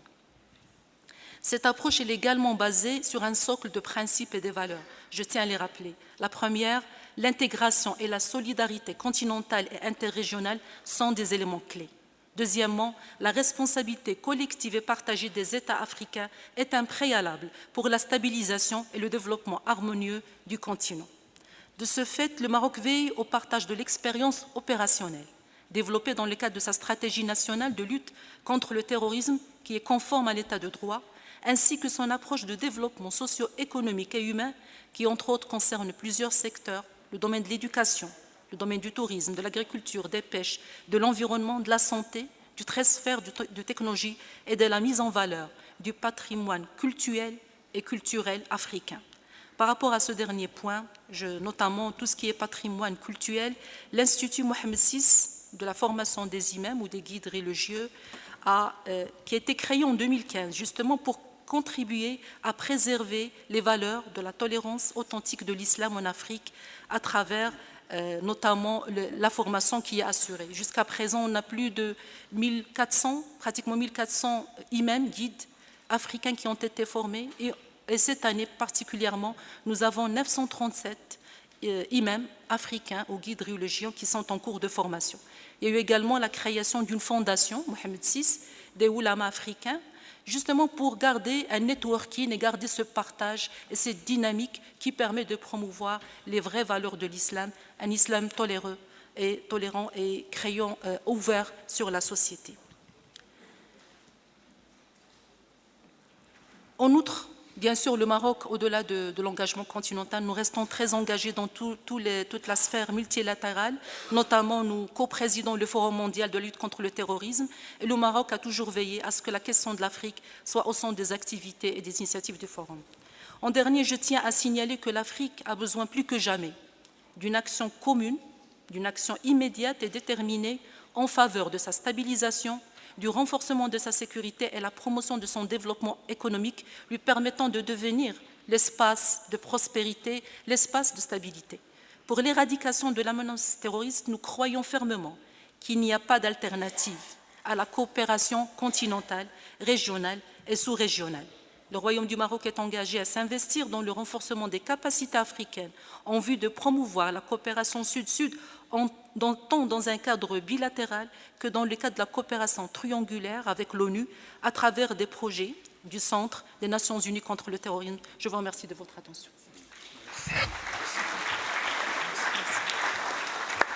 Cette approche est également basée sur un socle de principes et de valeurs. Je tiens à les rappeler. La première, l'intégration et la solidarité continentale et interrégionale sont des éléments clés. Deuxièmement, la responsabilité collective et partagée des États africains est un préalable pour la stabilisation et le développement harmonieux du continent. De ce fait, le Maroc veille au partage de l'expérience opérationnelle développée dans le cadre de sa stratégie nationale de lutte contre le terrorisme qui est conforme à l'état de droit, ainsi que son approche de développement socio-économique et humain qui, entre autres, concerne plusieurs secteurs, le domaine de l'éducation, le domaine du tourisme, de l'agriculture, des pêches, de l'environnement, de la santé, du transfert de technologie et de la mise en valeur du patrimoine culturel et culturel africain. Par rapport à ce dernier point, notamment tout ce qui est patrimoine culturel, l'Institut Mohamed VI de la formation des imams ou des guides religieux qui a été créé en 2015, justement pour contribuer à préserver les valeurs de la tolérance authentique de l'islam en Afrique à travers notamment la formation qui est assurée. Jusqu'à présent, on a plus de 1400, pratiquement 1400 imams, guides africains qui ont été formés et cette année particulièrement, nous avons 937 imams africains ou guides religieux qui sont en cours de formation. Il y a eu également la création d'une fondation, Mohamed VI, des oulémas africains, justement pour garder un networking et garder ce partage et cette dynamique qui permet de promouvoir les vraies valeurs de l'islam, un islam tolérant et ouvert sur la société. En outre, bien sûr, le Maroc, au-delà de l'engagement continental, nous restons très engagés dans toute la sphère multilatérale. Notamment, nous co-présidons le Forum mondial de lutte contre le terrorisme. Et le Maroc a toujours veillé à ce que la question de l'Afrique soit au centre des activités et des initiatives du Forum. En dernier, je tiens à signaler que l'Afrique a besoin plus que jamais d'une action commune, d'une action immédiate et déterminée en faveur de sa stabilisation, du renforcement de sa sécurité et la promotion de son développement économique, lui permettant de devenir l'espace de prospérité, l'espace de stabilité. Pour l'éradication de la menace terroriste, nous croyons fermement qu'il n'y a pas d'alternative à la coopération continentale, régionale et sous-régionale. Le Royaume du Maroc est engagé à s'investir dans le renforcement des capacités africaines en vue de promouvoir la coopération sud-sud tant dans un cadre bilatéral que dans le cadre de la coopération triangulaire avec l'ONU à travers des projets du Centre des Nations Unies contre le terrorisme. Je vous remercie de votre attention.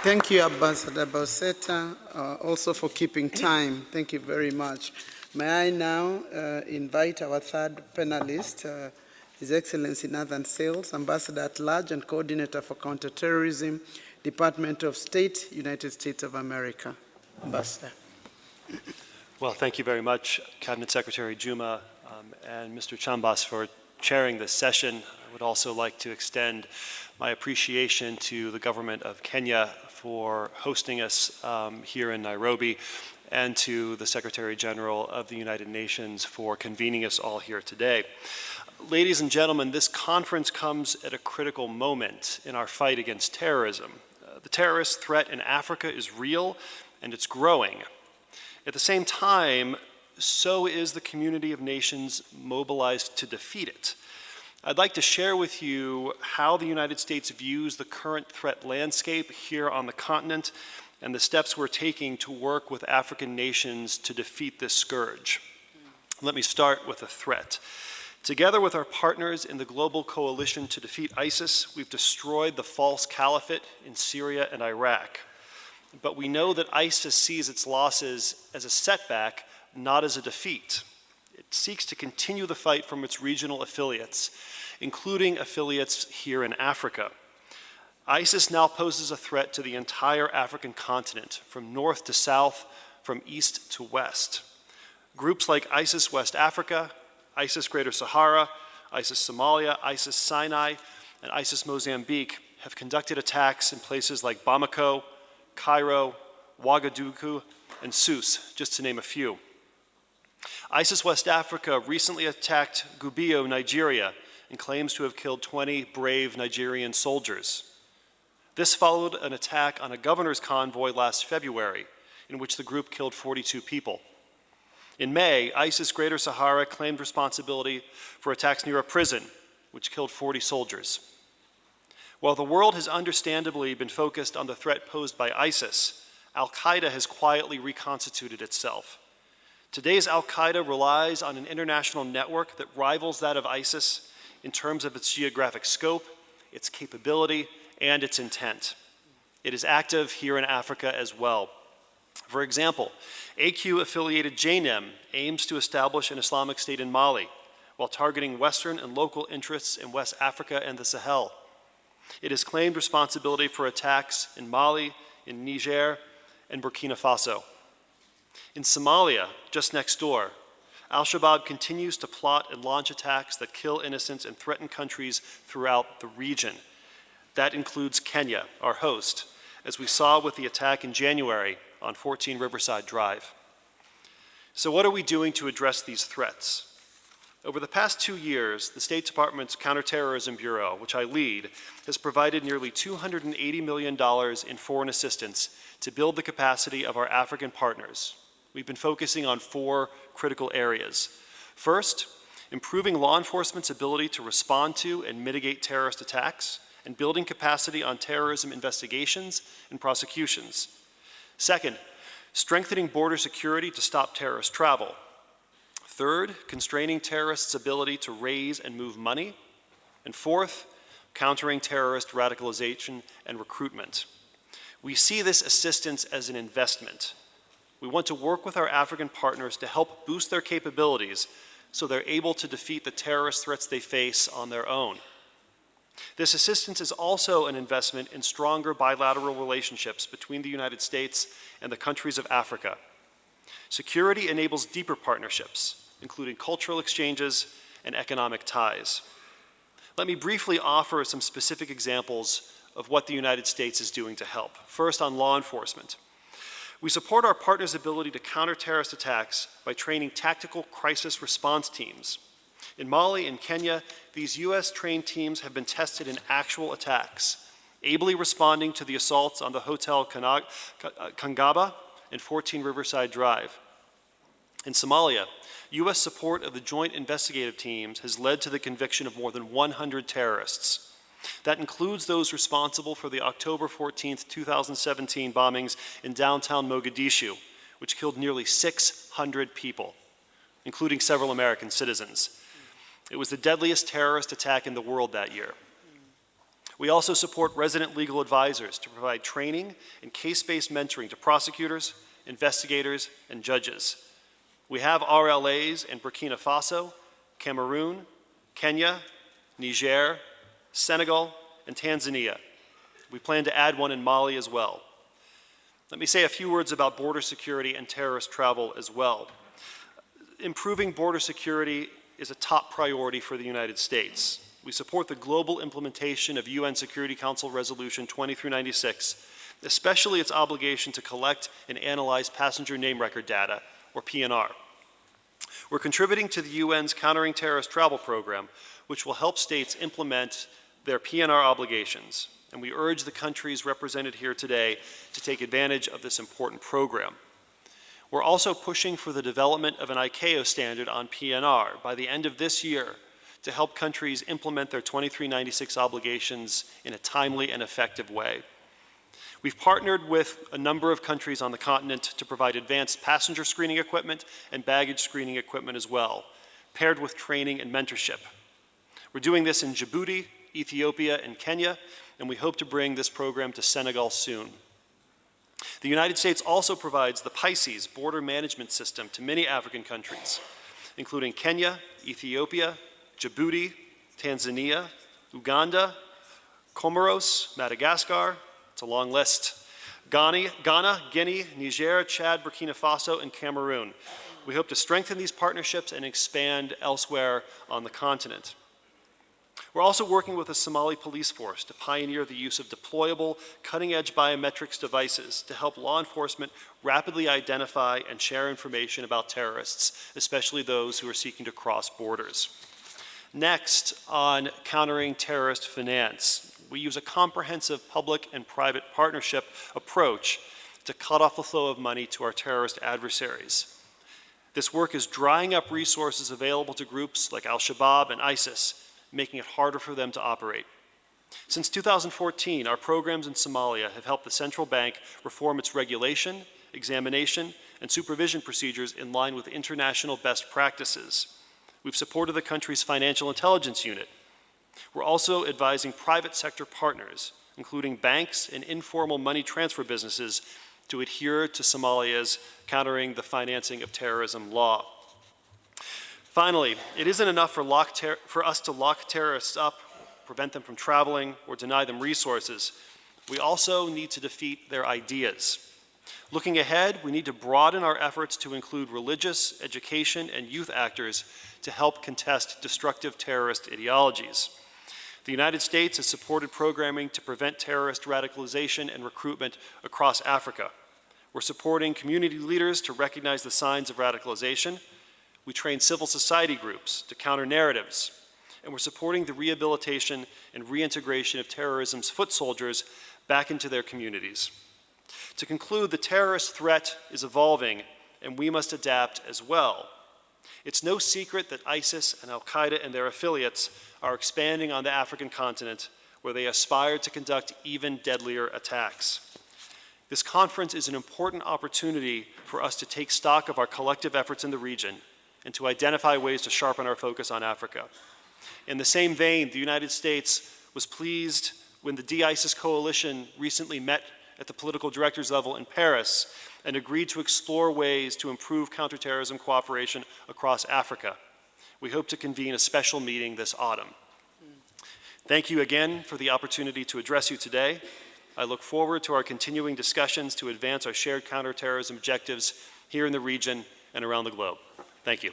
Thank you, Ambassador Bosetta, also for keeping time. Thank you very much. May I now invite our third panelist, His Excellency Nathan Sales, Ambassador at Large and Coordinator for Counter-Terrorism, Department of State, United States of America. Ambassador. Well, thank you very much, Cabinet Secretary Juma and Mr. Chambas for chairing this session. I would also like to extend my appreciation to the government of Kenya for hosting us here in Nairobi, and to the Secretary General of the United Nations for convening us all here today. Ladies and gentlemen, this conference comes at a critical moment in our fight against terrorism. The terrorist threat in Africa is real and it's growing. At the same time, so is the community of nations mobilized to defeat it. I'd like to share with you how the United States views the current threat landscape here on the continent and the steps we're taking to work with African nations to defeat this scourge. Let me start with the threat. Together with our partners in the global coalition to defeat ISIS, we've destroyed the false caliphate in Syria and Iraq. But we know that ISIS sees its losses as a setback, not as a defeat. It seeks to continue the fight from its regional affiliates, including affiliates here in Africa. ISIS now poses a threat to the entire African continent, from north to south, from east to west. Groups like ISIS West Africa, ISIS Greater Sahara, ISIS Somalia, ISIS Sinai, and ISIS Mozambique have conducted attacks in places like Bamako, Cairo, Ouagadougou, and Sousse, just to name a few. ISIS West Africa recently attacked Gubbio, Nigeria, and claims to have killed 20 brave Nigerian soldiers. This followed an attack on a governor's convoy last February, in which the group killed 42 people. In May, ISIS Greater Sahara claimed responsibility for attacks near a prison, which killed 40 soldiers. While the world has understandably been focused on the threat posed by ISIS, Al-Qaeda has quietly reconstituted itself. Today's Al-Qaeda relies on an international network that rivals that of ISIS in terms of its geographic scope, its capability, and its intent. It is active here in Africa as well. For example, AQ-affiliated JNEM aims to establish an Islamic State in Mali while targeting Western and local interests in West Africa and the Sahel. It has claimed responsibility for attacks in Mali, in Niger, and Burkina Faso. In Somalia, just next door, Al-Shabaab continues to plot and launch attacks that kill innocents and threaten countries throughout the region. That includes Kenya, our host, as we saw with the attack in January on 14 Riverside Drive. So what are we doing to address these threats? Over the past 2 years, the State Department's Counter-Terrorism Bureau, which I lead, has provided nearly $280 million in foreign assistance to build the capacity of our African partners. We've been focusing on 4 critical areas. First, improving law enforcement's ability to respond to and mitigate terrorist attacks, and building capacity on terrorism investigations and prosecutions. Second, strengthening border security to stop terrorist travel. Third, constraining terrorists' ability to raise and move money. And fourth, countering terrorist radicalization and recruitment. We see this assistance as an investment. We want to work with our African partners to help boost their capabilities so they're able to defeat the terrorist threats they face on their own. This assistance is also an investment in stronger bilateral relationships between the United States and the countries of Africa. Security enables deeper partnerships, including cultural exchanges and economic ties. Let me briefly offer some specific examples of what the United States is doing to help. First, on law enforcement. We support our partners' ability to counter terrorist attacks by training tactical crisis response teams. In Mali and Kenya, these US-trained teams have been tested in actual attacks, ably responding to the assaults on the Hotel Kangaba and 14 Riverside Drive. In Somalia, US support of the joint investigative teams has led to the conviction of more than 100 terrorists. That includes those responsible for the October 14, 2017 bombings in downtown Mogadishu, which killed nearly 600 people, including several American citizens. It was the deadliest terrorist attack in the world that year. We also support resident legal advisors to provide training and case-based mentoring to prosecutors, investigators, and judges. We have RLAs in Burkina Faso, Cameroon, Kenya, Niger, Senegal, and Tanzania. We plan to add one in Mali as well. Let me say a few words about border security and terrorist travel as well. Improving border security is a top priority for the United States. We support the global implementation of UN Security Council Resolution 2396, especially its obligation to collect and analyze passenger name record data, or PNR. We're contributing to the UN's Countering Terrorist Travel Program, which will help states implement their PNR obligations. and we urge the countries represented here today to take advantage of this important program. We're also pushing for the development of an ICAO standard on PNR by the end of this year to help countries implement their 2396 obligations in a timely and effective way. We've partnered with a number of countries on the continent to provide advanced passenger screening equipment and baggage screening equipment as well, paired with training and mentorship. We're doing this in Djibouti, Ethiopia, and Kenya, and we hope to bring this program to Senegal soon. The United States also provides the PISES border management system to many African countries, including Kenya, Ethiopia, Djibouti, Tanzania, Uganda, Comoros, Madagascar, it's a long list, Ghana, Guinea, Niger, Chad, Burkina Faso, and Cameroon. We hope to strengthen these partnerships and expand elsewhere on the continent. We're also working with the Somali police force to pioneer the use of deployable, cutting-edge biometrics devices to help law enforcement rapidly identify and share information about terrorists, especially those who are seeking to cross borders. Next, on countering terrorist finance, we use a comprehensive public and private partnership approach to cut off the flow of money to our terrorist adversaries. This work is drying up resources available to groups like Al-Shabaab and ISIS, making it harder for them to operate. Since 2014, our programs in Somalia have helped the central bank reform its regulation, examination, and supervision procedures in line with international best practices. We've supported the country's financial intelligence unit. We're also advising private sector partners, including banks and informal money transfer businesses, to adhere to Somalia's countering the financing of terrorism law. Finally, it isn't enough for us to lock terrorists up, prevent them from traveling, or deny them resources. We also need to defeat their ideas. Looking ahead, we need to broaden our efforts to include religious, education, and youth actors to help contest destructive terrorist ideologies. The United States has supported programming to prevent terrorist radicalization and recruitment across Africa. We're supporting community leaders to recognize the signs of radicalization. We train civil society groups to counter narratives, and we're supporting the rehabilitation and reintegration of terrorism's foot soldiers back into their communities. To conclude, the terrorist threat is evolving, and we must adapt as well. It's no secret that ISIS and Al-Qaeda and their affiliates are expanding on the African continent, where they aspire to conduct even deadlier attacks. This conference is an important opportunity for us to take stock of our collective efforts in the region and to identify ways to sharpen our focus on Africa. In the same vein, the United States was pleased when the de-ISIS coalition recently met at the political directors level in Paris and agreed to explore ways to improve counterterrorism cooperation across Africa. We hope to convene a special meeting this autumn. Thank you again for the opportunity to address you today. I look forward to our continuing discussions to advance our shared counterterrorism objectives here in the region and around the globe. Thank you.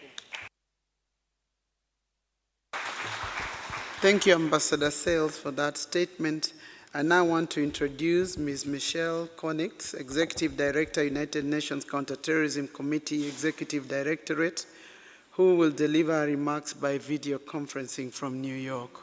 Thank you, Ambassador Sales, for that statement. I now want to introduce Ms. Michelle Konix, Executive Director, United Nations Counterterrorism Committee, Executive Directorate, who will deliver remarks by video conferencing from New York.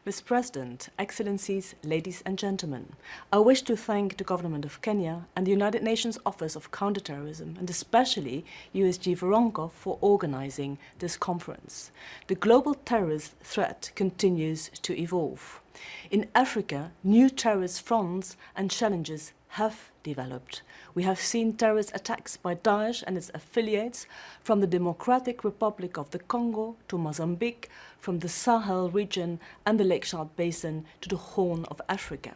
Mr. President, Excellencies, ladies and gentlemen, I wish to thank the Government of Kenya and the United Nations Office of Counterterrorism, and especially USG Veronica, for organizing this conference. The global terrorist threat continues to evolve. In Africa, new terrorist fronts and challenges have developed. We have seen terrorist attacks by Daesh and its affiliates from the Democratic Republic of the Congo to Mozambique, from the Sahel region and the Lake Chad Basin to the Horn of Africa.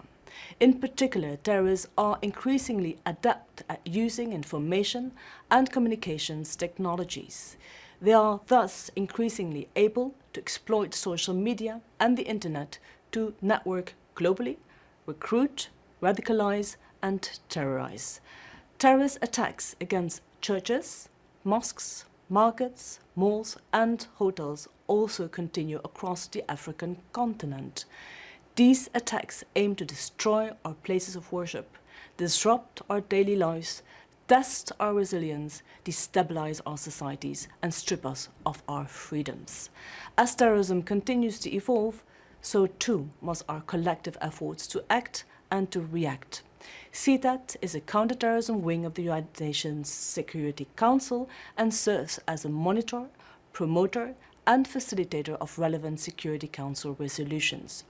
In particular, terrorists are increasingly adept at using information and communications technologies. They are thus increasingly able to exploit social media and the internet to network globally, recruit, radicalize, and terrorize. Terrorist attacks against churches, mosques, markets, malls, and hotels also continue across the African continent. These attacks aim to destroy our places of worship, disrupt our daily lives, test our resilience, destabilize our societies, and strip us of our freedoms. As terrorism continues to evolve, so too must our collective efforts to act and to react. CTAT is a counterterrorism wing of the United Nations Security Council and serves as a monitor, promoter, and facilitator of relevant Security Council resolutions.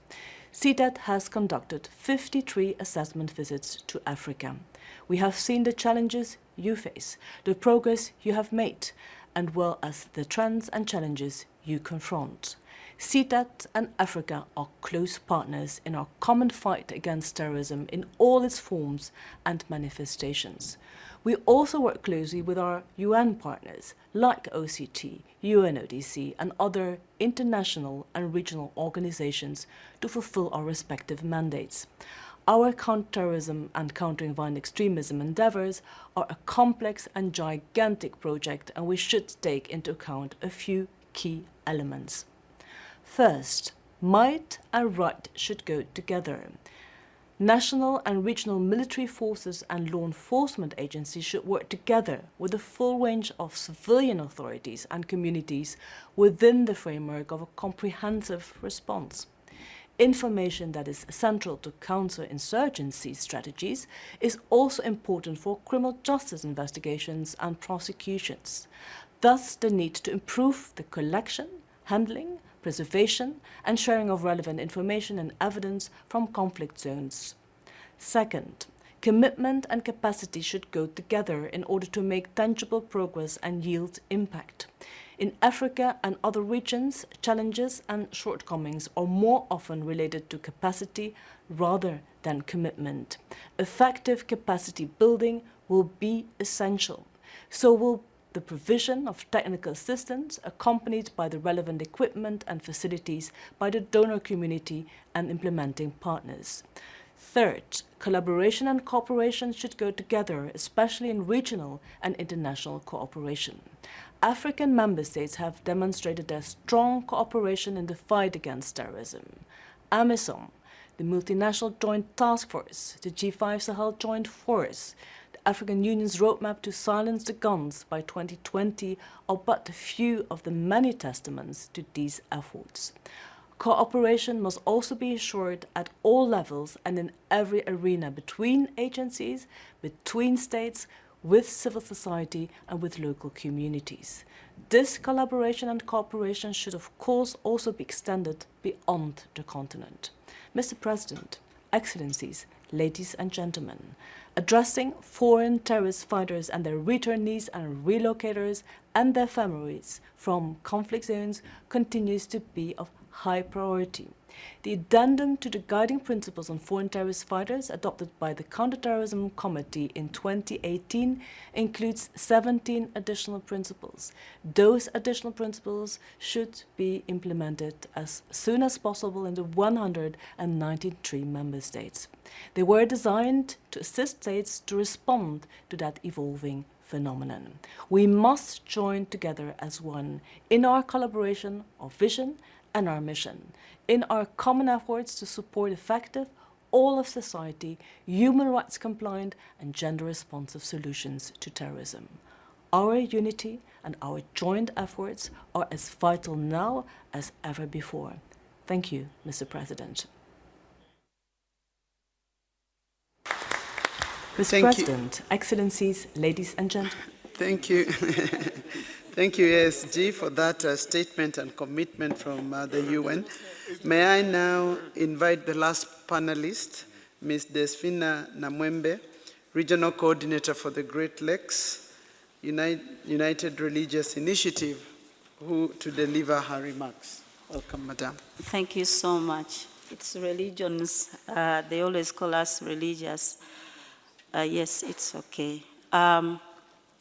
CTAT has conducted 53 assessment visits to Africa. We have seen the challenges you face, the progress you have made, and well as the trends and challenges you confront. CTAT and Africa are close partners in our common fight against terrorism in all its forms and manifestations. We also work closely with our UN partners like OCT, UNODC, and other international and regional organizations to fulfill our respective mandates. Our counterterrorism and countering violent extremism endeavors are a complex and gigantic project, and we should take into account a few key elements. First, might and right should go together. National and regional military forces and law enforcement agencies should work together with a full range of civilian authorities and communities within the framework of a comprehensive response. Information that is central to counterinsurgency strategies is also important for criminal justice investigations and prosecutions. Thus, the need to improve the collection, handling, preservation, and sharing of relevant information and evidence from conflict zones. Second, commitment and capacity should go together in order to make tangible progress and yield impact. In Africa and other regions, challenges and shortcomings are more often related to capacity rather than commitment. Effective capacity building will be essential. So will the provision of technical assistance accompanied by the relevant equipment and facilities by the donor community and implementing partners. Third, collaboration and cooperation should go together, especially in regional and international cooperation. African member states have demonstrated their strong cooperation in the fight against terrorism. AMISOM, the Multinational Joint Task Force, the G5 Sahel Joint Force, African Union's roadmap to silence the guns by 2020 are but a few of the many testaments to these efforts. Cooperation must also be ensured at all levels and in every arena between agencies, between states, with civil society and with local communities. This collaboration and cooperation should of course also be extended beyond the continent. Mr. President, Excellencies, ladies and gentlemen, addressing foreign terrorist fighters and their returnees and relocators and their families from conflict zones continues to be of high priority. The addendum to the guiding principles on foreign terrorist fighters adopted by the Counter-Terrorism Committee in 2018 includes 17 additional principles. Those additional principles should be implemented as soon as possible in the 193 member states. They were designed to assist states to respond to that evolving phenomenon. We must join together as one in our collaboration of vision and our mission, in our common efforts to support effective, all of society, human rights compliant and gender responsive solutions to terrorism. Our unity and our joint efforts are as vital now as ever before. Thank you, Mr. President. Mr. President, Excellencies, ladies and gentlemen. Thank you. Thank you, ESG, for that statement and commitment from the UN. May I now invite the last panelist, Ms. Desfina Namwembe, Regional Coordinator for the Great Lakes United Religious Initiative, to deliver her remarks. Welcome, Madam. Thank you so much. It's religions. They always call us religious. Yes, it's okay.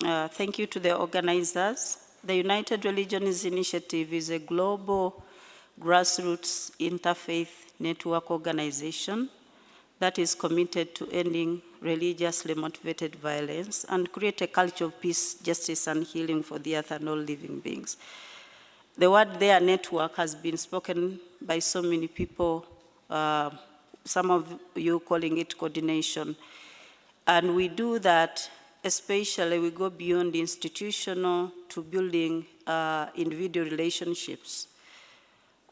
Thank you to the organizers. The United Religions Initiative is a global grassroots interfaith network organization that is committed to ending religiously motivated violence and create a culture of peace, justice, and healing for the earth and all living beings. The word there, network, has been spoken by so many people, some of you calling it coordination. And we do that, especially we go beyond institutional to building individual relationships.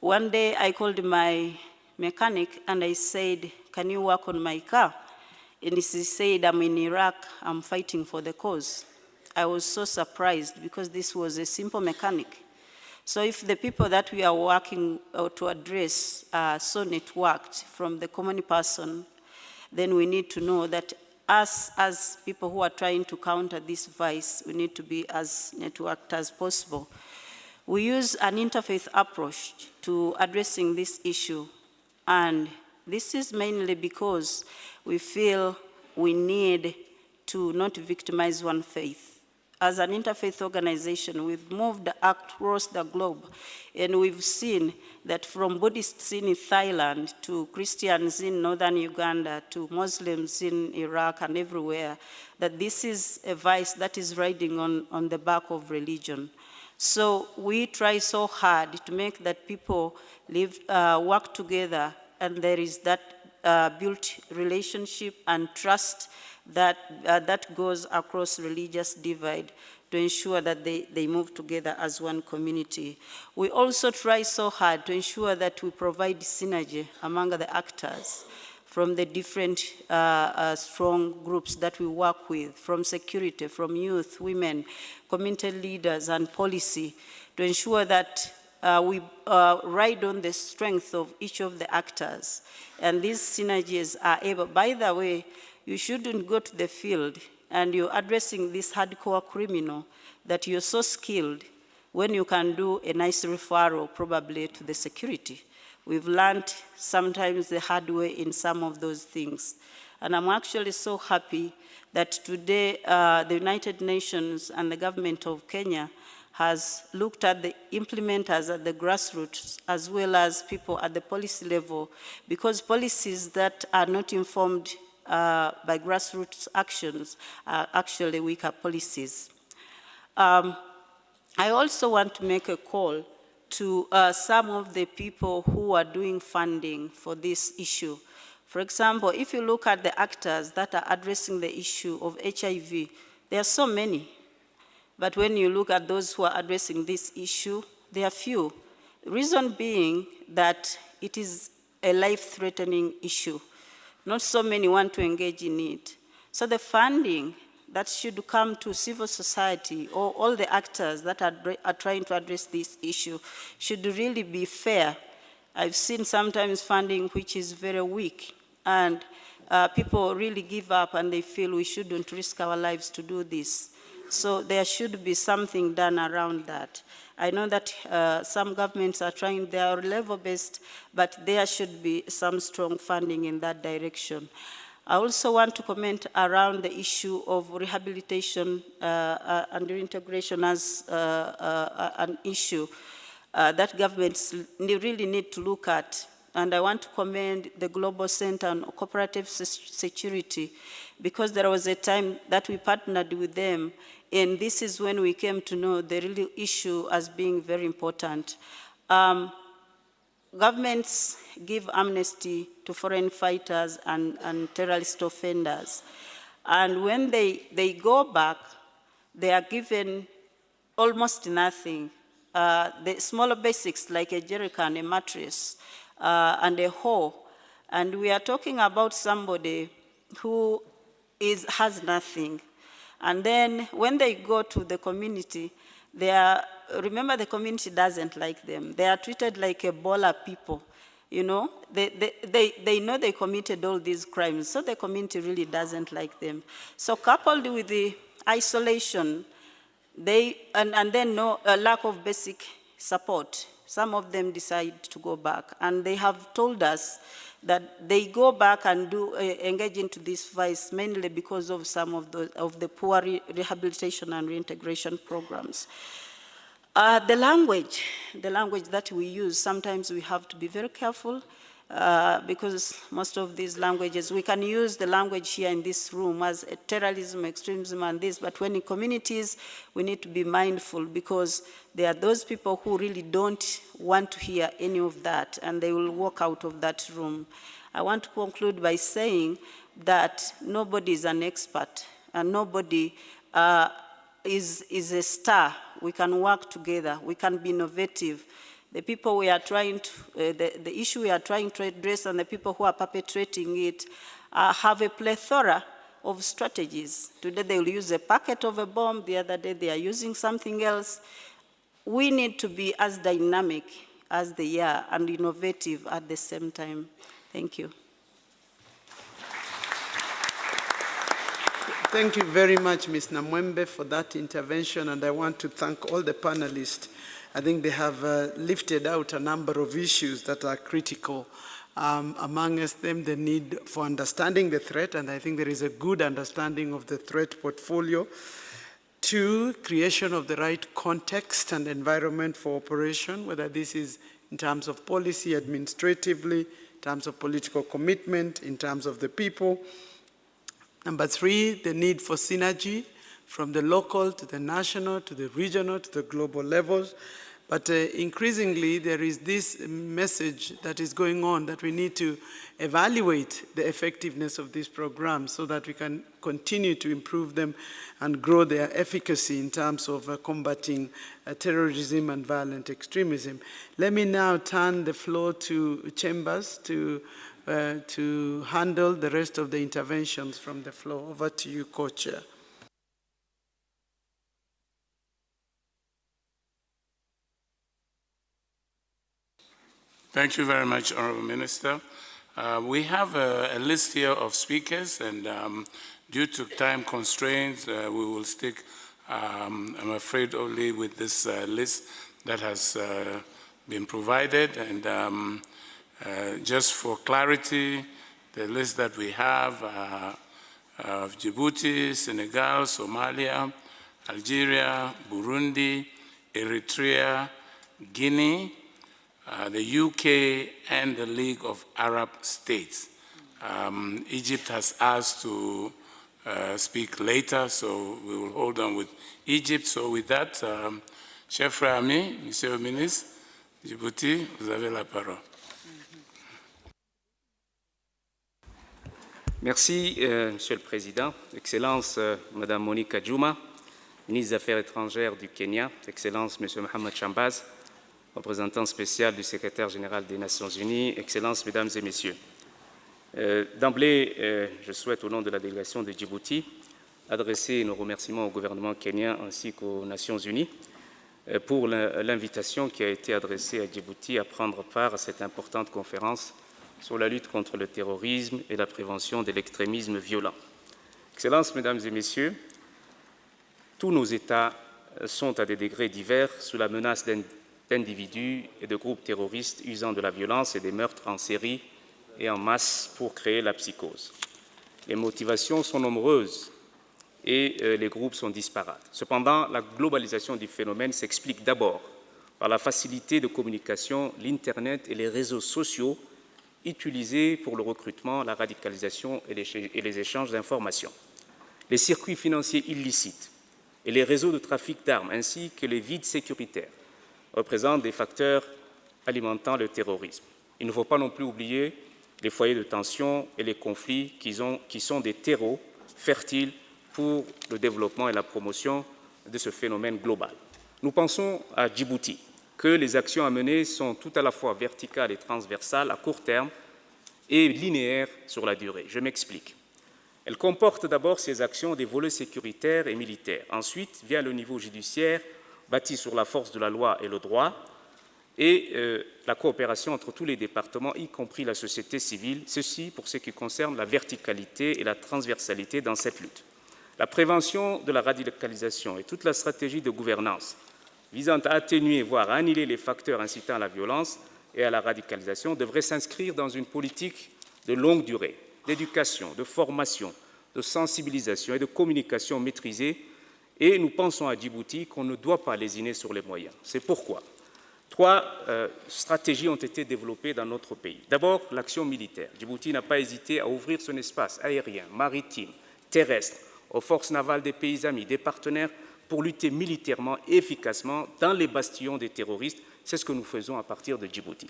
One day I called my mechanic and I said, can you work on my car? And he said, I'm in Iraq, I'm fighting for the cause. I was so surprised because this was a simple mechanic. So if the people that we are working to address are so networked from the common person, then we need to know that us as people who are trying to counter this vice, we need to be as networked as possible. We use an interfaith approach to addressing this issue, and this is mainly because we feel we need to not victimize one faith. As an interfaith organization, we've moved across the globe, and we've seen that from Buddhists in Thailand to Christians in northern Uganda to Muslims in Iraq and everywhere, that this is a vice that is riding on the back of religion. So we try so hard to make that people live, work together, and there is that built relationship and trust that goes across religious divide to ensure that they move together as one community. We also try so hard to ensure that we provide synergy among the actors from the different strong groups that we work with, from security, from youth, women, community leaders, and policy, to ensure that we ride on the strength of each of the actors. And these synergies are able, by the way, you shouldn't go to the field and you're addressing this hardcore criminal that you're so skilled when you can do a nice referral probably to the security. We've learned sometimes the hard way in some of those things. And I'm actually so happy that today the United Nations and the government of Kenya has looked at the implementers at the grassroots as well as people at the policy level, because policies that are not informed by grassroots actions are actually weaker policies. I also want to make a call to some of the people who are doing funding for this issue. For example, if you look at the actors that are addressing the issue of HIV, there are so many. But when you look at those who are addressing this issue, there are few. The reason being that it is a life-threatening issue. Not so many want to engage in it. So the funding that should come to civil society or all the actors that are trying to address this issue should really be fair. I've seen sometimes funding which is very weak, and people really give up and they feel we shouldn't risk our lives to do this. So there should be something done around that. I know that some governments are trying, they are level-based, but there should be some strong funding in that direction. I also want to comment around the issue of rehabilitation and reintegration as an issue that governments really need to look at. And I want to commend the Global Center on Cooperative Security, because there was a time that we partnered with them, and this is when we came to know the real issue as being very important. Governments give amnesty to foreign fighters and terrorist offenders. And when they go back, they are given almost nothing. The smaller basics like a jerrycan, a mattress, and a hoe. And we are talking about somebody who has nothing. And then when they go to the community, remember the community doesn't like them. They are treated like Ebola people. You know, they know they committed all these crimes, so the community really doesn't like them. So coupled with the isolation, and then a lack of basic support, some of them decide to go back. And they have told us that they go back and engage into this vice mainly because of some of the poor rehabilitation and reintegration programs. The language that we use, sometimes we have to be very careful. because most of these languages, we can use the language here in this room as terrorism, extremism, and this, but when in communities, we need to be mindful because there are those people who really don't want to hear any of that, and they will walk out of that room. I want to conclude by saying that nobody is an expert, and nobody is a star. We can work together, we can be innovative. The people we are trying to, the issue we are trying to address and the people who are perpetrating it have a plethora of strategies. Today they will use a packet of a bomb, the other day they are using something else. We need to be as dynamic as they are and innovative at the same time. Thank you. Thank you very much, Ms. Namwembe, for that intervention, and I want to thank all the panelists. I think they have lifted out a number of issues that are critical. Amongst them, the need for understanding the threat, and I think there is a good understanding of the threat portfolio. 2, creation of the right context and environment for operation, whether this is in terms of policy, administratively, in terms of political commitment, in terms of the people. Number 3, the need for synergy from the local to the national, to the regional, to the global levels. But increasingly, there is this message that is going on that we need to evaluate the effectiveness of these programs so that we can continue to improve them and grow their efficacy in terms of combating terrorism and violent extremism. Let me now turn the floor to Chambers to handle the rest of the interventions from the floor. Over to you, Co-Chair. Thank you very much, Honourable Minister. We have a list here of speakers, and due to time constraints, we will stick, I'm afraid, only with this list that has been provided. And just for clarity, the list that we have of Djibouti, Senegal, Somalia, Algeria, Burundi, Eritrea, Guinea, the UK, and the League of Arab States. Egypt has asked to speak later, so we will hold on with Egypt. So with that, Chef Rami, Monsieur le Ministre, Djibouti, vous avez la parole. Merci, Monsieur le Président. Excellence, Madame Monica Juma, ministre des Affaires étrangères du Kenya. Excellence, Monsieur Mohamed Chambaz, représentant spécial du secrétaire général des Nations Unies. Excellences, Mesdames et Messieurs. D'emblée, je souhaite, au nom de la délégation de Djibouti, adresser nos remerciements au gouvernement kenyan ainsi qu'aux Nations Unies pour l'invitation qui a été adressée à Djibouti à prendre part à cette importante conférence sur la lutte contre le terrorisme et la prévention de l'extrémisme violent. Excellences, Mesdames et Messieurs, tous nos États sont à des degrés divers sous la menace d'individus et de groupes terroristes usant de la violence et des meurtres en série et en masse pour créer la psychose. Les motivations sont nombreuses et les groupes sont disparates. Cependant, la globalisation du phénomène s'explique d'abord par la facilité de communication, l'Internet et les réseaux sociaux utilisés pour le recrutement, la radicalisation et les échanges d'informations. Les circuits financiers illicites et les réseaux de trafic d'armes ainsi que les vides sécuritaires représentent des facteurs alimentant le terrorisme. Il ne faut pas non plus oublier les foyers de tension et les conflits qui sont des terreaux fertiles pour le développement et la promotion de ce phénomène global. Nous pensons à Djibouti, que les actions à mener sont tout à la fois verticales et transversales à court terme et linéaires sur la durée. Je m'explique. Elles comportent d'abord ces actions des volets sécuritaires et militaires. Ensuite vient le niveau judiciaire, bâti sur la force de la loi et le droit, et la coopération entre tous les départements, y compris la société civile, ceci pour ce qui concerne la verticalité et la transversalité dans cette lutte. La prévention de la radicalisation et toute la stratégie de gouvernance visant à atténuer, voire à annihiler les facteurs incitant à la violence et à la radicalisation devrait s'inscrire dans une politique de longue durée, d'éducation, de formation, de sensibilisation et de communication maîtrisée, et nous pensons à Djibouti qu'on ne doit pas lésiner sur les moyens. C'est pourquoi Trois stratégies ont été développées dans notre pays. D'abord, l'action militaire. Djibouti n'a pas hésité à ouvrir son espace aérien, maritime, terrestre, aux forces navales des pays amis, des partenaires, pour lutter militairement et efficacement dans les bastions des terroristes. C'est ce que nous faisons à partir de Djibouti.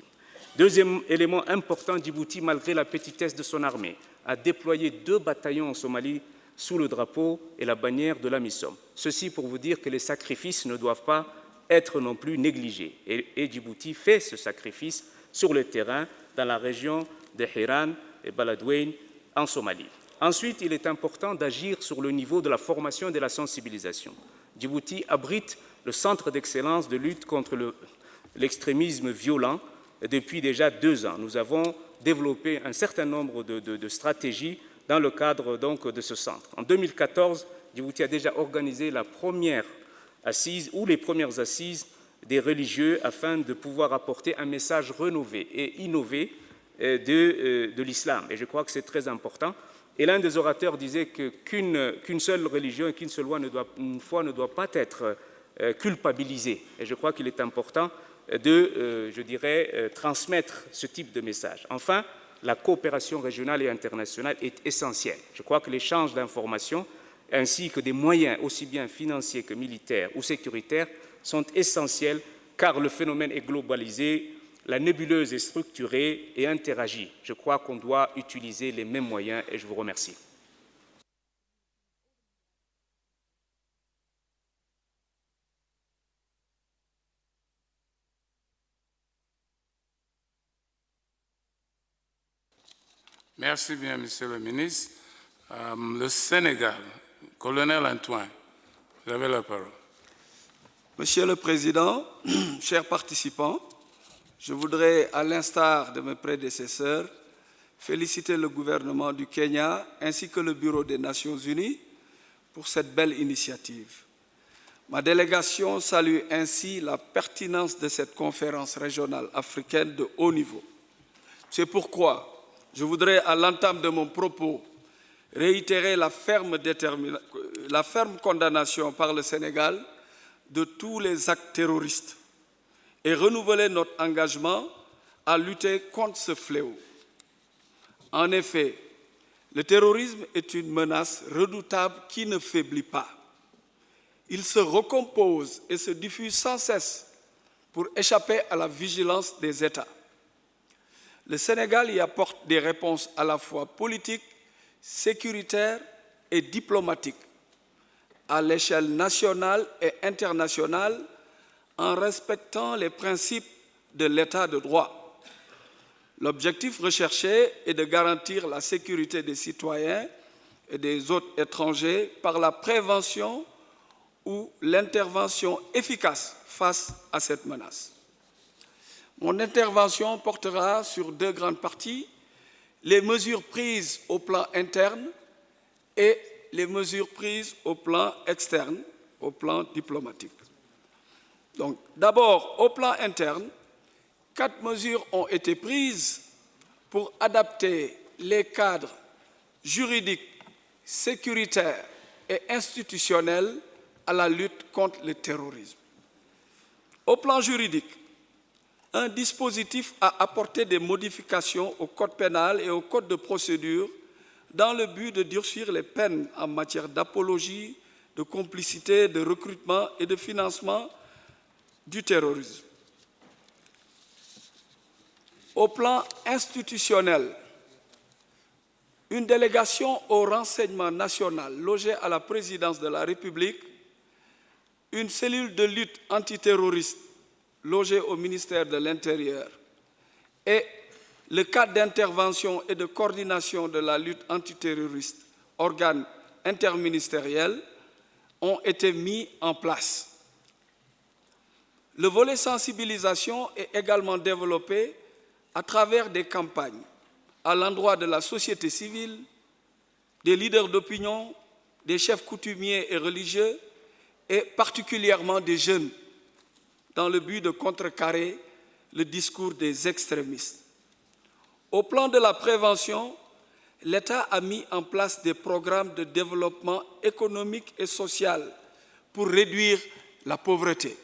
Deuxième élément important, Djibouti, malgré la petitesse de son armée, a déployé 2 bataillons en Somalie sous le drapeau et la bannière de la MISOM. Ceci pour vous dire que les sacrifices ne doivent pas être non plus négligés. Et Djibouti fait ce sacrifice sur le terrain dans la région de Hiran et Baladweyne en Somalie. Ensuite, il est important d'agir sur le niveau de la formation et de la sensibilisation. Djibouti abrite le centre d'excellence de lutte contre l'extrémisme violent depuis déjà 2 ans. Nous avons développé un certain nombre de stratégies dans le cadre donc, de ce centre. En 2014, Djibouti a déjà organisé la première assise ou les premières assises des religieux afin de pouvoir apporter un message rénové et innové de l'islam. Et je crois que c'est très important. Et l'un des orateurs disait qu'une seule religion et qu'une seule foi ne doit pas être culpabilisée. Et je crois qu'il est important de, transmettre ce type de message. Enfin, la coopération régionale et internationale est essentielle. Je crois que l'échange d'informations ainsi que des moyens aussi bien financiers que militaires ou sécuritaires sont essentiels car le phénomène est globalisé, la nébuleuse est structurée et interagit. Je crois qu'on doit utiliser les mêmes moyens et je vous remercie. Merci bien, Monsieur le ministre. Le Sénégal, colonel Antoine, vous avez la parole. Monsieur le Président, chers participants, je voudrais, à l'instar de mes prédécesseurs, féliciter le gouvernement du Kenya ainsi que le Bureau des Nations Unies pour cette belle initiative. Ma délégation salue ainsi la pertinence de cette conférence régionale africaine de haut niveau. C'est pourquoi je voudrais, à l'entame de mon propos, réitérer la ferme condamnation par le Sénégal de tous les actes terroristes et renouveler notre engagement à lutter contre ce fléau. En effet, le terrorisme est une menace redoutable qui ne faiblit pas. Il se recompose et se diffuse sans cesse pour échapper à la vigilance des États. Le Sénégal y apporte des réponses à la fois politiques, sécuritaires et diplomatiques, à l'échelle nationale et internationale, en respectant les principes de l'État de droit. L'objectif recherché est de garantir la sécurité des citoyens et des autres étrangers par la prévention ou l'intervention efficace face à cette menace. Mon intervention portera sur 2 grandes parties, les mesures prises au plan interne et les mesures prises au plan externe, au plan diplomatique. Donc, d'abord, au plan interne, 4 mesures ont été prises pour adapter les cadres juridiques, sécuritaires et institutionnels à la lutte contre le terrorisme. Au plan juridique, un dispositif a apporté des modifications au code pénal et au code de procédure dans le but de durcir les peines en matière d'apologie, de complicité, de recrutement et de financement du terrorisme. Au plan institutionnel, une délégation au renseignement national logée à la présidence de la République, une cellule de lutte antiterroriste logée au ministère de l'Intérieur et le cadre d'intervention et de coordination de la lutte antiterroriste, organe interministériel, ont été mis en place. Le volet sensibilisation est également développé à travers des campagnes à l'endroit de la société civile, des leaders d'opinion, des chefs coutumiers et religieux, et particulièrement des jeunes, dans le but de contrecarrer le discours des extrémistes. Au plan de la prévention, l'État a mis en place des programmes de développement économique et social pour réduire la pauvreté,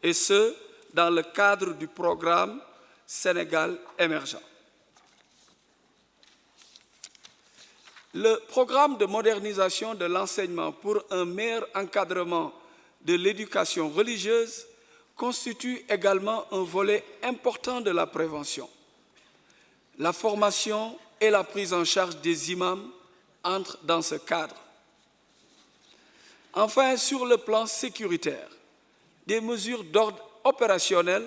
et ce, dans le cadre du programme Sénégal émergent. Le programme de modernisation de l'enseignement pour un meilleur encadrement de l'éducation religieuse constitue également un volet important de la prévention. La formation et la prise en charge des imams entrent dans ce cadre. Enfin, sur le plan sécuritaire, des mesures d'ordre opérationnel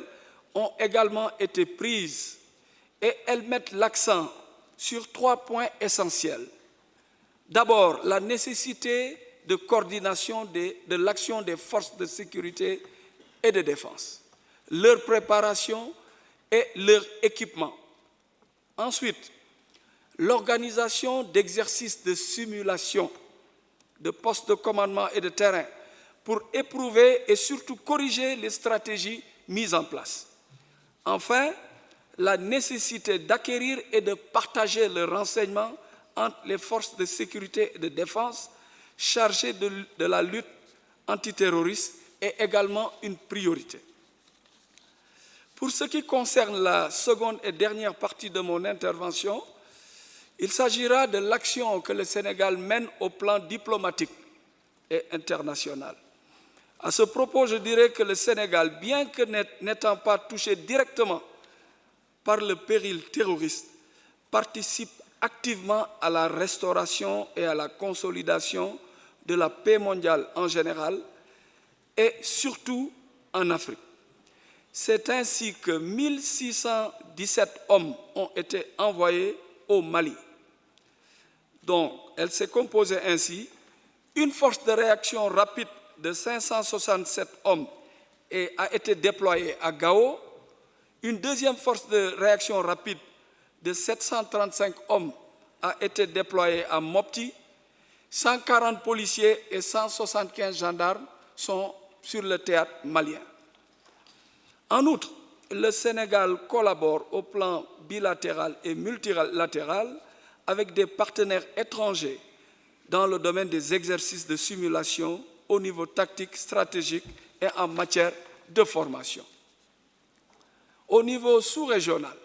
ont également été prises et elles mettent l'accent sur 3 points essentiels. D'abord, la nécessité de coordination de l'action des forces de sécurité et de défense, leur préparation et leur équipement. Ensuite, l'organisation d'exercices de simulation, de postes de commandement et de terrain pour éprouver et surtout corriger les stratégies mises en place. Enfin, la nécessité d'acquérir et de partager le renseignement entre les forces de sécurité et de défense chargées de la lutte antiterroriste est également une priorité. Pour ce qui concerne la seconde et dernière partie de mon intervention, il s'agira de l'action que le Sénégal mène au plan diplomatique et international. À ce propos, je dirais que le Sénégal, bien que n'étant pas touché directement par le péril terroriste, participe activement à la restauration et à la consolidation de la paix mondiale en général et surtout en Afrique. C'est ainsi que 1617 hommes ont été envoyés au Mali. Donc, elle s'est composée ainsi, une force de réaction rapide de 567 hommes a été déployée à Gao, une deuxième force de réaction rapide de 735 hommes a été déployée à Mopti, 140 policiers et 175 gendarmes sont sur le théâtre malien. En outre, le Sénégal collabore au plan bilatéral et multilatéral avec des partenaires étrangers dans le domaine des exercices de simulation au niveau tactique, stratégique et en matière de formation. Au niveau sous-régional,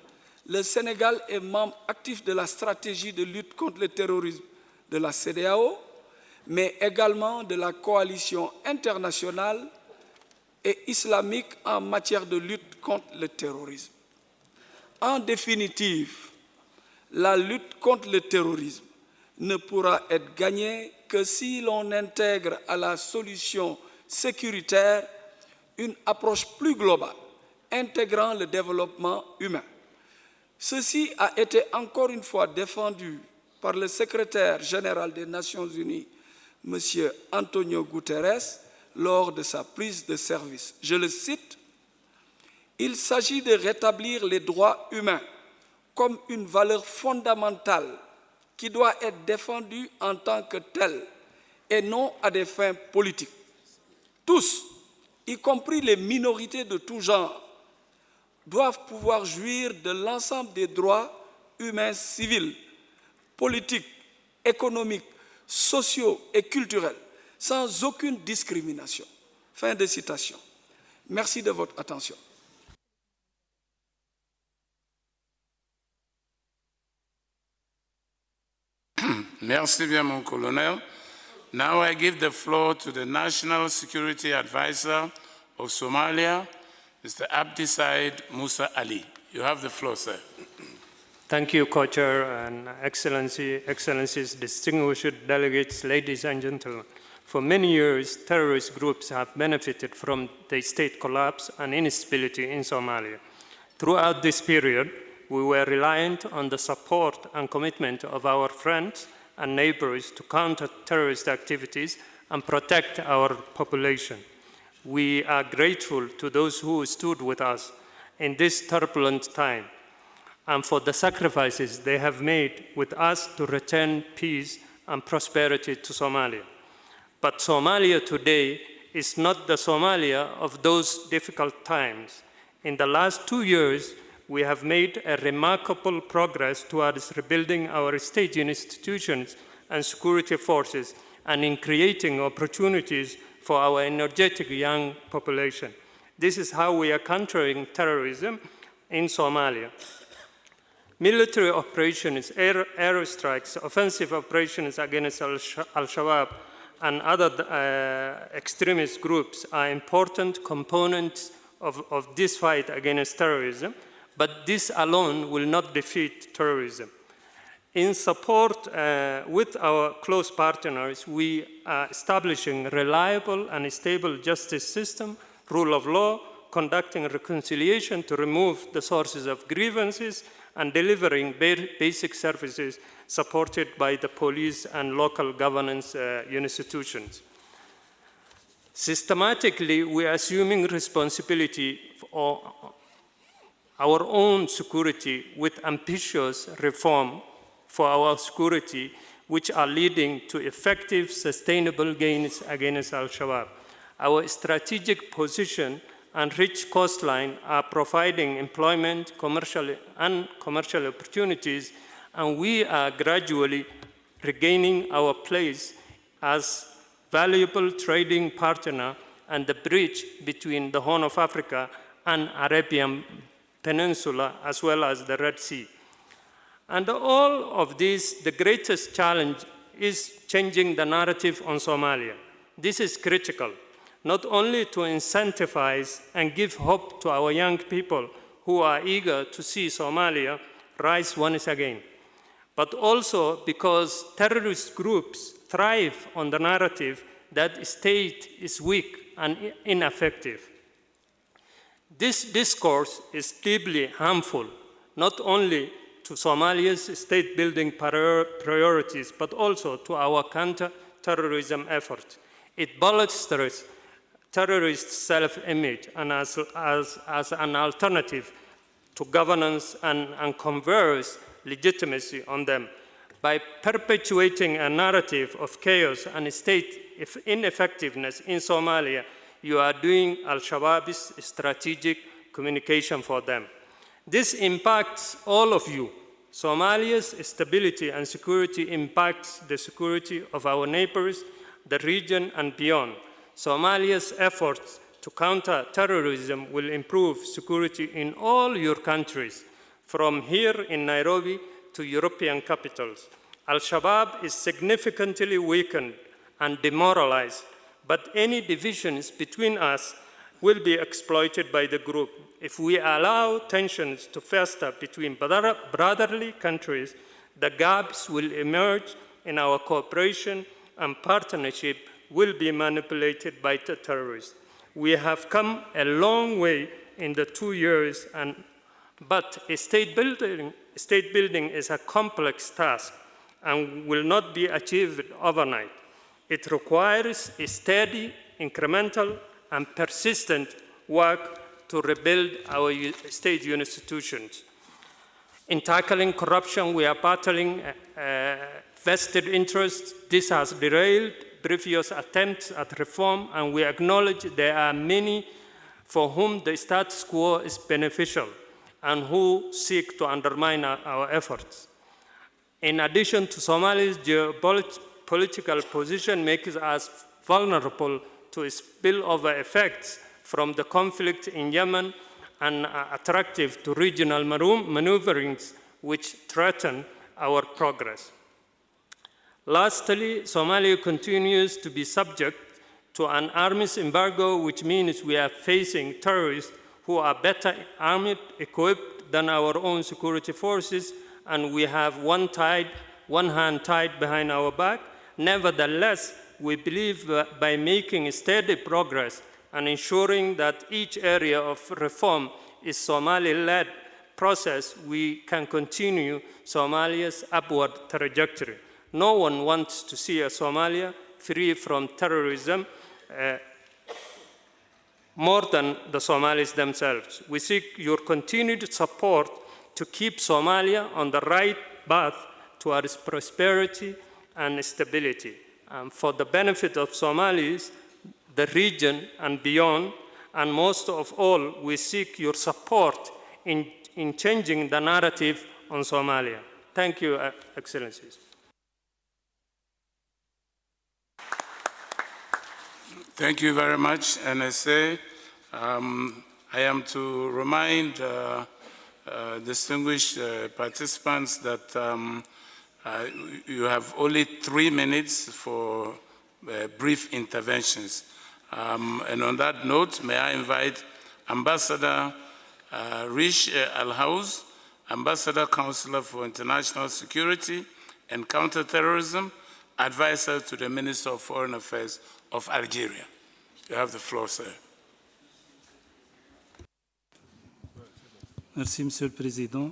le Sénégal est membre actif de la stratégie de lutte contre le terrorisme de la CEDEAO, mais également de la coalition internationale et islamique en matière de lutte contre le terrorisme. En définitive, la lutte contre le terrorisme ne pourra être gagnée que si l'on intègre à la solution sécuritaire une approche plus globale, intégrant le développement humain. Ceci a été encore une fois défendu par le secrétaire général des Nations Unies, M. Antonio Guterres, lors de sa prise de service. Je le cite, « Il s'agit de rétablir les droits humains comme une valeur fondamentale qui doit être défendue en tant que telle et non à des fins politiques. Tous, y compris les minorités de tout genre, doivent pouvoir jouir de l'ensemble des droits humains civils, politiques, économiques, sociaux et culturels, sans aucune discrimination. » Fin de citation. Merci de votre attention. Merci bien, mon colonel. Now I give the floor to the National Security Advisor of Somalia, Mr. Abdi Said Musa Ali. You have the floor, sir. Thank you, Co-Chair and Excellencies, distinguished delegates, ladies and gentlemen. For many years, terrorist groups have benefited from the state collapse and instability in Somalia. Throughout this period, we were reliant on the support and commitment of our friends and neighbors to counter terrorist activities and protect our population. We are grateful to those who stood with us in this turbulent time and for the sacrifices they have made with us to return peace and prosperity to Somalia. But Somalia today is not the Somalia of those difficult times. In the last 2 years, we have made a remarkable progress towards rebuilding our state institutions and security forces and in creating opportunities for our energetic young population. This is how we are countering terrorism in Somalia. Military operations, airstrikes, offensive operations against Al-Shabaab and other extremist groups are important components of this fight against terrorism, but this alone will not defeat terrorism. In support with our close partners, we are establishing a reliable and stable justice system, rule of law, conducting reconciliation to remove the sources of grievances, and delivering basic services supported by the police and local governance institutions. Systematically, we are assuming responsibility for our own security with ambitious reform for our security, which are leading to effective, sustainable gains against Al-Shabaab. Our strategic position and rich coastline are providing employment, commercial opportunities, and we are gradually regaining our place as valuable trading partner and the bridge between the Horn of Africa and Arabian Peninsula, as well as the Red Sea. And all of this, the greatest challenge is changing the narrative on Somalia. This is critical, not only to incentivize and give hope to our young people who are eager to see Somalia rise once again, but also because terrorist groups thrive on the narrative that the state is weak and ineffective. This discourse is deeply harmful, not only to Somalia's state-building priorities, but also to our counter-terrorism efforts. It bolsters terrorist self-image and as an alternative to governance and confers legitimacy on them. By perpetuating a narrative of chaos and state ineffectiveness in Somalia, you are doing Al-Shabaab's strategic communication for them. This impacts all of you. Somalia's stability and security impacts the security of our neighbors, the region, and beyond. Somalia's efforts to counter terrorism will improve security in all your countries, from here in Nairobi to European capitals. Al-Shabaab is significantly weakened and demoralized, but any divisions between us will be exploited by the group. If we allow tensions to fester between brotherly countries, the gaps will emerge in our cooperation and partnership will be manipulated by the terrorists. We have come a long way in the 2 years, but state building is a complex task and will not be achieved overnight. It requires a steady, incremental, and persistent work to rebuild our state institutions. In tackling corruption, we are battling vested interests. This has derailed previous attempts at reform, and we acknowledge there are many for whom the status quo is beneficial and who seek to undermine our efforts. In addition to Somalia's geopolitical position makes us vulnerable to spillover effects from the conflict in Yemen and attractive to regional maneuverings which threaten our progress. Lastly, Somalia continues to be subject to an arms embargo, which means we are facing terrorists who are better armed, equipped than our own security forces, and we have one hand tied behind our back. Nevertheless, we believe that by making steady progress and ensuring that each area of reform is Somali-led process, we can continue Somalia's upward trajectory. No one wants to see a Somalia free from terrorism more than the Somalis themselves. We seek your continued support to keep Somalia on the right path towards prosperity and stability. For the benefit of Somalis, the region and beyond, and most of all, we seek your support in changing the narrative on Somalia. Thank you, Excellencies. Thank you very much, NSA. I am to remind distinguished participants that you have only 3 minutes for brief interventions. And on that note, may I invite Ambassador Rish Al-Haouz, Ambassador Counselor for International Security and Counter-Terrorism, Advisor to the Minister of Foreign Affairs of Algeria. You have the floor, sir. Merci, Monsieur le Président.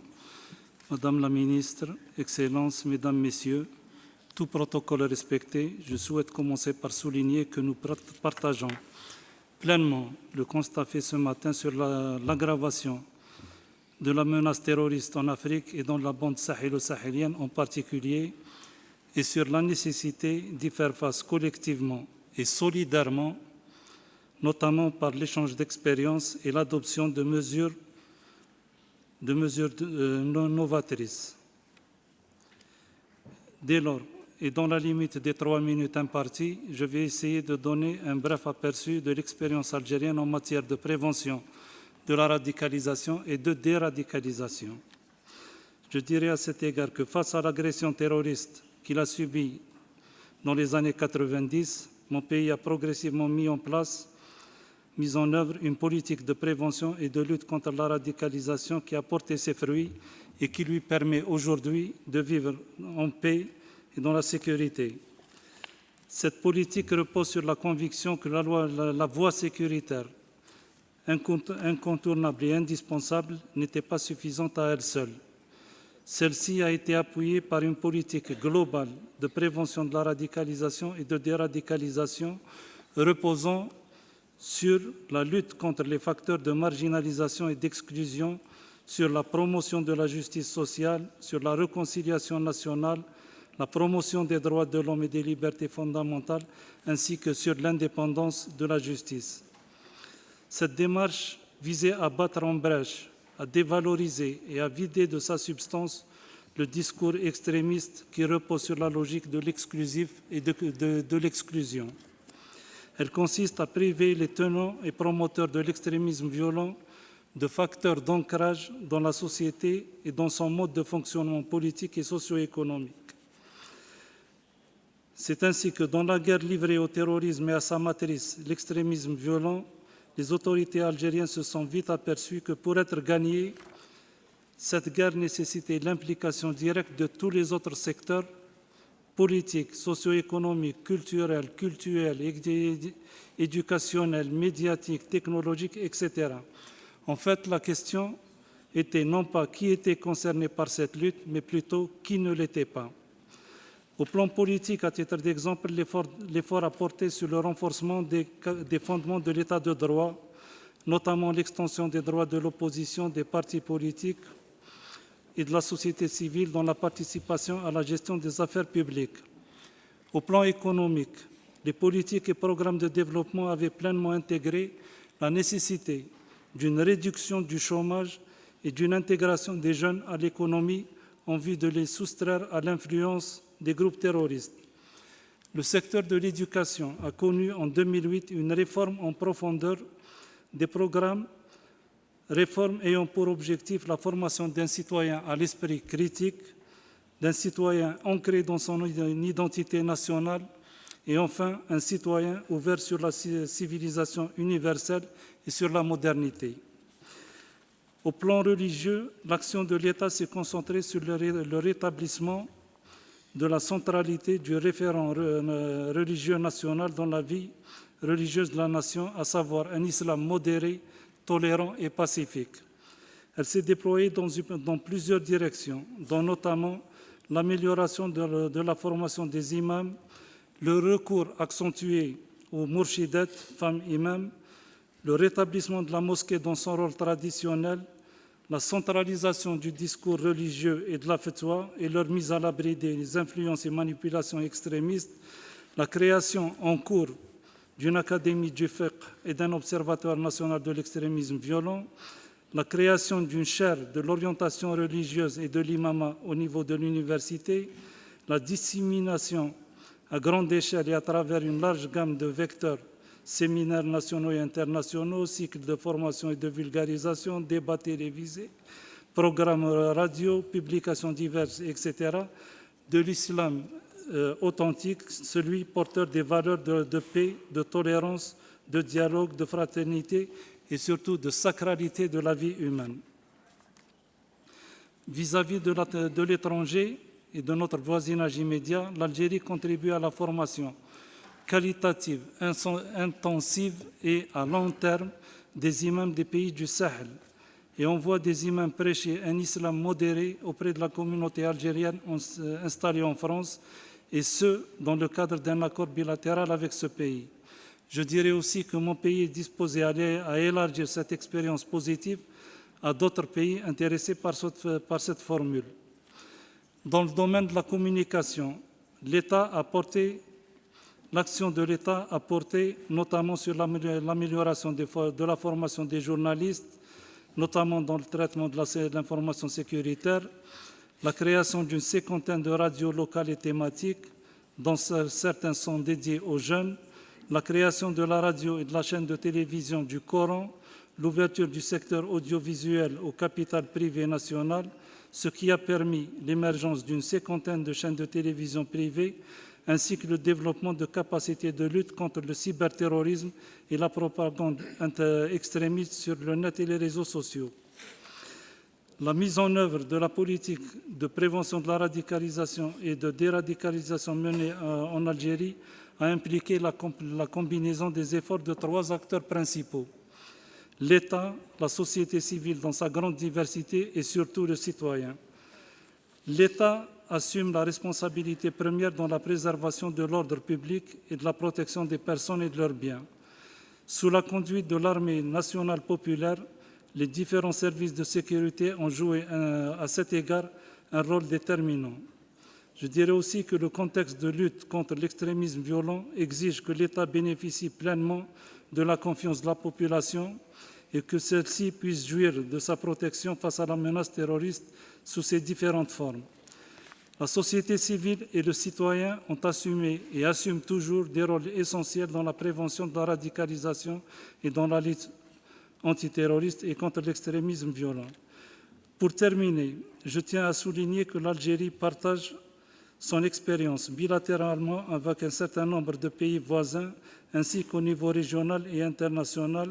Madame la Ministre, Excellences, Mesdames, Messieurs, tout protocole respecté, je souhaite commencer par souligner que nous partageons pleinement le constat fait ce matin sur l'aggravation de la menace terroriste en Afrique et dans la bande sahélo-sahélienne en particulier, et sur la nécessité d'y faire face collectivement et solidairement, notamment par l'échange d'expériences et l'adoption de mesures novatrices. Dès lors, et dans la limite des 3 minutes imparties, je vais essayer de donner un bref aperçu de l'expérience algérienne en matière de prévention de la radicalisation et de déradicalisation. Je dirais à cet égard que face à l'agression terroriste qu'il a subie dans les années 90, mon pays a progressivement mis en œuvre une politique de prévention et de lutte contre la radicalisation qui a porté ses fruits et qui lui permet aujourd'hui de vivre en paix et dans la sécurité. Cette politique repose sur la conviction que la voie sécuritaire incontournable et indispensable n'était pas suffisante à elle seule. Celle-ci a été appuyée par une politique globale de prévention de la radicalisation et de déradicalisation reposant sur la lutte contre les facteurs de marginalisation et d'exclusion, sur la promotion de la justice sociale, sur la réconciliation nationale, la promotion des droits de l'homme et des libertés fondamentales, ainsi que sur l'indépendance de la justice. Cette démarche visait à battre en brèche, à dévaloriser et à vider de sa substance le discours extrémiste qui repose sur la logique de l'exclusif et de l'exclusion. Elle consiste à priver les tenants et promoteurs de l'extrémisme violent de facteurs d'ancrage dans la société et dans son mode de fonctionnement politique et socio-économique. C'est ainsi que dans la guerre livrée au terrorisme et à sa matrice, l'extrémisme violent, les autorités algériennes se sont vite aperçues que pour être gagnée, cette guerre nécessitait l'implication directe de tous les autres secteurs politiques, socio-économiques, culturels, éducationnels, médiatiques, technologiques, etc. En fait, la question était non pas qui était concerné par cette lutte, mais plutôt qui ne l'était pas. Au plan politique, à titre d'exemple, l'effort a porté sur le renforcement des fondements de l'état de droit, notamment l'extension des droits de l'opposition, des partis politiques et de la société civile dans la participation à la gestion des affaires publiques. Au plan économique, les politiques et programmes de développement avaient pleinement intégré la nécessité d'une réduction du chômage et d'une intégration des jeunes à l'économie en vue de les soustraire à l'influence des groupes terroristes. Le secteur de l'éducation a connu en 2008 une réforme en profondeur des programmes, réforme ayant pour objectif la formation d'un citoyen à l'esprit critique, d'un citoyen ancré dans son identité nationale et enfin un citoyen ouvert sur la civilisation universelle et sur la modernité. Au plan religieux, l'action de l'État s'est concentrée sur le rétablissement de la centralité du référent religieux national dans la vie religieuse de la nation, à savoir un islam modéré, tolérant et pacifique. Elle s'est déployée dans plusieurs directions, dont notamment l'amélioration de la formation des imams, le recours accentué aux mourchidettes, femmes imams, le rétablissement de la mosquée dans son rôle traditionnel, la centralisation du discours religieux et de la fatwa et leur mise à l'abri des influences et manipulations extrémistes, la création en cours d'une académie du fiqh et d'un observatoire national de l'extrémisme violent, la création d'une chaire de l'orientation religieuse et de l'imama au niveau de l'université, la dissémination à grande échelle et à travers une large gamme de vecteurs séminaires nationaux et internationaux, cycles de formation et de vulgarisation, débats télévisés, programmes radio, publications diverses, etc., de l'islam authentique, celui porteur des valeurs de paix, de tolérance, de dialogue, de fraternité et surtout de sacralité de la vie humaine. Vis-à-vis de l'étranger et de notre voisinage immédiat, l'Algérie contribue à la formation qualitative, intensive et à long terme des imams des pays du Sahel. Et on voit des imams prêcher un islam modéré auprès de la communauté algérienne installée en France, et ce, dans le cadre d'un accord bilatéral avec ce pays. Je dirais aussi que mon pays est disposé à élargir cette expérience positive à d'autres pays intéressés par cette formule. Dans le domaine de la communication, l'action de l'État a porté notamment sur l'amélioration de la formation des journalistes, notamment dans le traitement de l'information sécuritaire, la création d'une cinquantaine de radios locales et thématiques, dont certains sont dédiés aux jeunes, la création de la radio et de la chaîne de télévision du Coran, l'ouverture du secteur audiovisuel au capital privé national, ce qui a permis l'émergence d'une cinquantaine de chaînes de télévision privées, ainsi que le développement de capacités de lutte contre le cyberterrorisme et la propagande extrémiste sur le net et les réseaux sociaux. La mise en œuvre de la politique de prévention de la radicalisation et de déradicalisation menée en Algérie a impliqué la combinaison des efforts de 3 acteurs principaux: l'État, la société civile dans sa grande diversité et surtout le citoyen. L'État assume la responsabilité première dans la préservation de l'ordre public et de la protection des personnes et de leurs biens. Sous la conduite de l'armée nationale populaire, les différents services de sécurité ont joué à cet égard un rôle déterminant. Je dirais aussi que le contexte de lutte contre l'extrémisme violent exige que l'État bénéficie pleinement de la confiance de la population et que celle-ci puisse jouir de sa protection face à la menace terroriste sous ses différentes formes. La société civile et le citoyen ont assumé et assument toujours des rôles essentiels dans la prévention de la radicalisation et dans la lutte antiterroriste et contre l'extrémisme violent. Pour terminer, je tiens à souligner que l'Algérie partage son expérience bilatéralement avec un certain nombre de pays voisins, ainsi qu'au niveau régional et international,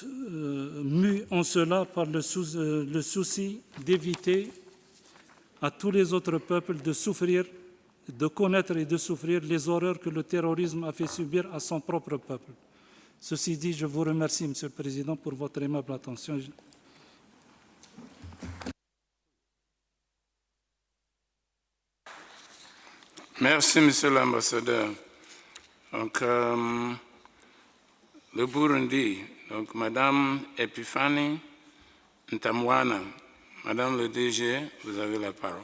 mue en cela par le souci d'éviter à tous les autres peuples de souffrir, de connaître et de souffrir les horreurs que le terrorisme a fait subir à son propre peuple. Ceci dit, je vous remercie, Monsieur le Président, pour votre aimable attention. Merci, Monsieur l'ambassadeur. Donc, le Burundi, donc Madame Epifani Ntamwana, Madame le DG, vous avez la parole.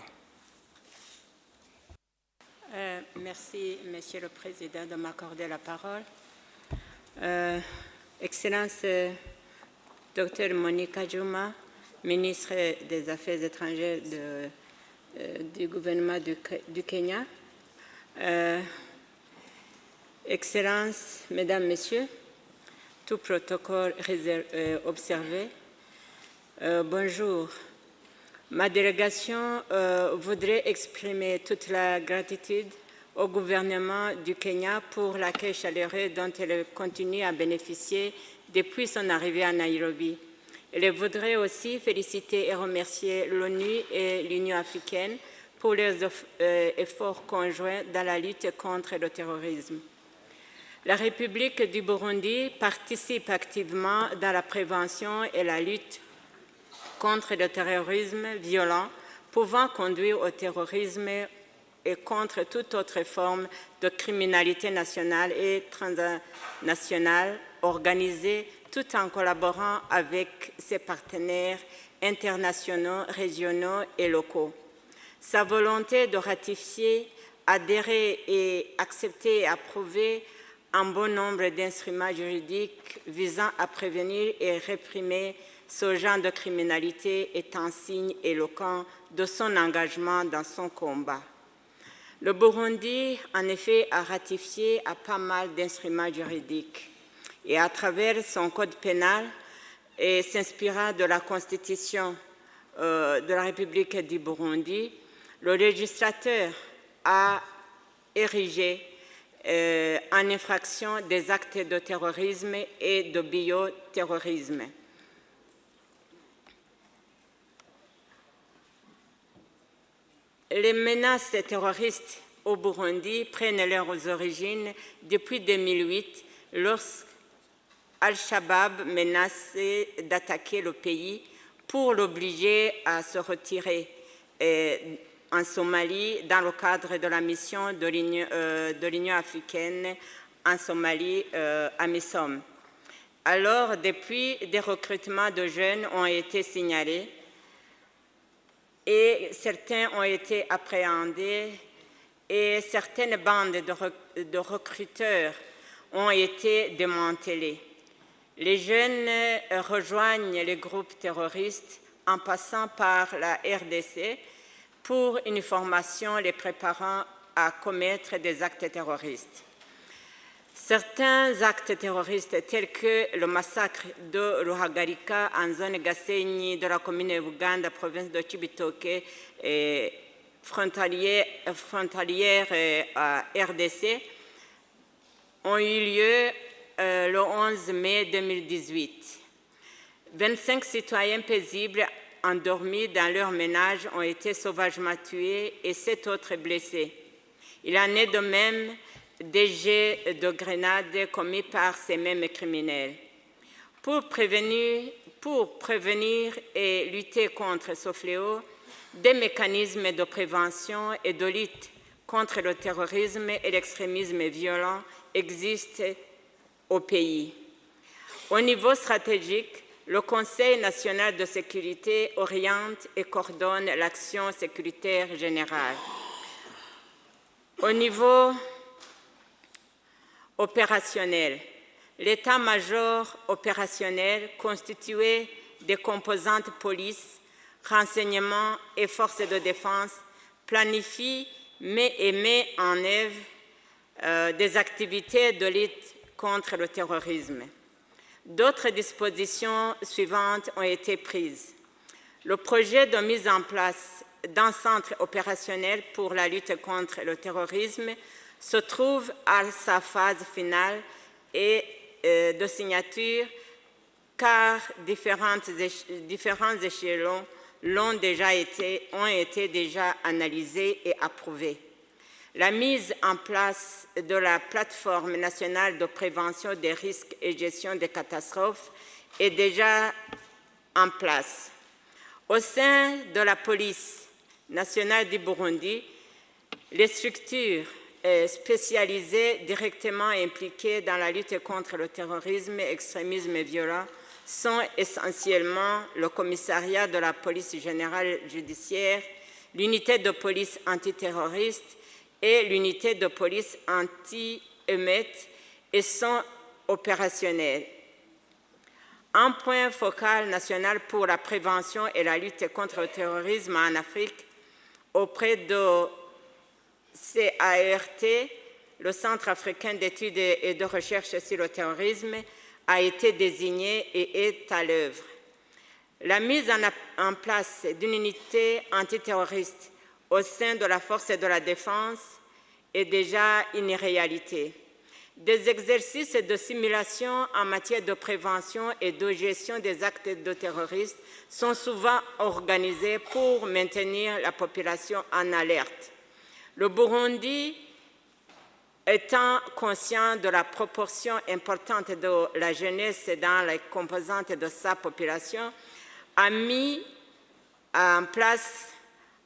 Merci, Monsieur le Président, de m'accorder la parole. Excellence Dr Monica Juma, ministre des Affaires étrangères du gouvernement du Kenya. Excellences, Mesdames, Messieurs, tout protocole observé. Bonjour. Ma délégation voudrait exprimer toute la gratitude au gouvernement du Kenya pour l'accueil chaleureux dont elle continue à bénéficier depuis son arrivée à Nairobi. Elle voudrait aussi féliciter et remercier l'ONU et l'Union africaine pour leurs efforts conjoints dans la lutte contre le terrorisme. La République du Burundi participe activement dans la prévention et la lutte contre le terrorisme violent pouvant conduire au terrorisme et contre toute autre forme de criminalité nationale et transnationale organisée, tout en collaborant avec ses partenaires internationaux, régionaux et locaux. Sa volonté de ratifier, adhérer et accepter et approuver un bon nombre d'instruments juridiques visant à prévenir et réprimer ce genre de criminalité est un signe éloquent de son engagement dans son combat. Le Burundi, en effet, a ratifié à pas mal d'instruments juridiques et à travers son code pénal et s'inspirant de la Constitution de la République du Burundi, le législateur a érigé en infraction des actes de terrorisme et de bioterrorisme. Les menaces terroristes au Burundi prennent leurs origines depuis 2008, lorsqu'Al-Shabaab menaçait d'attaquer le pays pour l'obliger à se retirer en Somalie dans le cadre de la mission de l'Union africaine en Somalie, AMISOM. Alors, depuis, des recrutements de jeunes ont été signalés et certains ont été appréhendés et certaines bandes de recruteurs ont été démantelées. Les jeunes rejoignent les groupes terroristes en passant par la RDC pour une formation les préparant à commettre des actes terroristes. Certains actes terroristes tels que le massacre de Ruhagarika en zone Gasenyi de la commune de Buganda, province de Cibitoke, frontalière à RDC, ont eu lieu le 11 mai 2018. 25 citoyens paisibles endormis dans leur ménage ont été sauvagement tués et 7 autres blessés. Il en est de même des jets de grenades commis par ces mêmes criminels. Pour prévenir et lutter contre ce fléau, des mécanismes de prévention et de lutte contre le terrorisme et l'extrémisme violent existent au pays. Au niveau stratégique, le Conseil national de sécurité oriente et coordonne l'action sécuritaire générale. Au niveau opérationnel, l'état-major opérationnel constitué des composantes police, renseignement et forces de défense planifie et met en œuvre des activités de lutte contre le terrorisme. D'autres dispositions suivantes ont été prises. Le projet de mise en place d'un centre opérationnel pour la lutte contre le terrorisme se trouve à sa phase finale et de signature car différents échelons ont été déjà analysés et approuvés. La mise en place de la plateforme nationale de prévention des risques et gestion des catastrophes est déjà en place. Au sein de la police nationale du Burundi, les structures spécialisées directement impliquées dans la lutte contre le terrorisme et l'extrémisme violent sont essentiellement le commissariat de la police générale judiciaire, l'unité de police antiterroriste et l'unité de police anti-émeutes et sont opérationnels. Un point focal national pour la prévention et la lutte contre le terrorisme en Afrique auprès de CART, le Centre africain d'études et de recherche sur le terrorisme, a été désigné et est à l'œuvre. La mise en place d'une unité antiterroriste au sein de la force de la défense est déjà une réalité. Des exercices de simulation en matière de prévention et de gestion des actes de terrorisme sont souvent organisés pour maintenir la population en alerte. Le Burundi, étant conscient de la proportion importante de la jeunesse dans les composantes de sa population, a mis en place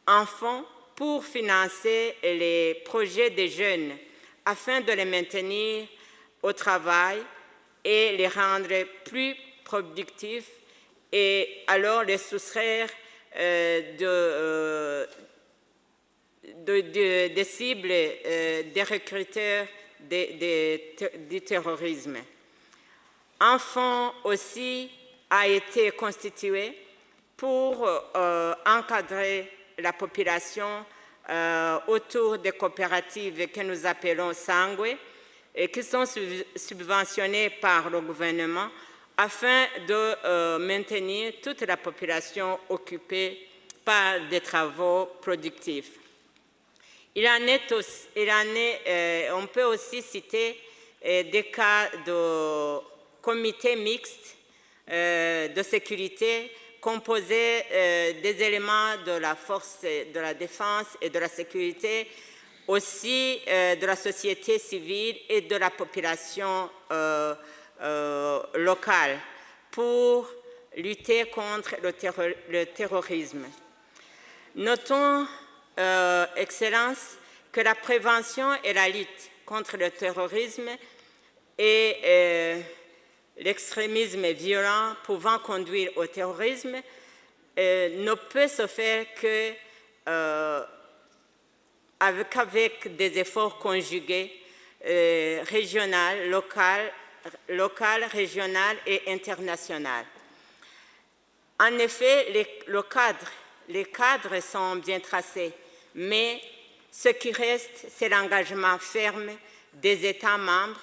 un fonds pour financer les projets des jeunes afin de les maintenir au travail et les rendre plus productifs et alors les soustraire des cibles des recruteurs du terrorisme. Un fonds aussi a été constitué pour encadrer la population autour des coopératives que nous appelons sangues et qui sont subventionnées par le gouvernement afin de maintenir toute la population occupée par des travaux productifs. On peut aussi citer des cas de comités mixtes de sécurité composés des éléments de la force de la défense et de la sécurité, aussi de la société civile et de la population locale pour lutter contre le terrorisme. Notons, Excellence, que la prévention et la lutte contre le terrorisme et l'extrémisme violent pouvant conduire au terrorisme ne peut se faire qu'avec des efforts conjugués régional, local, régional et international. En effet, les cadres sont bien tracés, mais ce qui reste, c'est l'engagement ferme des États membres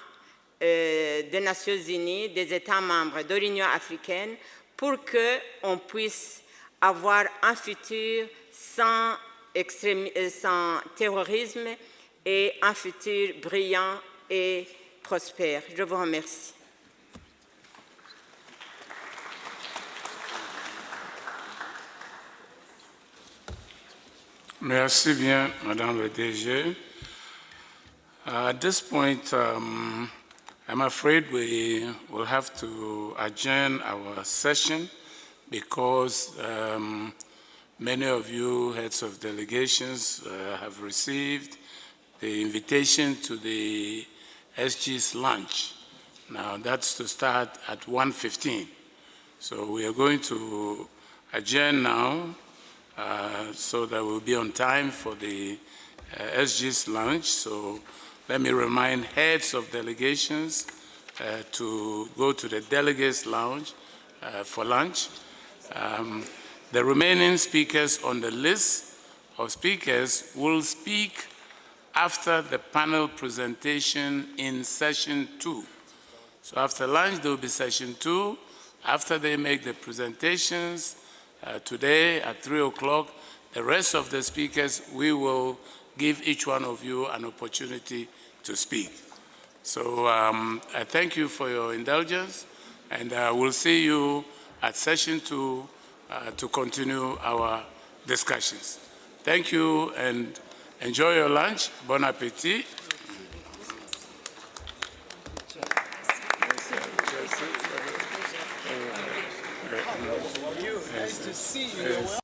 des Nations Unies, des États membres de l'Union africaine, pour qu'on puisse avoir un futur sans terrorisme et un futur brillant et prospère. Je vous remercie. Merci bien, Madame le DG. At this point, I'm afraid we will have to adjourn our session because many of you, heads of delegations, have received the invitation to the SG's lunch. Now, that's to start at 1:15. So we are going to adjourn now so that we'll be on time for the SG's lunch. So let me remind heads of delegations to go to the delegates' lounge for lunch. The remaining speakers on the list of speakers will speak after the panel presentation in session 2. So after lunch, there will be session 2. After they make the presentations today at 3 o'clock, the rest of the speakers, we will give each one of you an opportunity to speak. So I thank you for your indulgence, and we'll see you at session 2 to continue our discussions. Thank you, and enjoy your lunch. Bon appétit. Nice to see you.